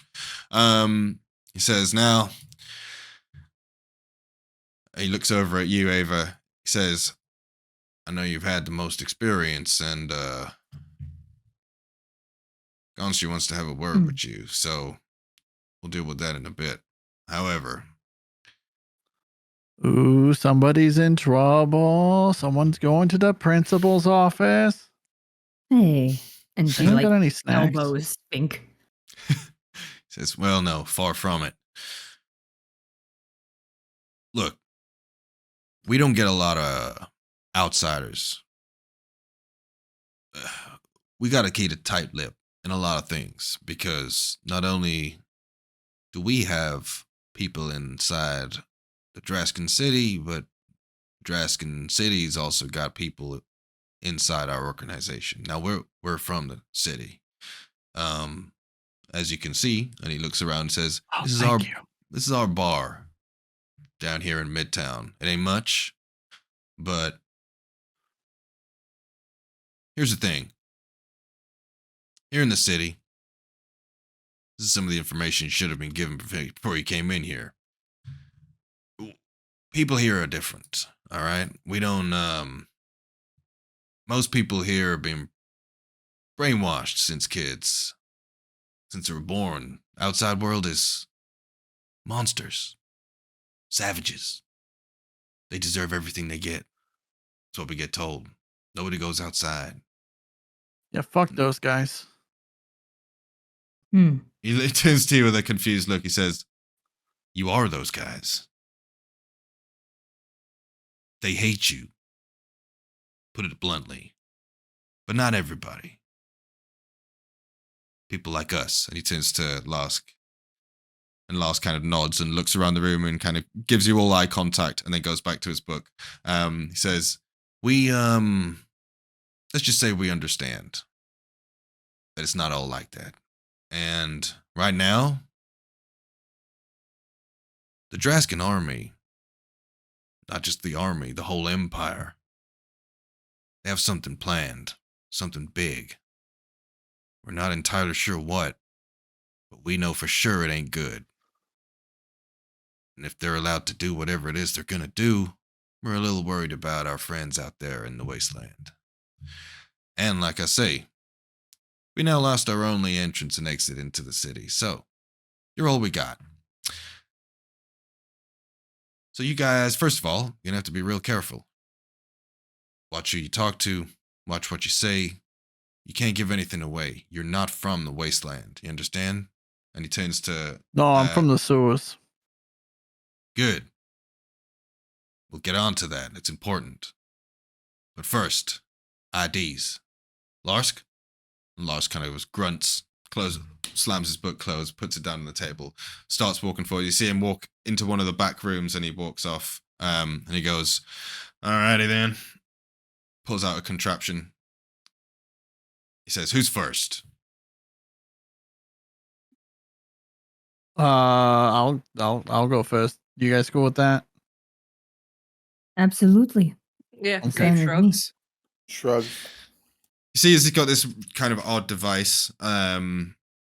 He says, now, he looks over at you, Ava. He says, I know you've had the most experience, and Gonshi wants to have a word with you, so we'll deal with that in a bit. However, Ooh, somebody's in trouble. Someone's going to the principal's office. Hey, and she Anyone like got any snacks? elbows Fink. he says, well, no, far from it. Look, we don't get a lot of outsiders. We got to keep a tight lip in a lot of things, because not only do we have people inside the Draskin City, but Draskin City's also got people inside our organization. Now we're from the city. As you can see, and he looks around and says, this is our bar down here in Midtown. It ain't much, but here's the thing. Here in the city, this is some of the information you should have been given before you came in here. People here are different, all right? We don't, most people here have been brainwashed since kids. Since they were born. Outside world is monsters. Savages. They deserve everything they get. That's what we get told. Nobody goes outside. Yeah, fuck those guys. He turns to you with a confused look. He says, you are those guys. They hate you. Put it bluntly. But not everybody. People like us. And he turns to Lask. And Lask kind of nods and looks around the room and kind of gives you all eye contact and then goes back to his book. He says, let's just say we understand that it's not all like that. And right now, the Draskin army, not just the army, the whole empire, they have something planned, something big. We're not entirely sure what, but we know for sure it ain't good. And if they're allowed to do whatever it is they're gonna do, we're a little worried about our friends out there in the wasteland. And like I say, we now lost our only entrance and exit into the city, so you're all we got. So you guys, first of all, you're gonna have to be real careful. Watch who you talk to, watch what you say. You can't give anything away. You're not from the wasteland, you understand? And he turns to... No, I'm from the sewers. Good. We'll get on to that. It's important. But first, IDs. Larsk? And Larsk kind of grunts, slams his book closed, puts it down on the table, starts walking forward. You see him walk into one of the back rooms and he walks off. And he goes, alrighty then. Pulls out a contraption. He says, who's first? I'll go first. You guys cool with that? Absolutely. Yeah, Okay. Dave shrugs. Shrug. You see, he's got this kind of odd device,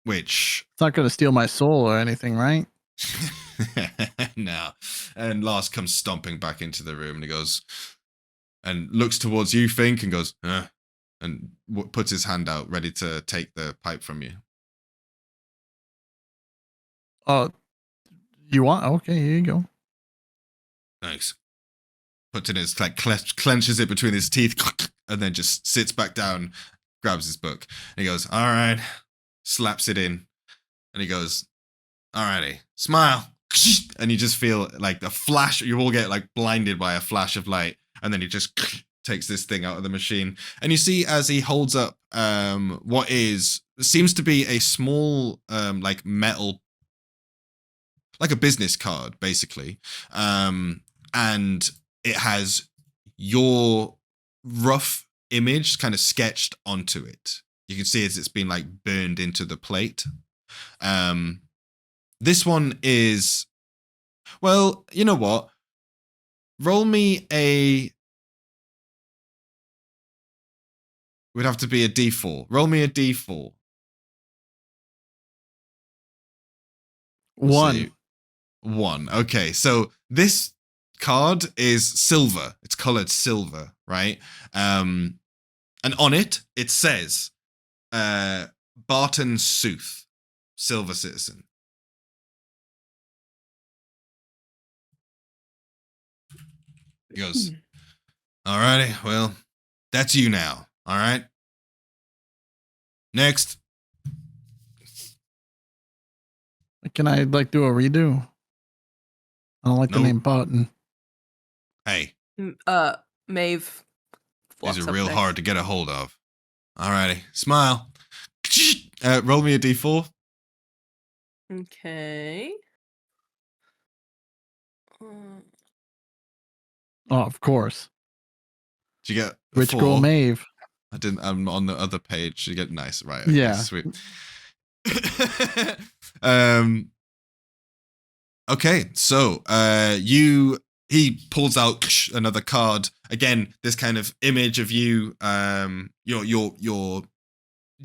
which... It's not going to steal my soul or anything, right? No. And Lars comes stomping back into the room and he goes... And looks towards you, Fink, and goes, and puts his hand out, ready to take the pipe from you. You want? Okay, here you go. Thanks. puts in his like clenches it between his teeth, and then just sits back down, grabs his book, and he goes, "All right," slaps it in, and he goes, "Alrighty, smile," and you just feel like a flash. You all get like blinded by a flash of light, and then he just takes this thing out of the machine, and you see as he holds up what seems to be a small like metal, like a business card basically, and it has your rough image kind of sketched onto it. You can see as it's been like burned into the plate. This one is, well, you know what? Roll me would have to be a D4. Roll me a D4. We'll 1. see. 1. Okay, so this card is silver. It's colored silver, right? And on it says Barton Sooth, silver citizen. He goes, "Alrighty, well, that's you now. All right. Next." Can I like do a redo? I don't like the Nope. name Barton. Hey, Maeve. these flops are up real next. hard to get a hold of. Alrighty, smile. Roll me a D4. Okay. Oh, of course. Did you get a Rich 4? girl Maeve. I didn't. I'm on the other page. You get nice, right? Okay, Yeah. sweet. Okay, so he pulls out another card again. This kind of image of you, your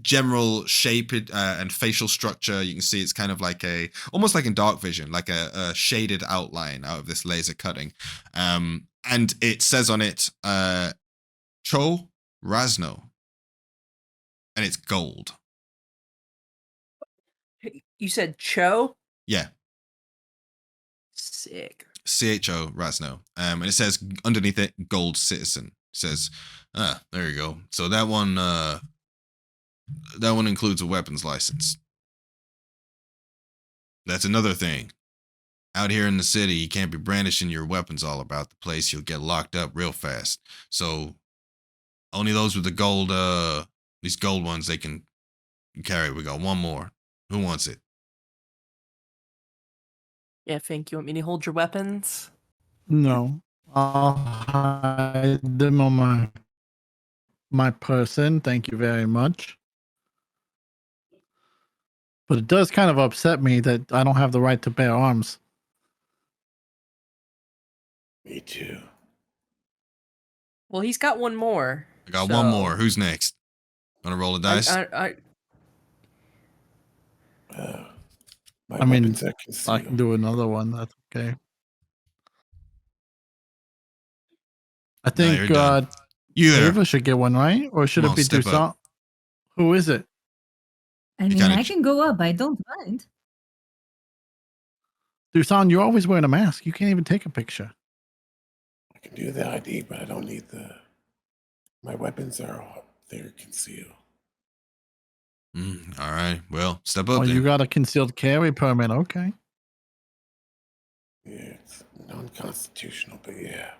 general shape and facial structure. You can see it's kind of like almost like in dark vision, like a shaded outline out of this laser cutting. And it says on it, Cho Razno, and it's gold. You said Cho? Yeah. Sick. CHO Razno. And it says underneath it, gold citizen. It says, there you go. So that one includes a weapons license. That's another thing. Out here in the city, you can't be brandishing your weapons all about the place. You'll get locked up real fast. So only those with the gold, these gold ones they can carry. We got one more. Who wants it? Yeah, Fink, you want me to hold your weapons? No. I'll hide them on my person. Thank you very much. But it does kind of upset me that I don't have the right to bear arms. Me too. Well, he's got one more. I got one more. Who's next? Want to roll a dice? My I mean, weapons are I concealed. can do another one. That's okay. I think you're done. You there? Ava should get one, right? Or should Come it on, be step DUSAN? up. Who is it? I mean, kinda I can go up. I don't mind. DUSAN, you're always wearing a mask. You can't even take a picture. I can do the ID, but I don't need my weapons they're concealed. All right. Well, step up Oh, then. you got a concealed carry permit. Okay. Yeah, it's non-constitutional, but yeah.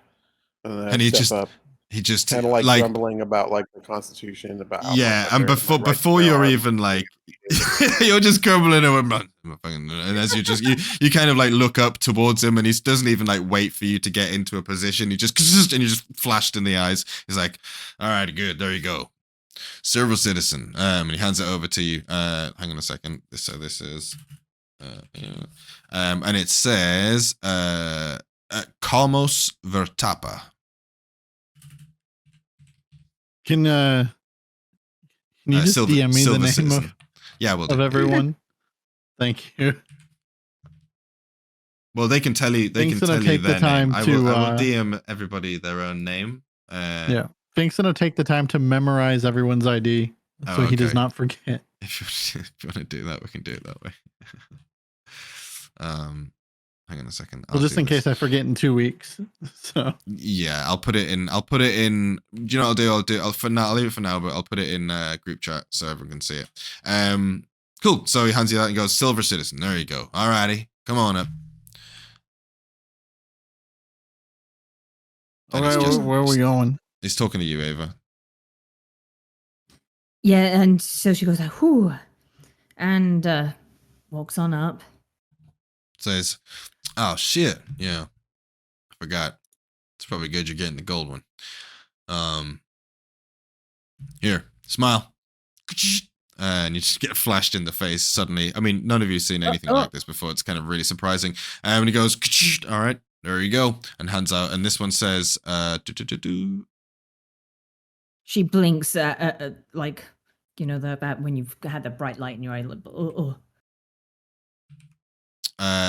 And, And he step just up, he just kind of like grumbling about like the Constitution, about how yeah, much and my right before to bear you're arms even is like defeated. you're just grumbling and as you kind of like look up towards him and he doesn't even like wait for you to get into a position. He just and you just flashed in the eyes. He's like, "All right, good, there you go, servo citizen." And he hands it over to you. Hang on a second. So this is, and it says, Kalmos Vertapa. Can you just DM me the name citizen. Yeah, we'll of do. everyone? Thank you. Well, they can tell you. They Fink's can gonna tell you take the their time name. I to, will DM everybody their own name. Yeah. Fink's gonna take the time to memorize everyone's ID so he does okay. not forget. If you want to do that, we can do it that way. hang on a second. Well, just in case I forget in 2 weeks. So Yeah, I'll put it in. Do you know what I'll do? I'll leave it for now, but I'll put it in group chat so everyone can see it. Cool. So he hands you that and goes, Silver Citizen. There you go. Alrighty. Come on up. all right, where are we going? He's talking to you, Ava. Yeah, and so she goes like, whew, and walks on up. Says, oh shit. Yeah. I forgot. It's probably good you're getting the gold one. Here, smile. And you just get flashed in the face suddenly. I mean, none of you have seen anything like this before. It's kind of really surprising. And he goes, all right, there you go. And hands out. And this one says, She blinks like, you know, that when you've had the bright light in your eye. Like,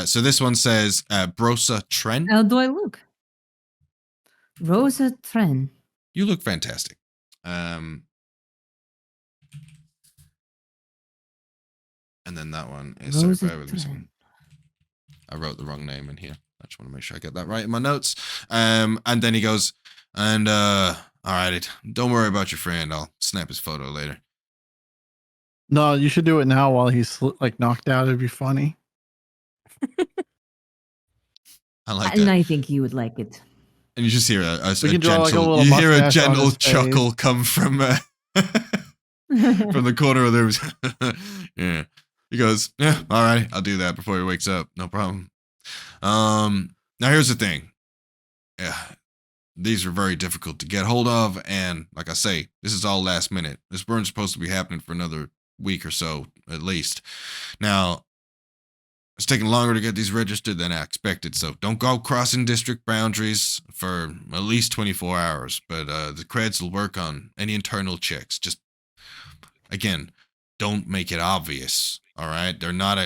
so this one says, Brosa Tren. How do I look? Rosa Tren. You look fantastic. And then that one is, sorry, bear with me a second. I wrote the wrong name in here. I just want to make sure I get that right in my notes. And then he goes, and all right, don't worry about your friend. I'll snap his photo later. No, you should do it now while he's like knocked out. It'd be funny. I like and that. I think you would like it. And you just hear a gentle, gentle chuckle come from from the corner of there. Yeah. He goes, yeah, all right, I'll do that before he wakes up. No problem. Now here's the thing. Yeah, these are very difficult to get hold of, and like I say, this is all last minute. This burn's supposed to be happening for another week or so, at least. Now, it's taking longer to get these registered than I expected, so don't go crossing district boundaries for at least 24 hours. But the creds will work on any internal checks. Just, again, don't make it obvious. All right, they're not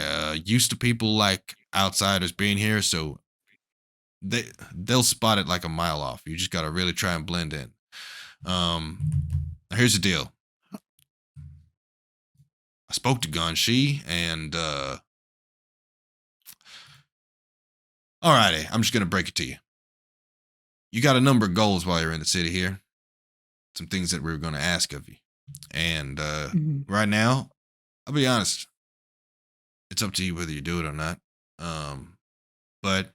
used to people like outsiders being here, so they'll spot it like a mile off. You just gotta really try and blend in. Here's the deal. I spoke to Ganshi, and alrighty, I'm just gonna break it to you. You got a number of goals while you're in the city here. Some things that we were gonna ask of you, and right now, I'll be honest. It's up to you whether you do it or not. But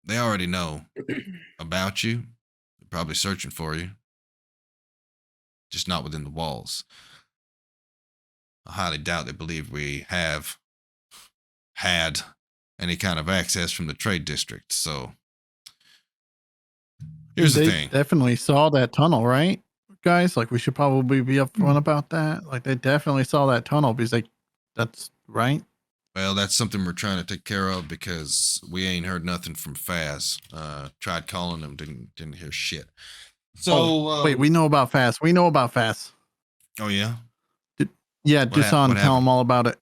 they already know about you. They're probably searching for you. Just not within the walls. I highly doubt they believe we have had any kind of access from the trade district. So here's the thing. Definitely saw that tunnel, right? Guys, like we should probably be upfront about that. Like they definitely saw that tunnel because that's right. Well, that's something we're trying to take care of because we ain't heard nothing from Faz. Tried calling him, didn't hear shit. So wait, we know about Faz. We know about Faz. Oh yeah. Yeah, DUSAN, tell him all about it.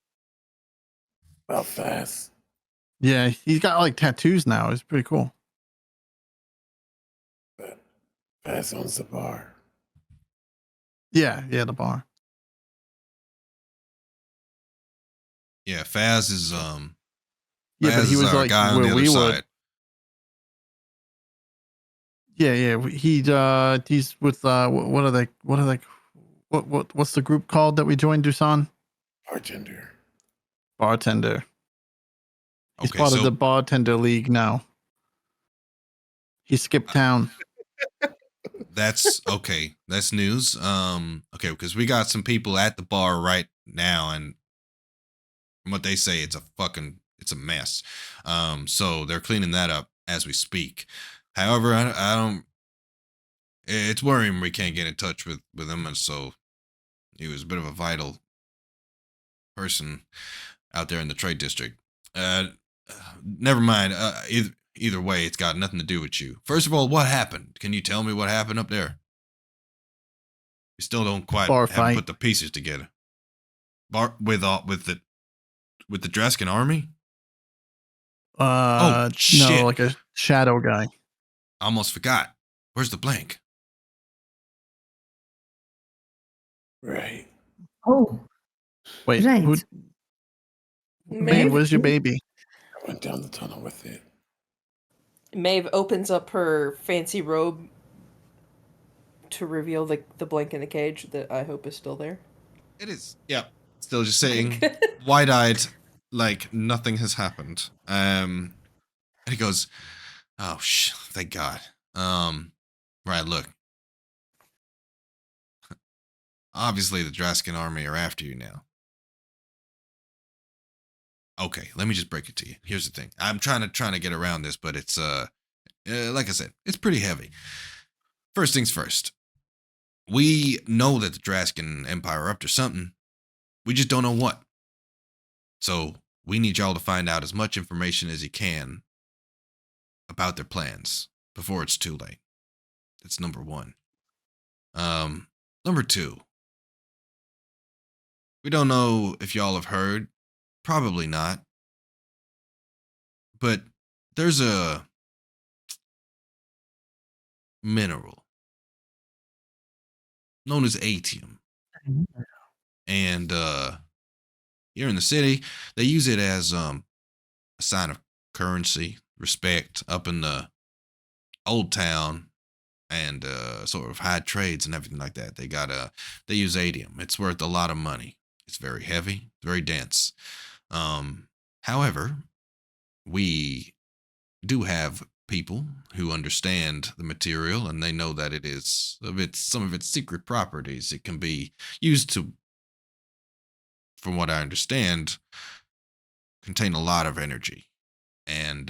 About Faz. Yeah, he's got like tattoos now. It's pretty cool. Faz owns the bar. Yeah, the bar. Yeah, Faz is yeah, Faz but he was our like guy on where the other we side. were. Yeah. He's with what's the group called that we joined, DUSAN? Bartender. He's Okay, part of so the bartender league now. He skipped town. that's okay. That's news. Okay, because we got some people at the bar right now, and from what they say, it's a mess. So they're cleaning that up as we speak. However, I don't. It's worrying we can't get in touch with him, and so he was a bit of a vital person out there in the trade district. Never mind. Either way, it's got nothing to do with you. First of all, what happened? Can you tell me what happened up there? We still don't quite haven't put the pieces together. Bar with the Draskin army? Shit. No, like a shadow guy. I almost forgot. Where's the blank? Right. Oh, wait. right. Babe, where's your baby? Went down the tunnel with it. Maeve opens up her fancy robe to reveal the blank in the cage that I hope is still there. It is. Yeah. Still just sitting wide-eyed, like nothing has happened. And he goes, "Oh, thank God. Right, look. Obviously, the Draskin army are after you now. Okay, let me just break it to you. Here's the thing. I'm trying to get around this, but it's like I said, it's pretty heavy. First things first. We know that the Draskin Empire are up to something. We just don't know what. So we need y'all to find out as much information as you can about their plans before it's too late. That's number one. Number two. We don't know if y'all have heard. Probably not. But there's a mineral known as atium. And here in the city, they use it as a sign of currency, respect up in the old town and sort of high trades and everything like that. They use atium. It's worth a lot of money. It's very heavy, very dense. However, we do have people who understand the material and they know that it is some of its secret properties. It can be used to, from what I understand, contain a lot of energy. And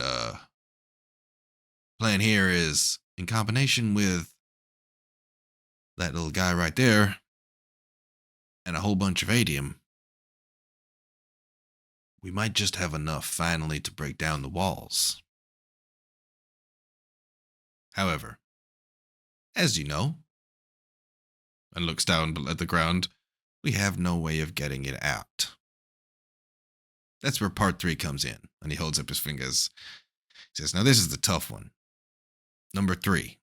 plan here is, in combination with that little guy right there and a whole bunch of atium, we might just have enough finally to break down the walls. However, as you know, and looks down at the ground, we have no way of getting it out. That's where part 3 comes in, and he holds up his fingers. He says, now this is the tough one. Number 3.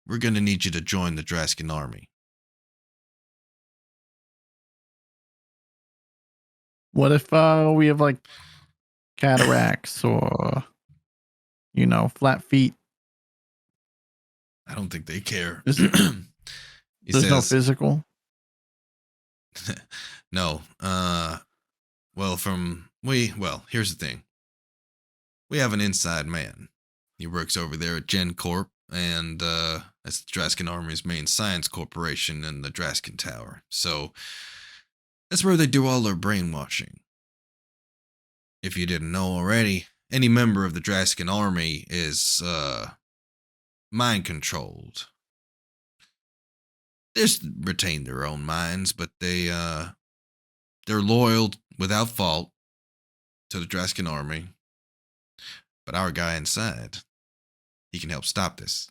We're going to need you to join the Draskin army. What if we have like cataracts or, flat feet? I don't think they care. There's no physical? No. Here's the thing. We have an inside man. He works over there at Gen Corp, and that's the Draskin Army's main science corporation in the Draskin Tower. So that's where they do all their brainwashing. If you didn't know already, any member of the Draskin Army is mind controlled. They just retain their own minds, but they're loyal without fault to the Draskin Army. But our guy inside, he can help stop this.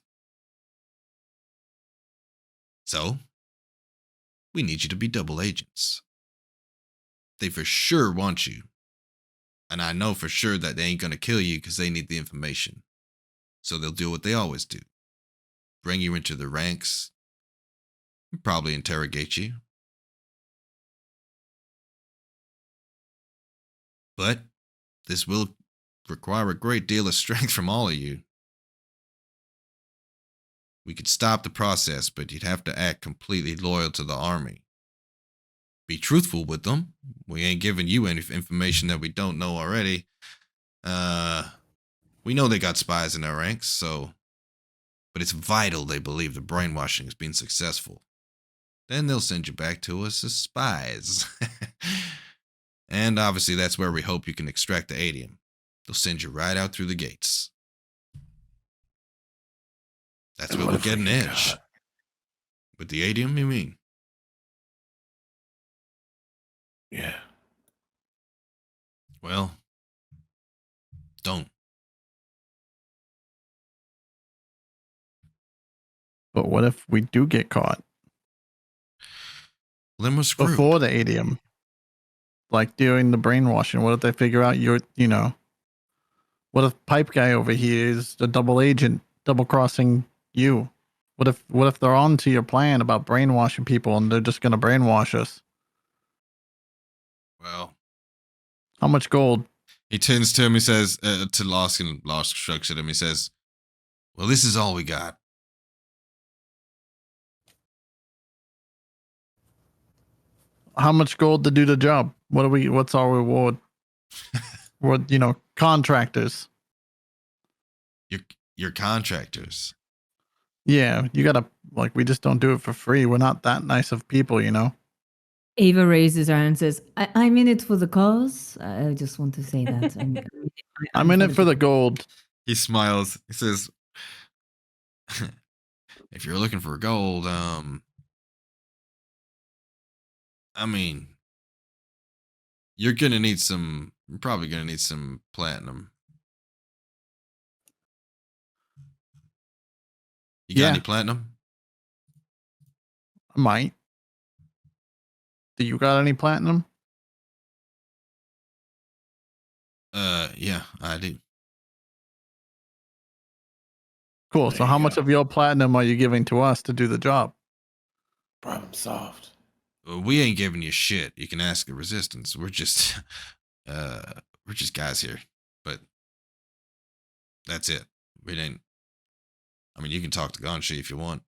So, we need you to be double agents. They for sure want you. And I know for sure that they ain't gonna kill you because they need the information. So they'll do what they always do. Bring you into the ranks. Probably interrogate you. But this will require a great deal of strength from all of you. We could stop the process, but you'd have to act completely loyal to the army. Be truthful with them. We ain't giving you any information that we don't know already. We know they got spies in their ranks, but it's vital they believe the brainwashing has been successful. Then they'll send you back to us as spies. And obviously that's where we hope you can extract the atium. They'll send you right out through the gates. That's where we'll get an edge. With the atium, you mean? Yeah. Well, don't. But what if we do get caught? Then we're screwed. Before the atium. Like doing the brainwashing. What if they figure out what if Pipe Guy over here is a double agent, double crossing you? What if they're on to your plan about brainwashing people and they're just gonna brainwash us? Well, How much gold? He turns to him. He says to Losk, and Losk shrugs at him. He says, "Well, this is all we got." How much gold to do the job? What's our reward? What, contractors. Your contractors. Yeah, you gotta, we just don't do it for free. We're not that nice of people, Ava raises her hand and says, I'm in it for the cause. I just want to say that. I'm in it for the gold. He smiles. He says, if you're looking for gold, I mean, you're probably gonna need some platinum. You got any platinum? I might. Do you got any platinum? Yeah, I do. Cool. There So how you much go. of your platinum are you giving to us to do the job? Problem solved. Well, we ain't giving you shit. You can ask the resistance. We're just guys here. But that's it. We ain't. I mean, you can talk to Gonshi if you want.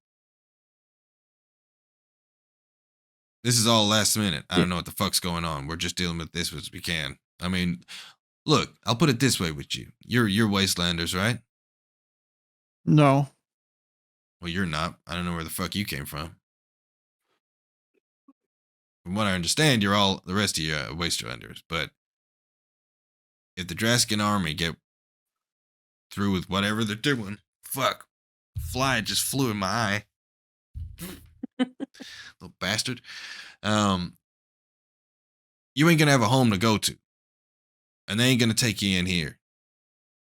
This is all last minute. I don't know what the fuck's going on. We're just dealing with this as we can. I mean, look, I'll put it this way with you. You're Wastelanders, right? No. Well, you're not. I don't know where the fuck you came from. From what I understand, you're all the rest of you Wastelanders. But if the Draskin army get through with whatever they're doing, fuck, fly just flew in my eye. Little bastard. You ain't gonna have a home to go to. And they ain't gonna take you in here.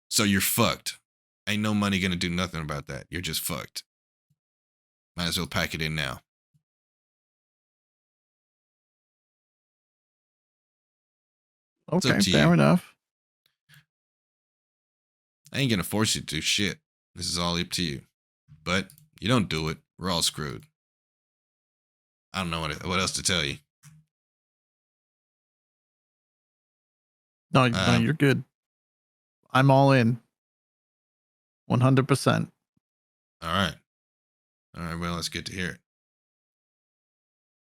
So you're fucked. Ain't no money gonna do nothing about that. You're just fucked. Might as well pack it in now. Okay, up to fair you. enough. I ain't gonna force you to do shit. This is all up to you. But you don't do it, we're all screwed. I don't know what else to tell you. No, you're good. I'm all in. 100%. All right. Well, that's good to hear it.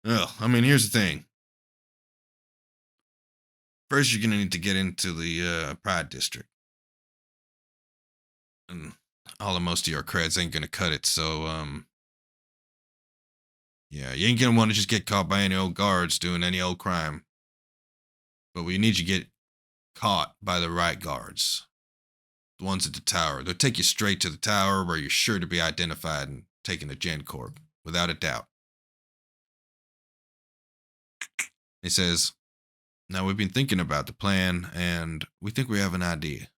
Well, I mean, here's the thing. First, you're gonna need to get into the Pride District, and all of most of your creds ain't gonna cut it. So, yeah, you ain't gonna want to just get caught by any old guards doing any old crime. But we need you to get caught by the right guards, the ones at the tower. They'll take you straight to the tower where you're sure to be identified and taken to Gen Corp, without a doubt. He says, now we've been thinking about the plan, and we think we have an idea.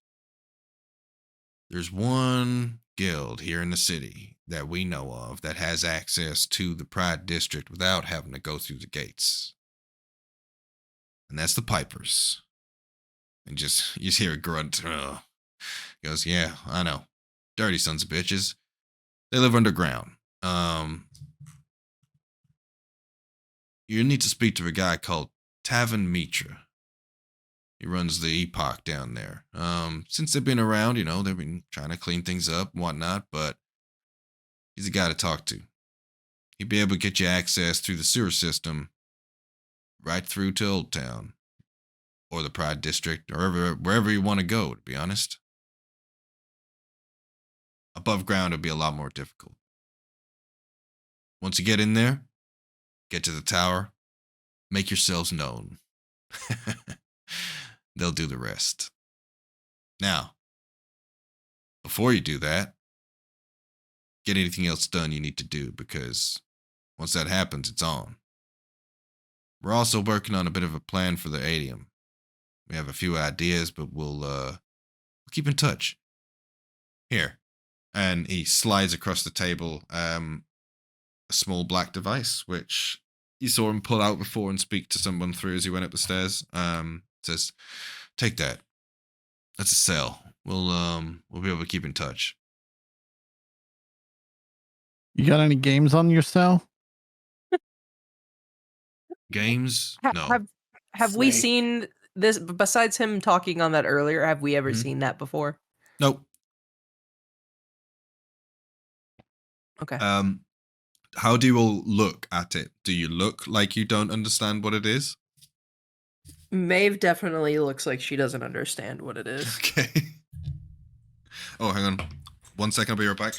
There's one guild here in the city that we know of that has access to the Pride District without having to go through the gates. And that's the Pipers. And you just hear a grunt. Ugh. He goes, yeah, I know. Dirty sons of bitches. They live underground. You need to speak to a guy called Tavin Mitra. He runs the Epoch down there. Since they've been around, they've been trying to clean things up and whatnot, but he's a guy to talk to. He'd be able to get you access through the sewer system right through to Old Town or the Pride District or wherever you want to go, to be honest. Above ground would be a lot more difficult. Once you get in there, get to the tower, make yourselves known. They'll do the rest. Now, before you do that, get anything else done you need to do, because once that happens, it's on. We're also working on a bit of a plan for the Adium. We have a few ideas, but we'll keep in touch. Here. And he slides across the table a small black device, which you saw him pull out before and speak to someone through as he went up the stairs. Says, take that. That's a cell. We'll be able to keep in touch. You got any games on your cell? Games? No. Have we Snake. seen this besides him talking on that earlier, have we ever Mhm. seen that before? Nope. Okay. How do you all look at it? Do you look like you don't understand what it is? Maeve definitely looks like she doesn't understand what it is. Okay. Oh, hang on. 1 second, I'll be right back.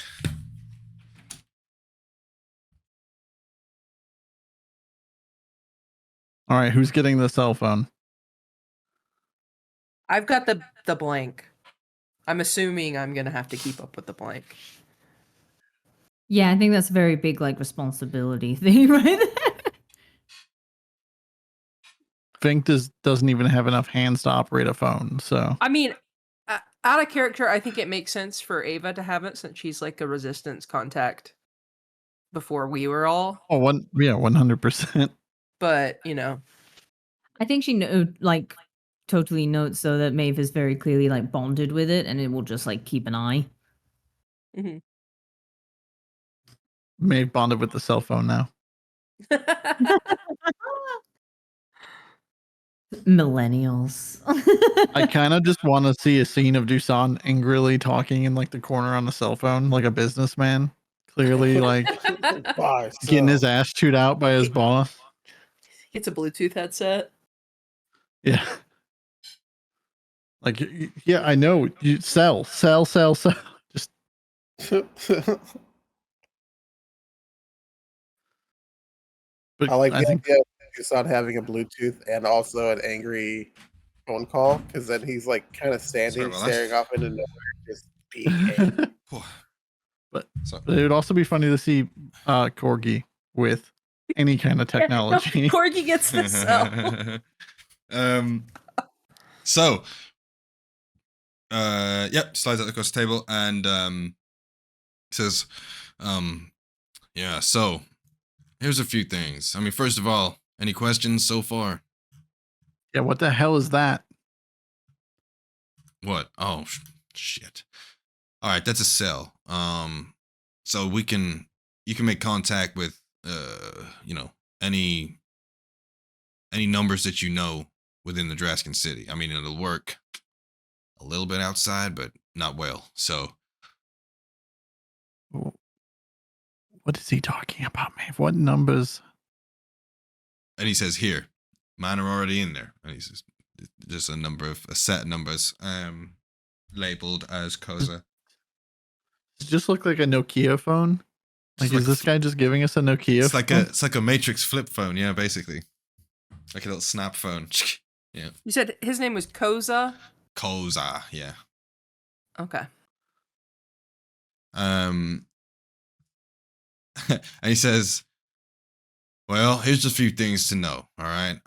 All right, who's getting the cell phone? I've got the blank. I'm assuming I'm gonna have to keep up with the blank. Yeah, I think that's a very big like responsibility thing, right there. Fink doesn't even have enough hands to operate a phone, so I mean, out of character, I think it makes sense for Ava to have it since she's like a resistance contact before we were all. 100%. But you know, I think she like totally notes though that Maeve is very clearly like bonded with it, and it will just like keep an eye. Maeve bonded with the cell phone now. Millennials. I kind of just want to see a scene of DUSAN angrily talking in like the corner on the cell phone, like a businessman, clearly like getting his ass chewed out by his boss. It's a Bluetooth headset. Yeah. Like, yeah, I know. You sell. Just but I like the think idea of DUSAN having a Bluetooth and also an angry phone call, because then he's like kind of standing, about staring that. off into nowhere, just being angry. but So, it would also be funny to see KORGI with any kind of technology. Corgi gets the cell. So, yep, slides out across the table and says, yeah, so here's a few things. I mean, first of all, any questions so far? Yeah, what the hell is that? What? Oh, shit. All right, that's a cell. So you can make contact with, any numbers that you know within the Draskin City. I mean, it'll work a little bit outside, but not well. So, What is he talking about, Maeve? What numbers? and he says, here, mine are already in there. And he says, just a set of numbers, labeled as Koza. Does it just look like a Nokia phone? Like, It's is this guy just giving us a Nokia phone? It's like a Matrix flip phone, yeah, basically. Like a little snap phone. Yeah. You said his name was Koza? Koza, yeah. Okay. And he says, well, here's a few things to know, all right?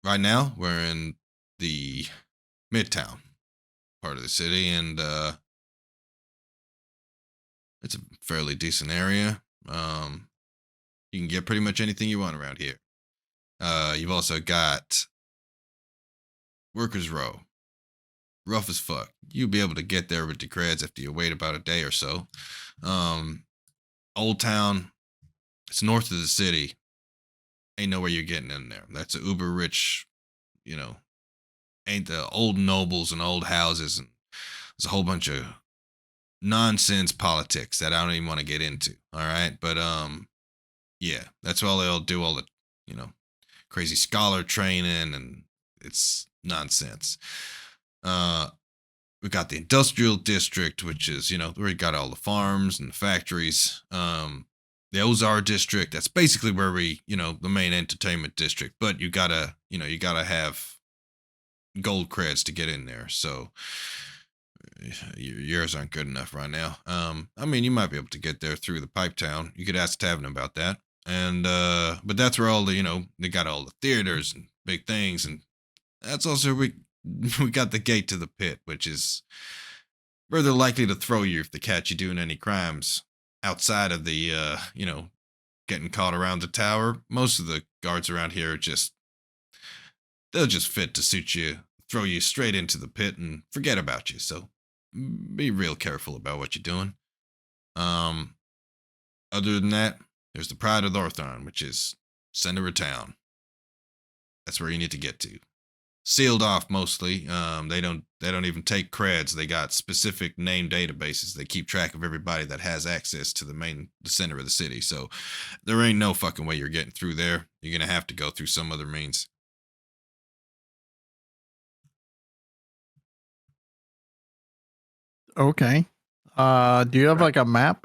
Right now, we're in the Midtown part of the city, and it's a fairly decent area. You can get pretty much anything you want around here. You've also got Workers Row. Rough as fuck. You'll be able to get there with the creds after you wait about a day or so. Old Town, it's north of the city. Ain't no way you're getting in there. That's a uber rich, ain't the old nobles and old houses, and there's a whole bunch of nonsense politics that I don't even want to get into. All right. But yeah, that's all they'll do, all the, crazy scholar training, and it's nonsense. We got the industrial district, which is, we got all the farms and the factories. The Ozar district, that's basically where we, the main entertainment district, but you gotta have gold creds to get in there. So yours aren't good enough right now. I mean, you might be able to get there through the Pipe Town. You could ask Tavern about that. And but that's where all the, they got all the theaters and big things, and that's also we got the gate to the pit, which is where they're likely to throw you if they catch you doing any crimes outside of the getting caught around the tower. Most of the guards around here are they'll just fit to suit you, throw you straight into the pit and forget about you. So be real careful about what you're doing. Other than that, there's the Pride of Lorthon, which is center of town. That's where you need to get to. sealed off mostly. They don't even take creds. They got specific name databases. They keep track of everybody that has access to the center of the city. So there ain't no fucking way you're getting through there. You're gonna have to go through some other means. Okay. Do you have like a map?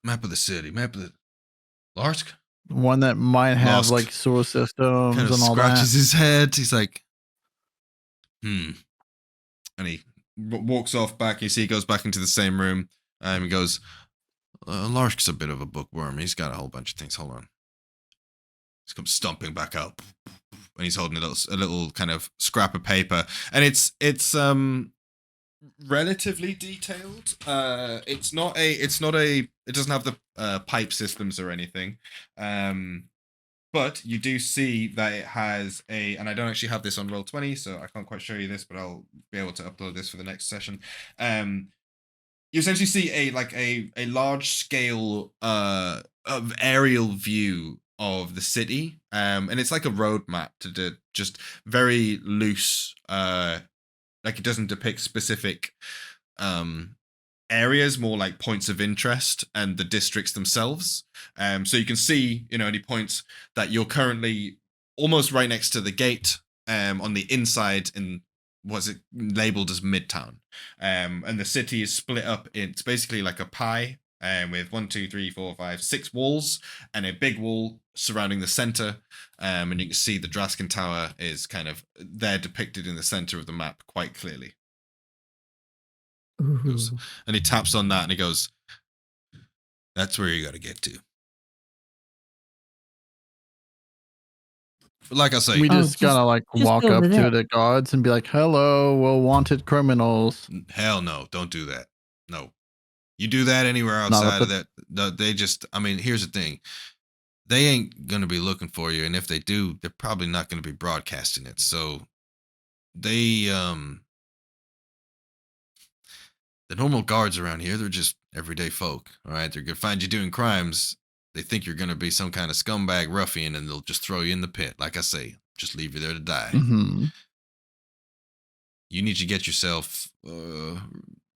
Map of the city. Map of the Larsk. One that might have Lost. like sewer systems Kind of and all scratches that. his head. He's like, and he walks off back. You see, he goes back into the same room. He goes, Larsk's a bit of a bookworm. He's got a whole bunch of things. Hold on. He's come stomping back up, and he's holding a little kind of scrap of paper, and it's relatively detailed. It doesn't have the pipe systems or anything. But you do see that it has and I don't actually have this on Roll20, so I can't quite show you this, but I'll be able to upload this for the next session. You essentially see a large scale of aerial view of the city, and it's like a road map to just very loose. Like it doesn't depict specific areas, more like points of interest and the districts themselves. So you can see, any points that you're currently almost right next to the gate on the inside in what's it labeled as Midtown. And the city is split up. It's basically like a pie with 1, 2, 3, 4, 5, 6 walls and a big wall surrounding the center. And you can see the Draskin Tower is kind of there depicted in the center of the map quite clearly. Goes, and he taps on that and he goes, that's where you got to get to. But like I say, We just gotta like walk up over to there. the guards and be like, hello, we're wanted criminals. Hell no, don't do that. No. You do that anywhere Not outside up of that, they just, here's the thing. They ain't going to be looking for you. And if they do, they're probably not going to be broadcasting it. So they, the normal guards around here, they're just everyday folk. All right. They're going to find you doing crimes. They think you're going to be some kind of scumbag ruffian and they'll just throw you in the pit. Like I say, just leave you there to die. Mm-hmm. You need to get yourself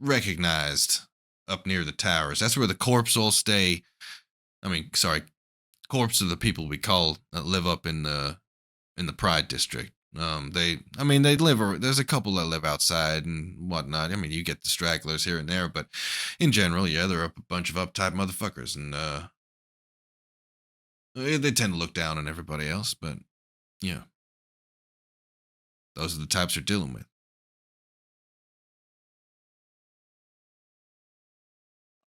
recognized up near the towers. That's where the corpse all stay. Corpse of the people we call that live up in the Pride District. They live. There's a couple that live outside and whatnot. You get the stragglers here and there, but in general, yeah, they're a bunch of uptight motherfuckers, and they tend to look down on everybody else. But yeah, those are the types you're dealing with.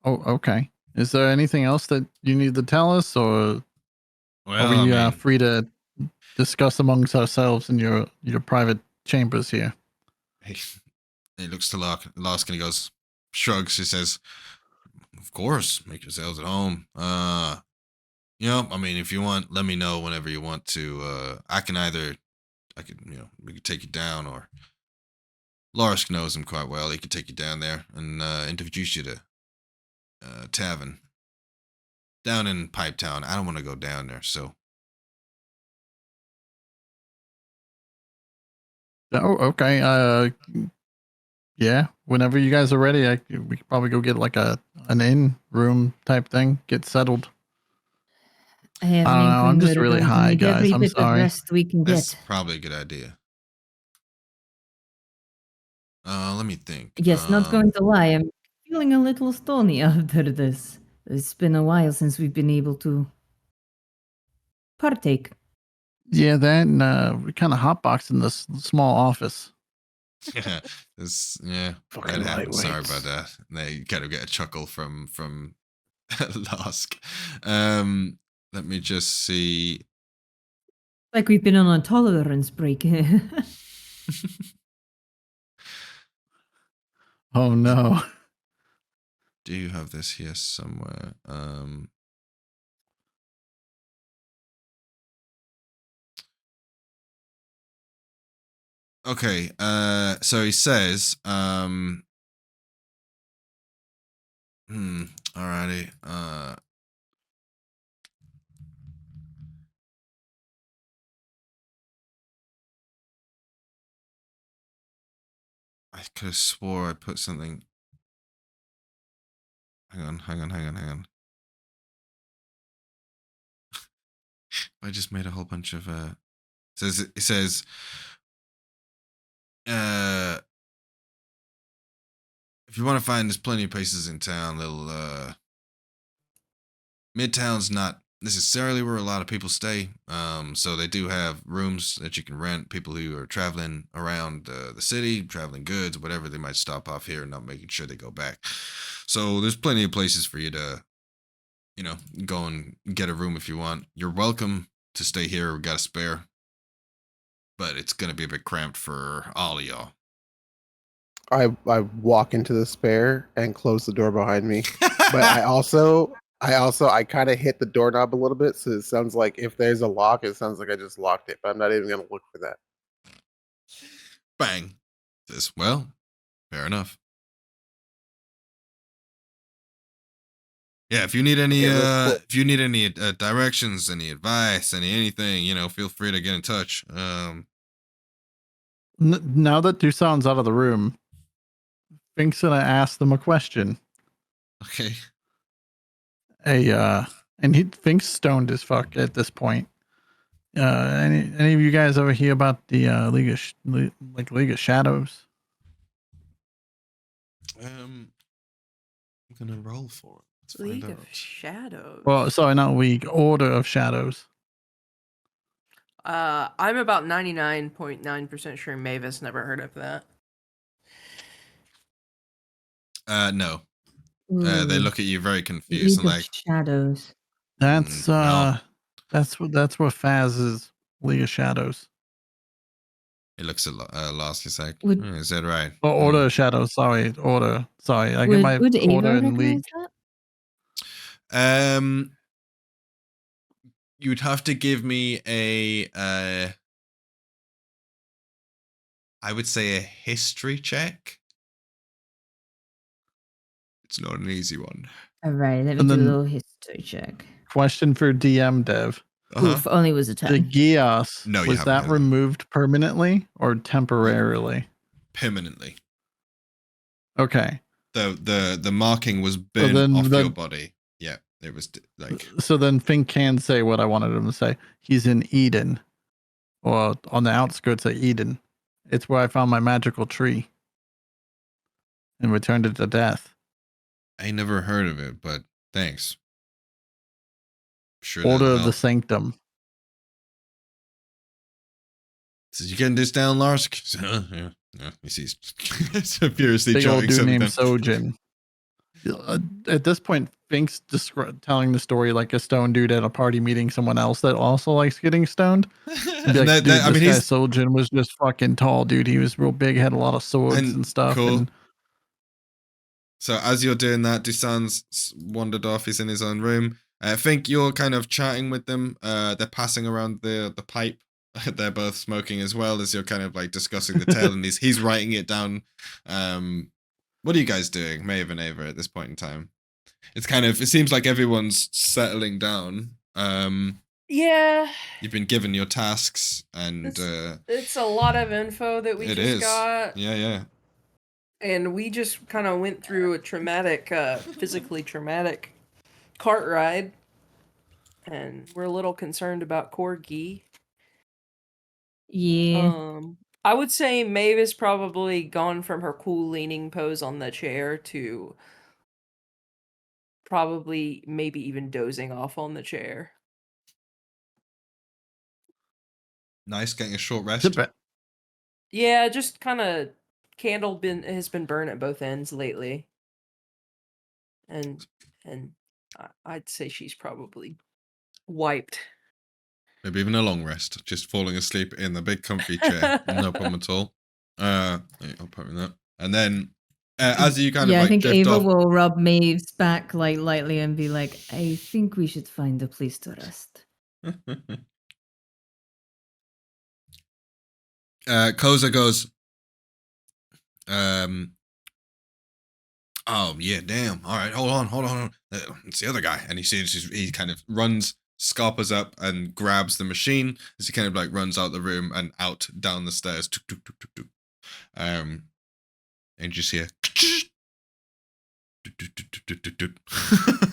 Oh, okay. Is there anything else that you need to tell us, or are we free to discuss amongst ourselves in your private chambers here? He looks to Lusk and he goes, shrugs. He says, "Of course, make yourselves at home. If you want, let me know whenever you want to. We could take you down, or Larisk knows him quite well. He could take you down there and introduce you to tavern down in Pipetown. I don't want to go down there, so." Oh, okay. Yeah. Whenever you guys are ready, we could probably go get like an in room type thing, get settled. I have an I don't know, I'm inkling just we're really going to high, need guys. every I'm bit of sorry. rest we can That's get. probably a good idea. Let me think. Yes, not going to lie, I'm feeling a little stony after this. It's been a while since we've been able to partake. Yeah, then we kind of hotboxed in this small office. Yeah, Fucking that happens. Sorry lightweights. about that. You kind of get a chuckle from Lusk. Let me just see. Like we've been on a tolerance break. Oh no. Do you have this here somewhere? Okay. So he says, alrighty. I could have swore I put something. Hang on. I just made a whole bunch of it says if you want to find, there's plenty of places in town. Midtown's not necessarily where a lot of people stay. So they do have rooms that you can rent. People who are traveling around the city, traveling goods, whatever, they might stop off here and not making sure they go back. So there's plenty of places for you to, go and get a room if you want. You're welcome to stay here. We got a spare, but it's gonna be a bit cramped for all of y'all. I walk into the spare and close the door behind me. But I kind of hit the doorknob a little bit, so it sounds like if there's a lock, it sounds like I just locked it. But I'm not even gonna look for that. Bang. Says, well, fair enough. Yeah, if you need any directions, any advice, anything, feel free to get in touch. Now that DUSAN's out of the room, Fink's gonna ask them a question. Okay. And Fink's stoned as fuck at this point. Any of you guys ever hear about the League of Shadows? I'm gonna roll for it. Let's League find of out. Shadows. Well, sorry, not League. Order of Shadows. I'm about 99.9% sure Mavis never heard of that. No. They look at you very confused and like Shadows. That's no. that's what Faz is. League of Shadows. It looks lost. He's like, Would- is that right? Oh, Order of Shadows. Sorry, Order. Sorry, I get my Would Ava Order and recognize League. that? You'd have to give me a I would say a history check. It's not an easy one. All right, let me And do a then- little history check. Question for DM Dev. Oof, only was a 10. The Gios, No, you was haven't that had that. removed permanently or temporarily? Permanently. Okay. The marking was burnt then off the- your body. Yeah, it was like So then Fink can say what I wanted him to say. He's in Eden, or on the outskirts of Eden. It's where I found my magical tree and returned it to death. I never heard of it, but thanks. Sure. Order that'll of the help. Sanctum. Says, you getting this down, Lars? Yeah. He sees so furiously Big old jotting dude something named down. Sojin. At this point, Fink's telling the story like a stone dude at a party meeting someone else that also likes getting stoned. And be like, dude, this guy Sojin was just fucking tall, dude. He was real big, had a lot of swords and stuff. Cool. And So as you're doing that, Dusan's wandered off. He's in his own room. I think you're kind of chatting with them. They're passing around the pipe. They're both smoking as well as you're kind of like discussing the tale, and he's writing it down. What are you guys doing, Maeve and Ava, at this point in time? It seems like everyone's settling down. Yeah. You've been given your tasks, and it's a lot of info that we got. Yeah. And we just kind of went through a traumatic, physically traumatic cart ride. And we're a little concerned about KORGI. Yeah. I would say Maeve is probably gone from her cool leaning pose on the chair to probably maybe even dozing off on the chair. Nice, getting a short rest. Yeah, just kind of candle has been burned at both ends lately. And I'd say she's probably wiped. Maybe even a long rest, just falling asleep in the big comfy chair, no problem at all. I'll put in that, and then as you kind of like I think drift Ava off, will rub Maeve's back like lightly and be like, "I think we should find a place to rest." Koza goes, oh yeah, damn. All right, hold on. It's the other guy, and he kind of runs, scarpers up, and grabs the machine as he kind of like runs out the room and out down the stairs. and you just hear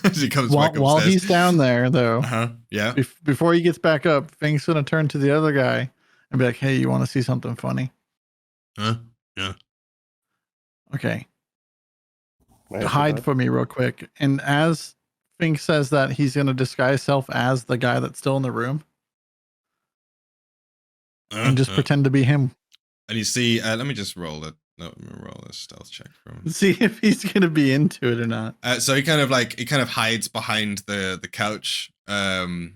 as he comes back While upstairs. he's down there, though, Yeah. before he gets back up, Fink's gonna turn to the other guy and be like, "Hey, you want to see something funny?" Huh? Yeah. Okay, Master hide time. for me real quick. And as Fink says that, he's gonna disguise himself as the guy that's still in the room and just pretend to be him. And you see, let me just roll it. No, let me roll a stealth check for him. See if he's gonna be into it or not. So he kind of hides behind the couch. And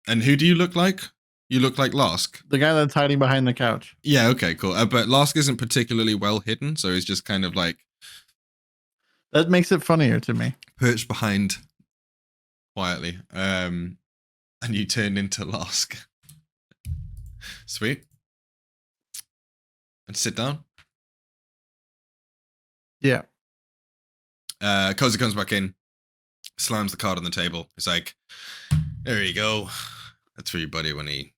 who do you look like? You look like Losk. The guy that's hiding behind the couch. Yeah, okay, cool. But Losk isn't particularly well hidden, so he's just kind of like That makes it funnier to me. perched behind quietly. And you turn into Losk. Sweet. And sit down. Yeah. Cozy comes back in, slams the card on the table. He's like, there you go. That's for your buddy when he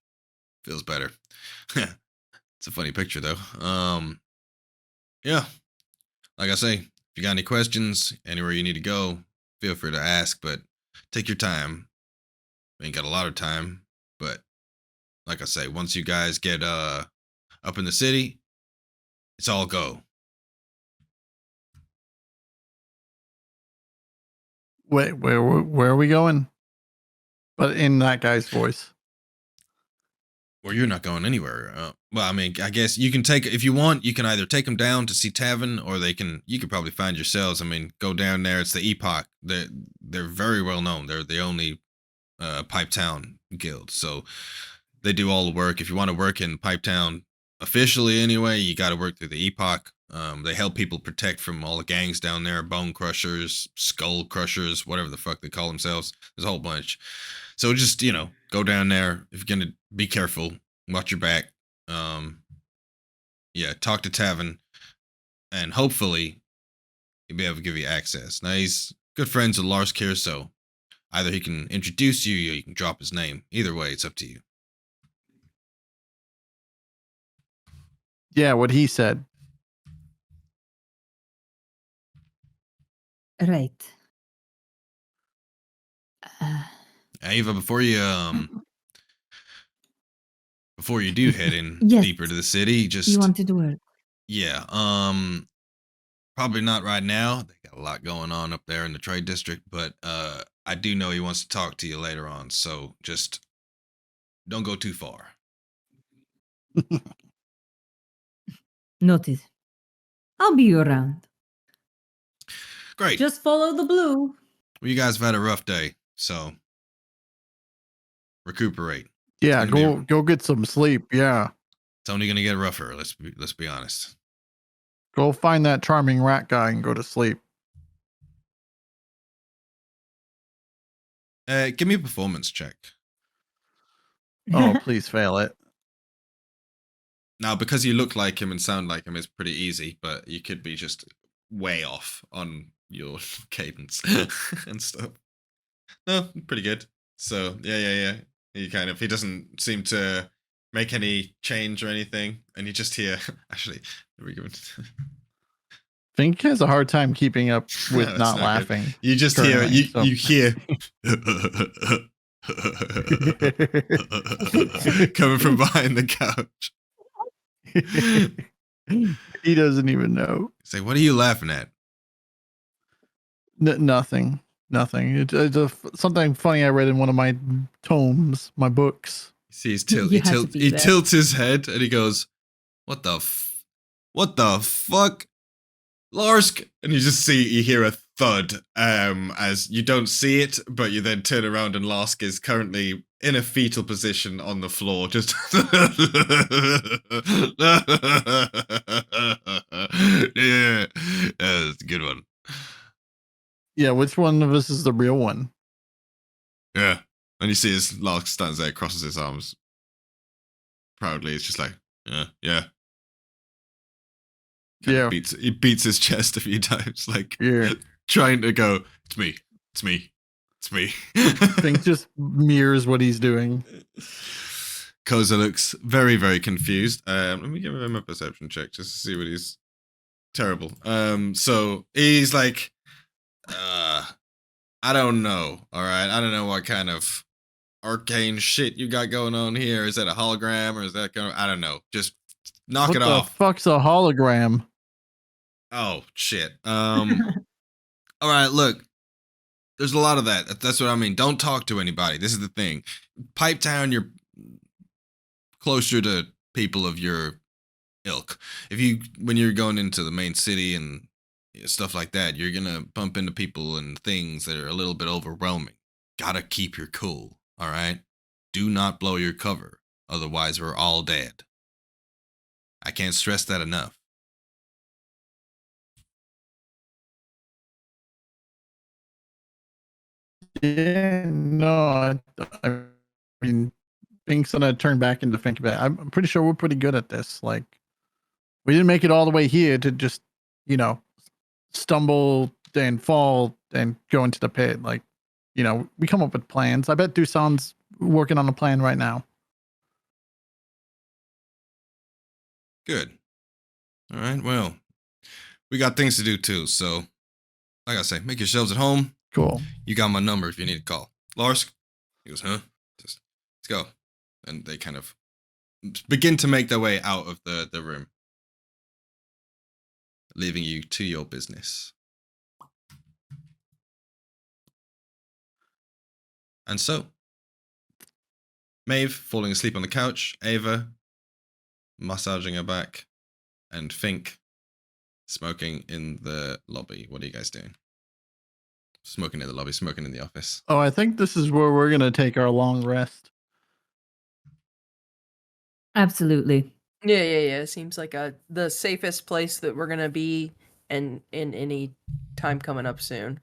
feels better. It's a funny picture though. Yeah. Like I say, if you got any questions, anywhere you need to go, feel free to ask, but take your time. We ain't got a lot of time, but like I say, once you guys get up in the city, it's all go. Wait, where are we going? But in that guy's voice. Well, you're not going anywhere. Well, I mean, I guess you can take, if you want, you can either take them down to see Tavern, or you could probably find yourselves. I mean, go down there. It's the Epoch. They're very well known. They're the only Pipe Town guild. So they do all the work. If you want to work in Pipe Town officially anyway, you got to work through the Epoch. They help people protect from all the gangs down there, Bone Crushers, Skull Crushers, whatever the fuck they call themselves. There's a whole bunch. So just, go down there. If you're going to be careful, watch your back. Yeah, talk to Tavern, and hopefully he'll be able to give you access. Now, he's good friends with Lars Kier, so either he can introduce you or you can drop his name. Either way, it's up to you. Yeah, what he said. Right. Ava, before you do head in Yes. deeper to the city, just You wanted to work. yeah, probably not right now. They got a lot going on up there in the trade district, but I do know he wants to talk to you later on, so just don't go too far. Noted. I'll be around. Great. Just follow the blue. Well, you guys have had a rough day, so recuperate. Yeah, It's gonna go get some sleep. Yeah. It's only gonna get rougher. Let's be honest. Go find that charming rat guy and go to sleep. Give me a performance check. Oh, please fail it. Now, because you look like him and sound like him, it's pretty easy, but you could be just way off on your cadence and stuff. No, pretty good. So, yeah. He doesn't seem to make any change or anything, and you just hear, actually, there we go. Fink has a hard time keeping up with That's not not laughing. good. You just hear, currently, so- you hear coming from behind the couch. He doesn't even know. Say, what are you laughing at? Nothing. It's something funny I read in one of my tomes, my books. See, You had to be he there. tilts his head and he goes, what the fuck? Larsk? And you hear a thud, as you don't see it, but you then turn around and Larsk is currently in a fetal position on the floor, just yeah, that's a good one. Yeah, which one of us is the real one? Yeah. And you see his Lark stands there, crosses his arms proudly. It's just like, yeah. Yeah. He beats his chest a few times, like Yeah. trying to go, it's me. Fink just mirrors what he's doing. Koza looks very, very confused. Let me give him a perception check just to see what he's terrible. So he's like, I don't know. All right, I don't know what kind of arcane shit you got going on here. Is that a hologram or is that kind of? I don't know. Just knock What it the off. fuck's a hologram? Oh shit. All right. Look, there's a lot of that. That's what I mean. Don't talk to anybody. This is the thing. Pipe Town, you're closer to people of your ilk. When you're going into the main city and stuff like that, you're gonna bump into people and things that are a little bit overwhelming. Gotta keep your cool, all right? Do not blow your cover, otherwise we're all dead. I can't stress that enough. Yeah, no, I mean, Fink's gonna turn back into Fink. I'm pretty sure we're pretty good at this. Like, we didn't make it all the way here to just, stumble and fall and go into the pit. Like, we come up with plans. I bet DUSAN's working on a plan right now. Good. All right, well, we got things to do too, so like I say, make yourselves at home. Cool. You got my number if you need to call. Lars? He goes, huh? Just, let's go. And they kind of begin to make their way out of the room, leaving you to your business. And so, Maeve falling asleep on the couch, Ava massaging her back, and Fink smoking in the lobby. What are you guys doing? Smoking in the lobby, smoking in the office. Oh, I think this is where we're gonna take our long rest. Absolutely. Yeah. Seems like the safest place that we're gonna be in any time coming up soon.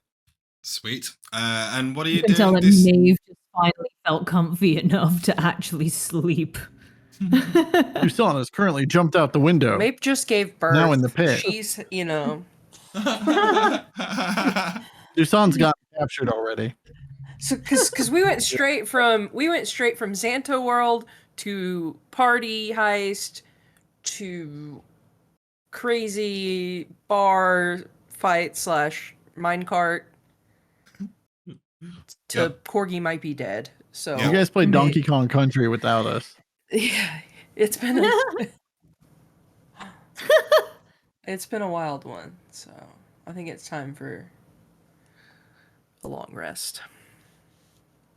Sweet. And what are you You can tell doing? that Maeve just finally felt comfy enough to actually sleep. DUSAN has currently jumped out the window. Maeve just gave birth. Now in the pit. She's, DUSAN's got captured already. So because we went straight from Xanto World to party heist to crazy bar fight / minecart to Yep. Corgi might be dead. So You guys played Donkey Kong Country without us. yeah, it's been it's been a wild one. So I think it's time for a long rest.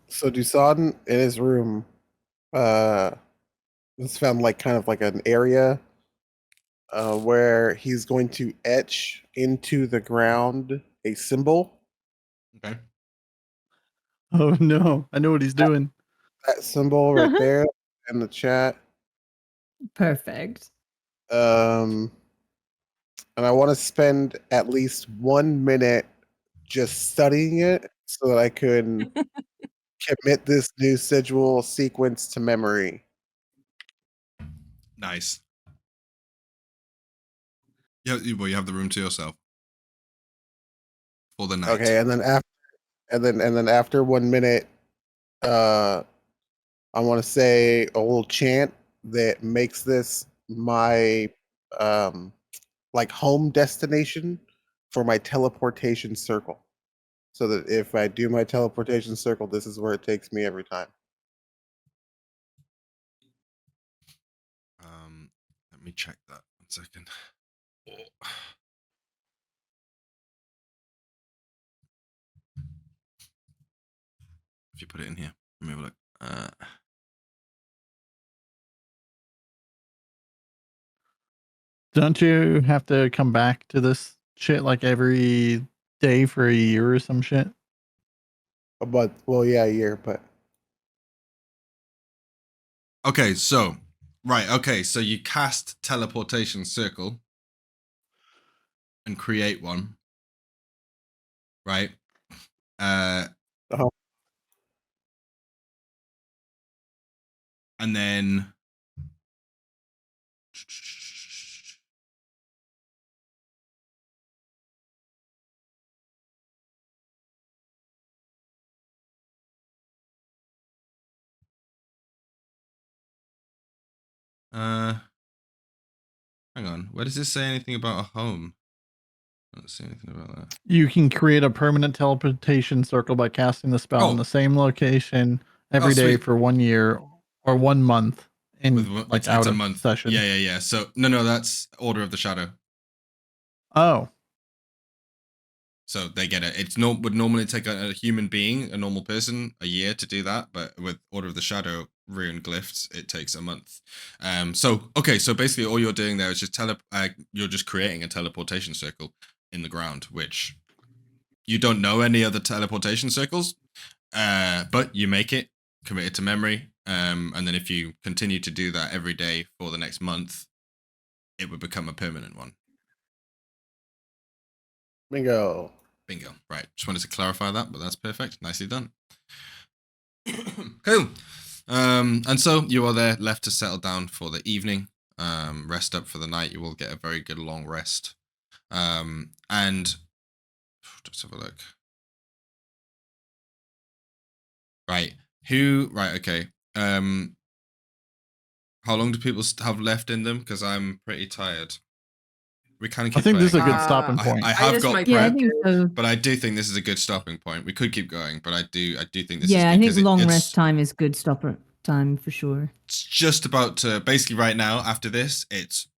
So DUSAN in his room has found kind of an area where he's going to etch into the ground a symbol. Okay. Oh no, I know what he's doing. That symbol right there in the chat. Perfect. And I want to spend at least 1 minute just studying it so that I can commit this new sigil sequence to memory. Nice. Yeah, well, you have the room to yourself for the night. Okay, and then after 1 minute, I want to say a little chant that makes this my home destination for my teleportation circle. So that if I do my teleportation circle, this is where it takes me every time. Let me check that 1 second. Oh. If you put it in here, let me have a look. Don't you have to come back to this shit every day for a year or some shit? But a year, but Okay, so so you cast teleportation circle and create one, right? Uh-huh. And then hang on. Where does this say anything about a home? I don't see anything about that. You can create a permanent teleportation circle by casting the spell in Oh. the same location every day Sweet. for 1 year or 1 month in like It's out a of month. session. Yeah. So no, that's Order of the Shadow. Oh, So they get it. Would normally take a human being, a normal person, a year to do that, but with Order of the Shadow rune glyphs, it takes a month. So basically all you're doing there is just you're just creating a teleportation circle in the ground, which you don't know any other teleportation circles, but you make it, commit it to memory, and then if you continue to do that every day for the next month, it would become a permanent one. Bingo. Right. Just wanted to clarify that, but that's perfect. Nicely done. Cool. And so you are there left to settle down for the evening, rest up for the night. You will get a very good long rest. And let's have a look. Right. Okay. How long do people have left in them? Because I'm pretty tired. We kind of I keep think playing. this is a good Uh, stopping point. I I have just got might- Yeah, I prep, think so. but I do think this is a good stopping point. We could keep going, but I do think this is Yeah, good I think 'cause long it's rest time is good stopper time for sure. It's just about to basically right now after this,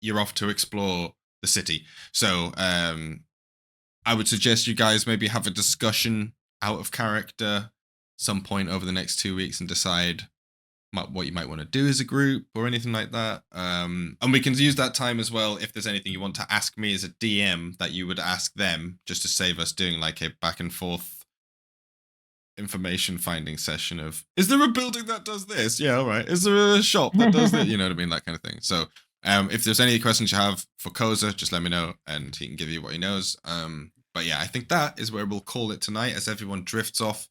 you're off to explore the city. So I would suggest you guys maybe have a discussion out of character some point over the next 2 weeks and decide what you might want to do as a group or anything like that. And we can use that time as well if there's anything you want to ask me as a DM that you would ask them, just to save us doing like a back and forth information finding session of, is there a building that does this? Yeah, all right. Is there a shop that does that? You know what I mean? That kind of thing. So if there's any questions you have for Koza, just let me know and he can give you what he knows. But yeah, I think that is where we'll call it tonight as everyone drifts off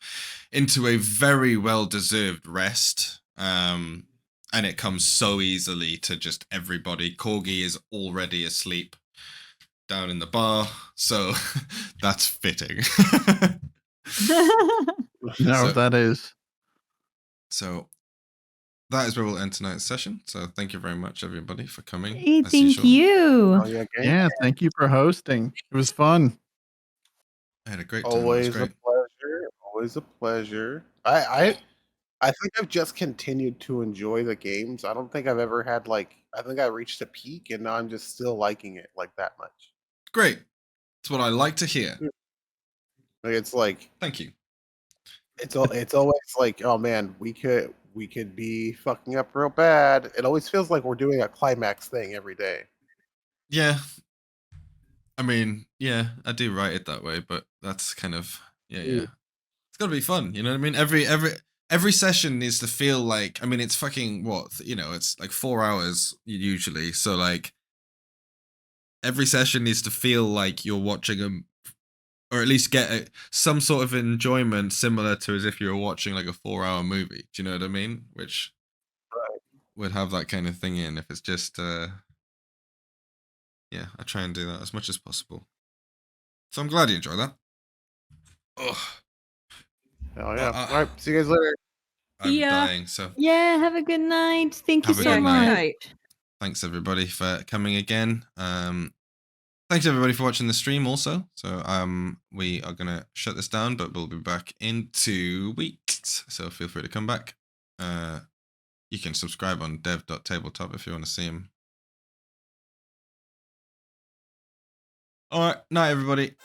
into a very well-deserved rest. And it comes so easily to just everybody. Korgi is already asleep down in the bar, so that's fitting. No, So- that is. So that is where we'll end tonight's session. So thank you very much, everybody, for coming. Hey, as thank usual. you. Oh, yeah, gang. Yeah, thank you for hosting. It was fun. I had a great time. It was Always a great. pleasure. Always a pleasure. I think I've just continued to enjoy the games. I don't think I've ever had I think I reached a peak and now I'm just still liking it like that much. Great. It's what I like to hear. Like it's like Thank you. it's always like, oh man, we could be fucking up real bad. It always feels like we're doing a climax thing every day. Yeah. I mean, yeah, I do write it that way, but that's kind of yeah. It's got to be fun, you know what I mean? Every session needs to feel like, I mean, it's fucking it's like 4 hours usually. So like every session needs to feel like you're watching them, or at least get some sort of enjoyment similar to as if you were watching like a 4-hour movie. Do you know what I mean? Which would have that kind of thing in if it's just yeah, I try and do that as much as possible. So I'm glad you enjoy that. Ugh, Oh yeah. Well, All right. See you guys later. I'm Yeah. dying. So Yeah, have a good night. Thank you Have a so good Yeah, night. good much. night. thanks everybody for coming again. Thanks everybody for watching the stream also. So we are gonna shut this down, but we'll be back in 2 weeks. So feel free to come back. You can subscribe on dev.tabletop if you want to see him. All right, night everybody.